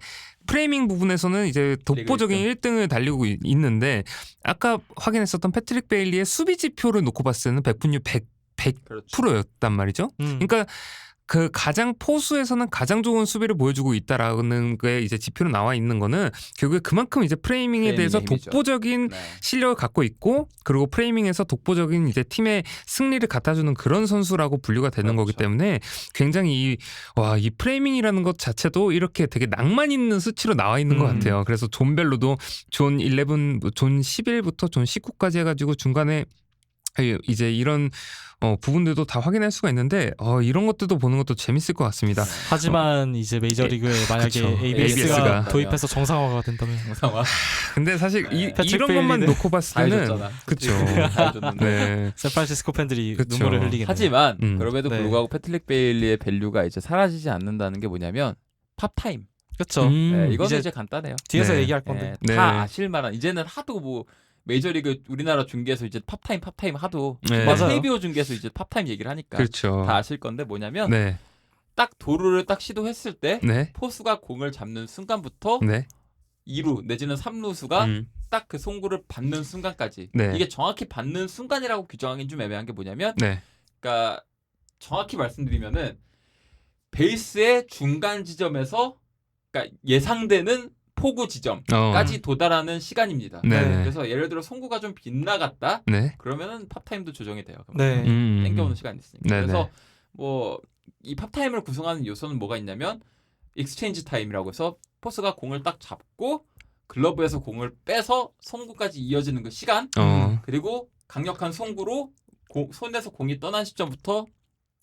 프레이밍 부분에서는 이제 독보적인 1등을 달리고 있는데 아까 확인했었던 패트릭 베일리의 수비 지표를 놓고 봤을 때는 100분율 100%였단 말이죠. 그러니까 그 가장 포수에서는 가장 좋은 수비를 보여주고 있다라는 게 이제 지표로 나와 있는 거는 결국에 그만큼 이제 프레이밍에 대해서 힘이죠. 독보적인 네. 실력을 갖고 있고 그리고 프레이밍에서 독보적인 이제 팀의 승리를 갖다주는 그런 선수라고 분류가 되는 거기 그렇죠. 때문에 굉장히 이 프레이밍이라는 것 자체도 이렇게 되게 낭만 있는 수치로 나와 있는 것 같아요. 그래서 존별로도 존 11, 존 11부터 존 19까지 해가지고 중간에 이제 이런 부분들도 다 확인할 수가 있는데 이런 것들도 보는 것도 재밌을 것 같습니다. 하지만 이제 메이저리그에 만약에 그쵸. ABS가 ABS가 도입해서 정상화가 된다면 정상화. 근데 사실 패트릭 이런 것만 베일리는 놓고 봤을 다 때는 해줬잖아. 그쵸. 다 해줬는데. 네. 샌프란시스코 팬들이 그쵸. 눈물을 흘리겠네요. 하지만 음. 그럼에도 네. 불구하고 패트릭 베일리의 밸류가 이제 사라지지 않는다는 게 뭐냐면 팝타임. 그렇죠. 네, 이거는 이제 이제 간단해요. 뒤에서 네. 얘기할 건데. 네, 다 네. 아실만한 이제는 하도 뭐 메이저리그 우리나라 중계에서 이제 팝타임 하도 네. 맞아요. KBO 중계에서 이제 팝타임 얘기를 하니까 그렇죠. 다 아실 건데 뭐냐면 네. 딱 도루를 딱 시도했을 때 네. 포수가 공을 잡는 순간부터 네. 2루 내지는 3루수가 음. 딱 그 송구를 받는 순간까지 네. 이게 정확히 받는 순간이라고 규정하기는 좀 애매한 게 뭐냐면 네. 그러니까 정확히 말씀드리면은 베이스의 중간 지점에서 그러니까 예상되는 포구 지점까지 도달하는 시간입니다. 네. 그래서 예를 들어 송구가 좀 빗나갔다 네. 그러면은 팝타임도 조정이 돼요. 네. 땡겨오는 시간이 있으니까. 네네. 그래서 뭐 이 팝타임을 구성하는 요소는 뭐가 있냐면 익스체인지 타임이라고 해서 포스가 공을 딱 잡고 글러브에서 공을 빼서 송구까지 이어지는 그 시간 그리고 강력한 송구로 손에서 공이 떠난 시점부터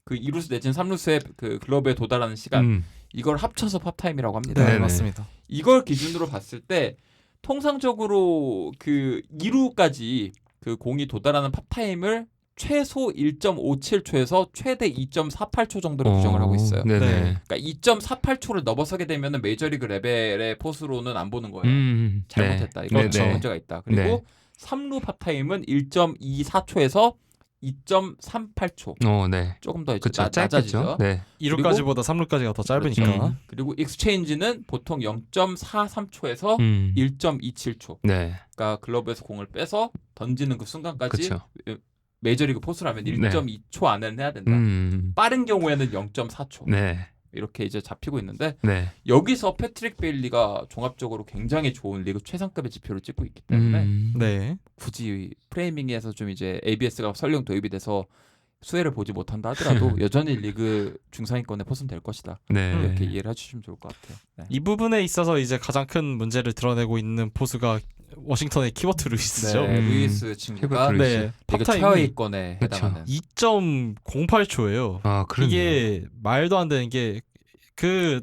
그 2루수 내지는 3루수의 그 글러브에 도달하는 시간 이걸 합쳐서 팝타임이라고 합니다. 네, 네네. 맞습니다. 이걸 기준으로 봤을 때 통상적으로 그 2루까지 그 공이 도달하는 팝타임을 최소 1.57초에서 최대 2.48초 정도로 규정을 하고 있어요. 네네. 네. 그러니까 2.48초를 넘어서게 되면 메이저리그 레벨의 포수로는 안 보는 거예요. 잘못했다. 이거 네네. 문제가 있다. 그리고 네. 3루 팝타임은 1.24초에서 2.38초. 네. 조금 더 이제 그쵸. 낮아지죠. 짧겠죠. 네. 2루까지보다 3루까지가 더 짧으니까. 그렇죠. 그리고 익스체인지는 보통 0.43초에서 1.27초. 네. 그러니까 글러브에서 공을 빼서 던지는 그 순간까지 그렇죠. 메이저리그 포수라면 1.2초 안에는 해야 된다. 빠른 경우에는 0.4초. 네. 이렇게 이제 잡히고 있는데 네. 여기서 패트릭 베일리가 종합적으로 굉장히 좋은 리그 최상급의 지표를 찍고 있기 때문에 네. 굳이 프레이밍에서 좀 이제 ABS가 설령 도입이 돼서 수혜를 보지 못한다 하더라도 여전히 리그 중상위권의 포수는 될 것이다. 네. 이렇게 이해를 해주시면 좋을 것 같아요. 네. 이 부분에 있어서 이제 가장 큰 문제를 드러내고 있는 포수가 워싱턴의 키버트 루이스죠. 네, 루이스 친구가 키버트 루이스. 네. 리그 팝타임이 최하위권에 그쵸. 해당하는 2.08초예요. 그러네요. 이게 말도 안 되는 게 그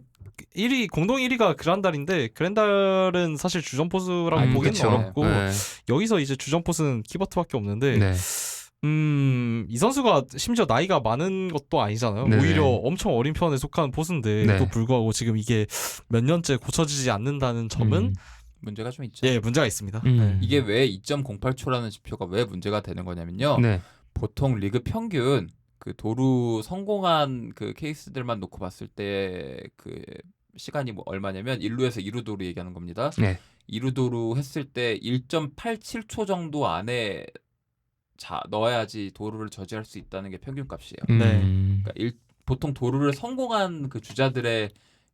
1위 공동 1위가 그란달인데 그란달은 사실 주전 포수라고 보기는 그쵸. 어렵고 네. 여기서 이제 주전 포수는 키버트밖에 없는데 네. 이 선수가 심지어 나이가 많은 것도 아니잖아요. 네네. 오히려 엄청 어린 편에 속하는 포수인데 네. 또 불구하고 지금 이게 몇 년째 고쳐지지 않는다는 점은 문제가 좀 있죠. 예 문제가 있습니다. 이게 왜 2.08초라는 지표가 왜 문제가 되는 거냐면요. 네. 보통 리그 평균 그 도루 성공한 그 케이스들만 놓고 봤을 때 그 시간이 뭐 얼마냐면 1루에서 2루 도루 얘기하는 겁니다. 네. 2루 도루 했을 때 1.87초 정도 안에 넣어야지 도루를 저지할 수 있다는 게 평균값이에요. 그러니까 보통 도루를 성공한 그 주자들의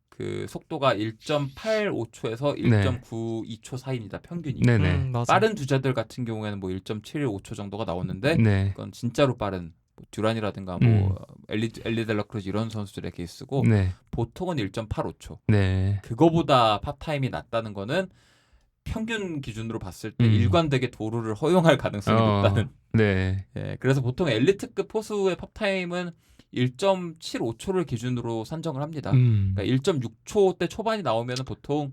그 속도가 1.85초에서 1.92초 사이입니다. 평균이. 네네. 맞아. 빠른 주자들 같은 경우에는 뭐 1.75초 정도가 나오는데 네. 그건 진짜로 빠른 뭐 듀란이라든가 뭐 엘리 델라크루즈 이런 선수들의 케이스고 네. 보통은 1.85초. 네. 그거보다 팝타임이 낮다는 거는 평균 기준으로 봤을 때 음. 일관되게 도루를 허용할 가능성이 높다는. 네. 예, 그래서 보통 엘리트급 포수의 팝타임은 1.75초를 기준으로 산정을 합니다. 그러니까 1.6초 대 초반이 나오면 보통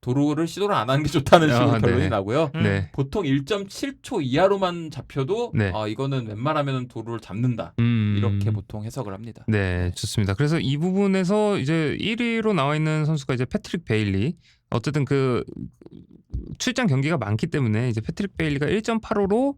도루를 시도를 안 하는 게 좋다는 식으로 결론이 네. 나고요. 네. 보통 1.7초 이하로만 잡혀도 네. 이거는 웬만하면 도루를 잡는다. 이렇게 보통 해석을 합니다. 네, 좋습니다. 그래서 이 부분에서 이제 1위로 나와 있는 선수가 이제 패트릭 베일리. 어쨌든 그 출장 경기가 많기 때문에 이제 패트릭 베일리가 1.85로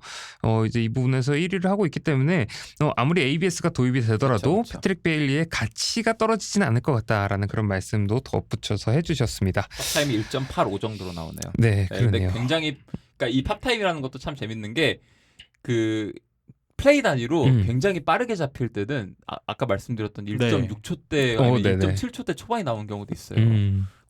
이제 이 부분에서 1위를 하고 있기 때문에 아무리 ABS가 도입이 되더라도 그쵸. 패트릭 베일리의 가치가 떨어지지는 않을 것 같다라는 그런 말씀도 덧붙여서 해주셨습니다. 팝타임이 1.85 정도로 나오네요. 네, 근데 그러네요. 굉장히 그러니까 이 팝타임이라는 것도 참 재밌는 게 그 플레이 단위로 굉장히 빠르게 잡힐 때는 아까 말씀드렸던 1.6초 대 아니면 네네. 1.7초 대 초반이 나오는 경우도 있어요.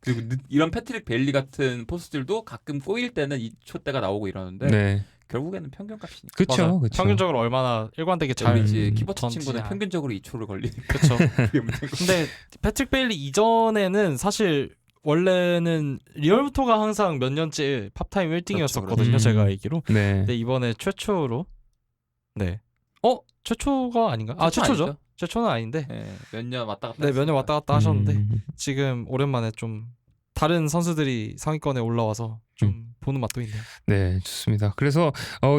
그리고 이런 패트릭 베일리 같은 포스들도 가끔 꼬일 때는 2초대가 나오고 이러는데 네, 결국에는 평균값이니까. 그렇죠, 그렇죠. 평균적으로 얼마나 일관되게 잘 우리 이제 키버트 던지냐. 친구는 평균적으로 2초를 걸리니까. 그렇죠. 그게 문제인 거죠. 근데 패트릭 베일리 이전에는 사실 원래는 리얼토가 항상 몇 년째 팝타임 1등이었었거든요. 그렇죠. 제가 알기로. 네, 근데 이번에 최초로 네. 최초가 아닌가? 최초 최초죠. 아니죠? 최초는 아닌데. 네, 몇 년 왔다 갔다. 네, 몇 년 왔다 갔다 하셨는데 음. 지금 오랜만에 좀 다른 선수들이 상위권에 올라와서 좀 보는 맛도 있네요. 네, 좋습니다. 그래서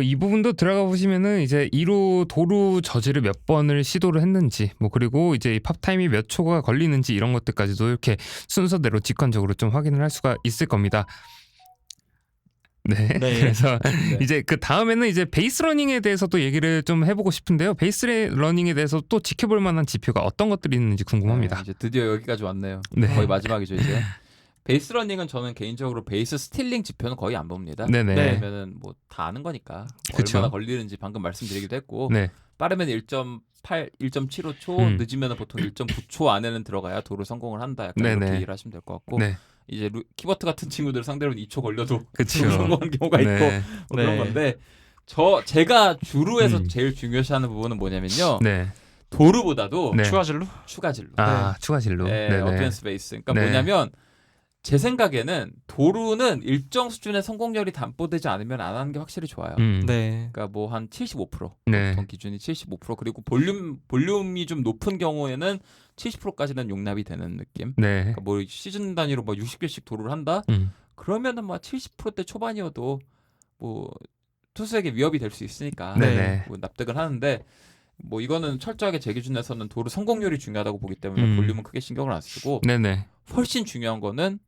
이 부분도 들어가 보시면은 이제 2루 도루 저지를 몇 번을 시도를 했는지, 뭐 그리고 이제 이 팝타임이 몇 초가 걸리는지 이런 것들까지도 이렇게 순서대로 직관적으로 좀 확인을 할 수가 있을 겁니다. 네. 네. 그래서 네. 이제 그 다음에는 이제 베이스 러닝에 대해서도 얘기를 좀 해보고 싶은데요. 베이스 러닝에 대해서 또 지켜볼 만한 지표가 어떤 것들이 있는지 궁금합니다. 네, 이제 드디어 여기까지 왔네요. 네. 거의 마지막이죠 이제. 베이스 러닝은 저는 개인적으로 베이스 스틸링 지표는 거의 안 봅니다. 네네. 네. 왜냐면은 뭐 다 아는 거니까 그쵸. 얼마나 걸리는지 방금 말씀드리기도 했고 네. 빠르면 1.8, 1.75초, 늦으면 보통 1.9초 안에는 들어가야 도루 성공을 한다. 약간 네네. 이렇게 이해를 하시면 될 것 같고 네. 이제 키버트 같은 친구들 상대로는 2초 걸려도 그쵸. 도루 성공한 경우가 있고 네. 뭐 그런 네. 건데 제가 주루에서 음. 제일 중요시하는 부분은 뭐냐면요. 네. 도루보다도 네. 추가 진로? 추가 진로. 추가 진로. 네, 네네. 어드밴스 베이스. 그러니까 네. 뭐냐면 제 생각에는 도루는 일정 수준의 성공률이 담보되지 않으면 안 하는 게 확실히 좋아요. 네. 그러니까 뭐 한 75%. 네. 보통 기준이 75% 그리고 볼륨이 좀 높은 경우에는 70%까지는 용납이 되는 느낌. 네. 그러니까 뭐 시즌 단위로 뭐 60개씩 도루를 한다. 그러면은 뭐 70%대 초반이어도 뭐 투수에게 위협이 될 수 있으니까 네네. 뭐 납득을 하는데 뭐 이거는 철저하게 제 기준에서는 도루 성공률이 중요하다고 보기 때문에 볼륨은 크게 신경을 안 쓰고 네네. 훨씬 중요한 거는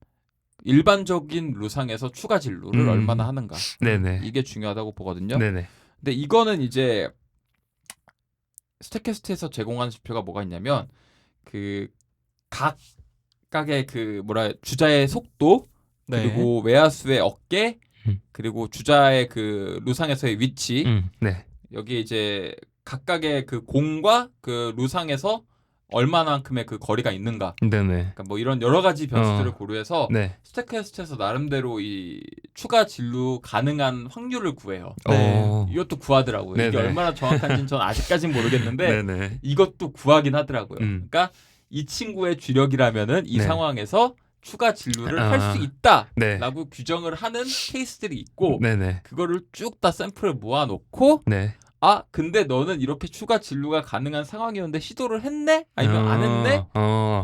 일반적인 루상에서 추가 진루를 얼마나 하는가. 네네. 이게 중요하다고 보거든요. 네네. 근데 이거는 이제 스태캐스트에서 제공하는 지표가 뭐가 있냐면 그 각각의 그 주자의 속도 네. 그리고 외야수의 어깨 음. 그리고 주자의 그 루상에서의 위치 네. 여기 이제 각각의 그 공과 그 루상에서 얼마만큼의 그 거리가 있는가. 네네. 그러니까 뭐 이런 여러 가지 변수들을 고려해서 네. 스태캐스트에서 나름대로 이 추가 진루 가능한 확률을 구해요. 네. 이것도 구하더라고요. 이게 네네. 얼마나 정확한지는 전 아직까진 모르겠는데 네네. 이것도 구하긴 하더라고요. 음. 그러니까 이 친구의 주력이라면은 이 네. 상황에서 추가 진루를 아. 할 수 있다라고 네. 규정을 하는 케이스들이 있고 네네. 그거를 쭉 다 샘플을 모아놓고 네. 근데 너는 이렇게 추가 진루가 가능한 상황이었는데 시도를 했네? 아니면 안 했네?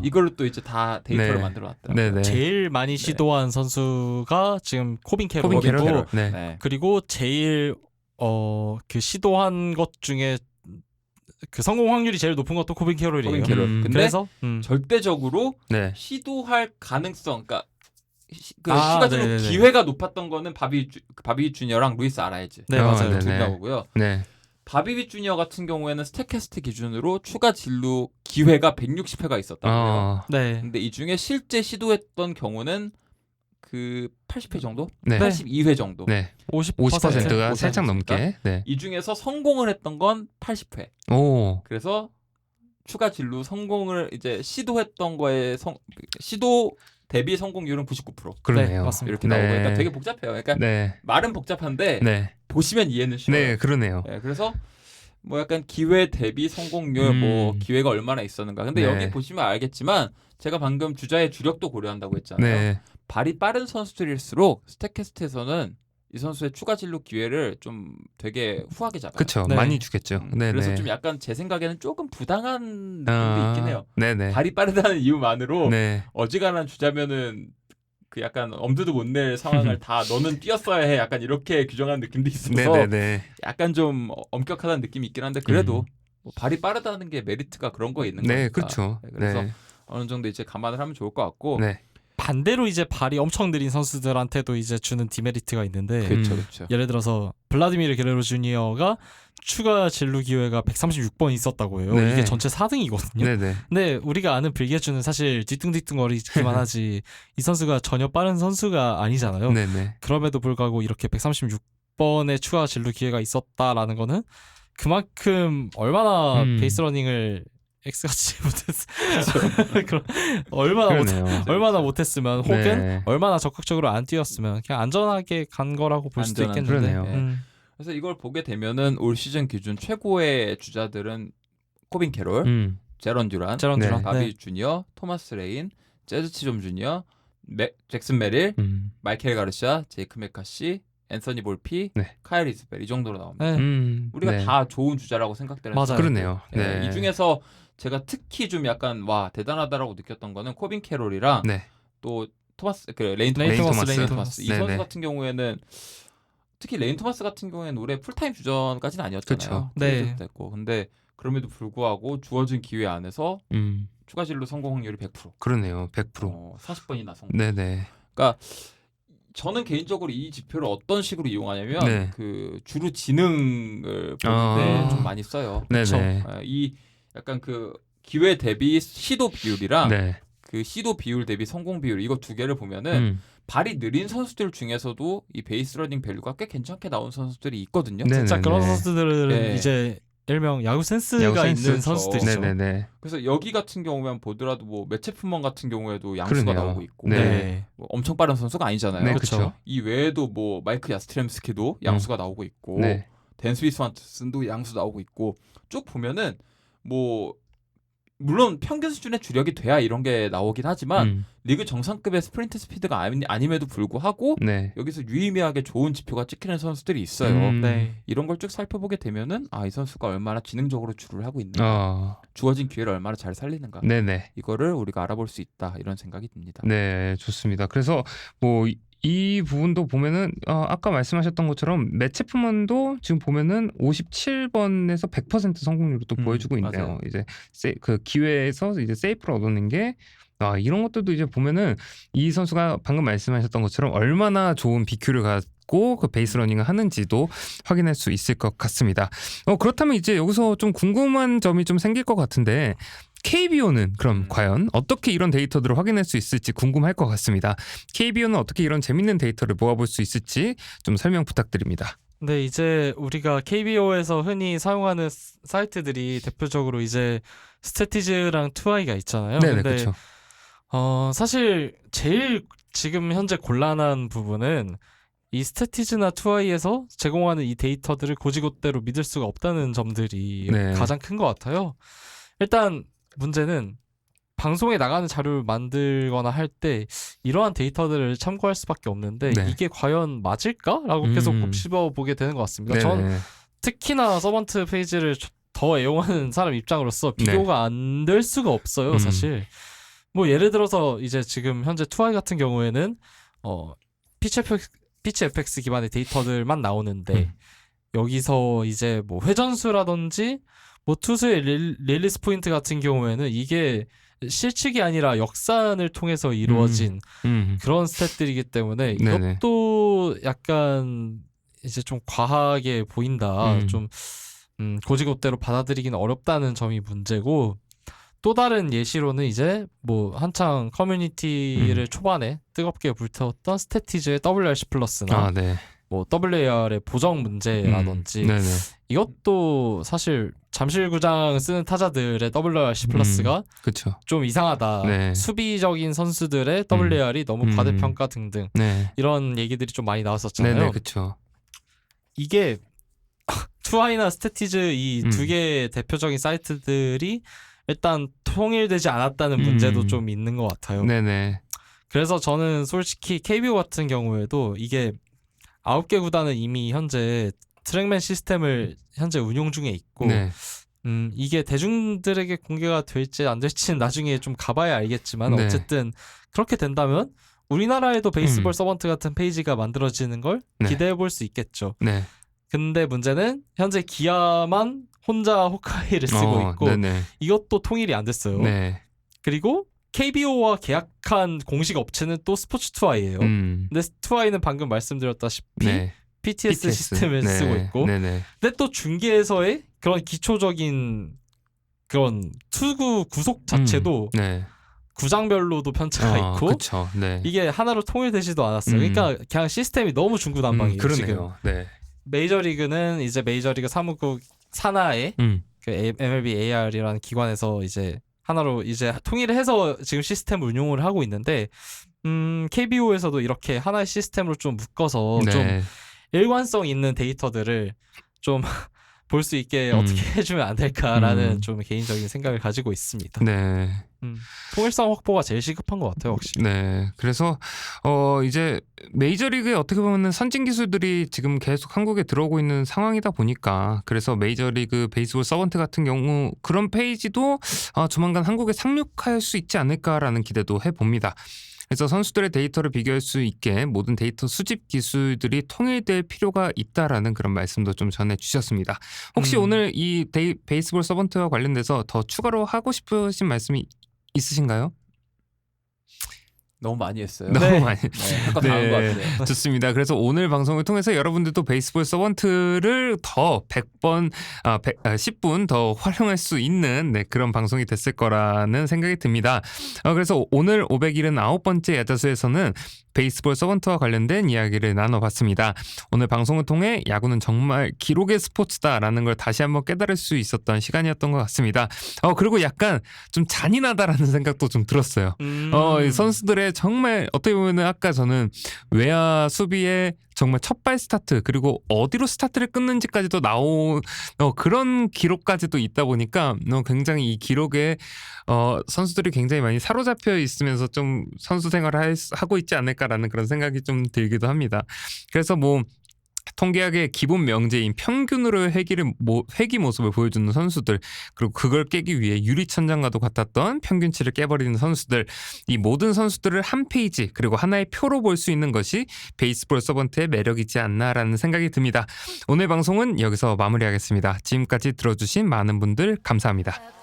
이걸로 또 이제 다 데이터를 네. 만들어놨더라고요. 네네. 제일 많이 시도한 선수가 지금 코빈 코빈 캐롤이고 캐롤. 네. 네. 그리고 제일 그 시도한 것 중에 그 성공 확률이 제일 높은 것도 코빈 캐롤이에요. 코빈 캐롤. 근데 그래서 절대적으로 네. 시도할 가능성, 그러니까 아, 추가 진루 네네네. 기회가 높았던 거는 바비 주니어랑 루이스 아라이즈. 네, 맞아요. 네네. 둘 나오고요. 네. 바비 주니어 같은 경우에는 스태캐스트 기준으로 추가 진루 기회가 160회가 있었다고요. 네. 근데 이 중에 실제 시도했던 경우는 그 80회 정도? 네. 82회 정도. 네. 50%가 50%가 살짝 넘게. 네. 이 중에서 성공을 했던 건 80회. 오. 그래서 추가 진루 성공을 이제 시도했던 거에 시도 대비 성공률은 99%. 그러네요. 네, 맞습니다. 이렇게 네. 나오고 그러니까 되게 복잡해요. 그러니까 네. 말은 복잡한데 네. 보시면 이해는 쉬워요. 네, 그러네요. 네, 그래서 뭐 약간 기회 대비 성공률 뭐 기회가 얼마나 있었는가. 근데 네. 여기 보시면 알겠지만 제가 방금 주자의 주력도 고려한다고 했잖아요. 네. 발이 빠른 선수들일수록 스태캐스트에서는 이 선수의 추가 진루 기회를 좀 되게 후하게 잡아요. 그렇죠. 네. 많이 주겠죠. 네, 그래서 네. 좀 약간 제 생각에는 조금 부당한 느낌도 있긴 해요. 네네. 발이 빠르다는 이유만으로 네. 어지간한 주자면은 그 약간 엄두도 못 낼 상황을 다 너는 뛰었어야 해 약간 이렇게 규정하는 느낌도 있어서 네네네. 약간 좀 엄격하다는 느낌이 있긴 한데 그래도 뭐 발이 빠르다는 게 메리트가 그런 거에 있는 네, 거니까. 그렇죠. 네, 그래서 네. 어느 정도 이제 감안을 하면 좋을 것 같고. 네. 반대로 이제 발이 엄청 느린 선수들한테도 이제 주는 디메리트가 있는데 그렇죠, 그렇죠. 예를 들어서 블라디미르 게레로 주니어가 추가 진루 기회가 136번 있었다고 해요. 네. 이게 전체 4등이거든요. 네네. 근데 우리가 아는 빌게주는 사실 뒤뚱뒤뚱거리기만 하지 이 선수가 전혀 빠른 선수가 아니잖아요. 네네. 그럼에도 불구하고 이렇게 136번의 추가 진루 기회가 있었다라는 거는 그만큼 얼마나 베이스러닝을 X같이 못했어. 얼마나 못했으면 혹은 네. 얼마나 적극적으로 안 뛰었으면 그냥 안전하게 간 거라고 볼 수도 안전한, 있겠는데. 그러네요. 네. 그래서 이걸 보게 되면은 올 시즌 기준 최고의 주자들은 코빈 캐롤, 제런 듀란, 제런드랑 네. 바비 주니어, 토마스 레인, 재즈 치좀 주니어, 잭슨 메릴, 마이켈 가르시아, 제이크 메카시, 앤서니 볼피, 네. 카일 이즈벨 이 정도로 나옵니다. 네. 우리가 네. 다 좋은 주자라고 생각되는 맞아요. 그러네요. 네. 네. 이 중에서 제가 특히 좀 약간 와 대단하다라고 느꼈던 거는 코빈 캐롤이랑 네. 또 토마스 레인 레인 토마스. 토마스. 이 네네. 선수 같은 경우에는 특히 레인 토마스 같은 경우에는 올해 풀타임 주전까지는 아니었잖아요. 그쵸. 네. 됐고 근데 그럼에도 불구하고 주어진 기회 안에서 추가 진로 성공 확률이 100%. 그러네요. 100%. 40번이나 성공. 네네. 그러니까 저는 개인적으로 이 지표를 어떤 식으로 이용하냐면 네. 그 주루 지능을 보는데 아. 좀 많이 써요. 네네. 이 약간 그 기회 대비 시도 비율이랑 네. 그 시도 비율 대비 성공 비율 이거 두 개를 보면은 발이 느린 선수들 중에서도 이 베이스 러닝 밸류가 꽤 괜찮게 나온 선수들이 있거든요. 네. 진짜 그런 네네네. 선수들은 네. 이제 일명 야구 센스가 야구 센스. 있는 선수들이죠. 네네네. 그래서 여기 같은 경우만 보더라도 뭐 매체프먼 같은 경우에도 양수가 그러네요. 나오고 있고 네. 뭐 엄청 빠른 선수가 아니잖아요. 네, 그렇죠. 그렇죠. 이 외에도 뭐 마이크 야스트렘스키도 양수가 나오고 있고 네. 댄 스위스완슨도 양수 나오고 있고 쭉 보면은 뭐 물론 평균 수준의 주력이 돼야 이런 게 나오긴 하지만 리그 정상급의 스프린트 스피드가 아님에도 불구하고 네. 여기서 유의미하게 좋은 지표가 찍히는 선수들이 있어요. 네. 이런 걸 쭉 살펴보게 되면은 이 선수가 얼마나 지능적으로 주를 하고 있는가, 주어진 기회를 얼마나 잘 살리는가, 네네. 이거를 우리가 알아볼 수 있다 이런 생각이 듭니다. 네, 좋습니다. 그래서 뭐 이 부분도 보면은 아까 말씀하셨던 것처럼 매체프먼도 지금 보면은 57번에서 100% 성공률을 또 보여주고 있네요. 맞아요. 이제 그 기회에서 이제 세이프를 얻어낸 게 이런 것들도 이제 보면은 이 선수가 방금 말씀하셨던 것처럼 얼마나 좋은 BQ를 갖고 그 베이스 러닝을 하는지도 확인할 수 있을 것 같습니다. 그렇다면 이제 여기서 좀 궁금한 점이 좀 생길 것 같은데 KBO는 그럼 과연 어떻게 이런 데이터들을 확인할 수 있을지 궁금할 것 같습니다. KBO는 어떻게 이런 재밌는 데이터를 모아볼 수 있을지 좀 설명 부탁드립니다. 네, 이제 우리가 KBO에서 흔히 사용하는 사이트들이 대표적으로 이제 스태티즈랑 2i가 있잖아요. 네네, 근데 그렇죠. 사실 제일 지금 현재 곤란한 부분은 이 스태티즈나 2i에서 제공하는 이 데이터들을 고지고대로 믿을 수가 없다는 점들이 네. 가장 큰 것 같아요. 일단 문제는 방송에 나가는 자료를 만들거나 할 때 이러한 데이터들을 참고할 수밖에 없는데 네. 이게 과연 맞을까라고 계속 곱씹어보게 되는 것 같습니다. 전 네네. 특히나 서번트 페이지를 더 애용하는 사람 입장으로서 비교가 안 될 수가 없어요, 사실. 뭐 예를 들어서 이제 지금 현재 2i 같은 경우에는 피치 FX 기반의 데이터들만 나오는데 여기서 이제 뭐 회전수라든지 뭐 투수의 릴리스 포인트 같은 경우에는 이게 실측이 아니라 역산을 통해서 이루어진 그런 스탯들이기 때문에 네네. 이것도 약간 이제 좀 과하게 보인다. 좀 고지고대로 받아들이기는 어렵다는 점이 문제고, 또 다른 예시로는 이제 뭐 한창 커뮤니티를 초반에 뜨겁게 불태웠던 스태티즈의 WRC 플러스나 네. 뭐 WAR의 보정 문제라든지 네네. 이것도 사실 잠실구장 쓰는 타자들의 WRC 플러스가 그렇죠. 좀 이상하다. 네. 수비적인 선수들의 WAR이 너무 과대평가 등등 네. 이런 얘기들이 좀 많이 나왔었잖아요. 네네, 그렇죠. 이게 2i나 스태티즈 이 두 개의 대표적인 사이트들이 일단 통일되지 않았다는 문제도 좀 있는 것 같아요. 네네. 그래서 저는 솔직히 KBO 같은 경우에도 이게 9개 구단은 이미 현재 트랙맨 시스템을 현재 운용 중에 있고 네. 이게 대중들에게 공개가 될지 안 될지는 나중에 좀 가봐야 알겠지만 네. 어쨌든 그렇게 된다면 우리나라에도 베이스볼 서번트 같은 페이지가 만들어지는 걸 네. 기대해 볼 수 있겠죠. 네. 근데 문제는 현재 기아만 혼자 호카이를 쓰고 있고 네네. 이것도 통일이 안 됐어요. 네. 그리고 KBO와 계약한 공식 업체는 또 스포츠 2i예요. 근데 2i는 방금 말씀드렸다시피 네. PTS 시스템을 네. 쓰고 있고 네네. 근데 또 중계에서의 그런 기초적인 그런 투구 구속 자체도 네. 구장별로도 편차가 있고 그렇죠. 네. 이게 하나로 통일되지도 않았어요. 그러니까 그냥 시스템이 너무 중구난방이에요. 지금. 그러네요. 네. 메이저리그는 이제 메이저리그 사무국 산하의 그 MLB AR이라는 기관에서 이제 하나로 이제 통일을 해서 지금 시스템을 운용을 하고 있는데 KBO에서도 이렇게 하나의 시스템으로 좀 묶어서 네. 좀 일관성 있는 데이터들을 좀 볼 수 있게 어떻게 해주면 안 될까라는 음. 좀 개인적인 생각을 가지고 있습니다. 네. 통일성 확보가 제일 시급한 것 같아요, 확실히. 네. 그래서 이제 메이저리그에 어떻게 보면은 선진 기술들이 지금 계속 한국에 들어오고 있는 상황이다 보니까 그래서 메이저리그 베이스볼 서번트 같은 경우 그런 페이지도 조만간 한국에 상륙할 수 있지 않을까라는 기대도 해봅니다. 그래서 선수들의 데이터를 비교할 수 있게 모든 데이터 수집 기술들이 통일될 필요가 있다라는 그런 말씀도 좀 전해주셨습니다. 혹시 오늘 이 베이스볼 서번트와 관련돼서 더 추가로 하고 싶으신 말씀이 있으신가요? 너무 많이 했어요. 너무 많이. 할거 다 한 것 같아요. 좋습니다. 그래서 오늘 방송을 통해서 여러분들도 베이스볼 서번트를 더 10분 더 활용할 수 있는 그런 방송이 됐을 거라는 생각이 듭니다. 그래서 오늘 579번째 야자수에서는 베이스볼 서번트와 관련된 이야기를 나눠봤습니다. 오늘 방송을 통해 야구는 정말 기록의 스포츠다라는 걸 다시 한번 깨달을 수 있었던 시간이었던 것 같습니다. 그리고 약간 좀 잔인하다라는 생각도 좀 들었어요. 이 선수들의 정말 어떻게 보면 아까 저는 외야 수비의 정말 첫발 스타트 그리고 어디로 스타트를 끊는지까지도 나온 그런 기록까지도 있다 보니까 굉장히 이 기록에 선수들이 굉장히 많이 사로잡혀 있으면서 좀 선수 생활을 하고 있지 않을까라는 그런 생각이 좀 들기도 합니다. 그래서 통계학의 기본 명제인 평균으로 회귀 모습을 보여주는 선수들 그리고 그걸 깨기 위해 유리천장과도 같았던 평균치를 깨버리는 선수들 이 모든 선수들을 한 페이지 그리고 하나의 표로 볼 수 있는 것이 베이스볼 서번트의 매력이지 않나라는 생각이 듭니다. 오늘 방송은 여기서 마무리하겠습니다. 지금까지 들어주신 많은 분들 감사합니다.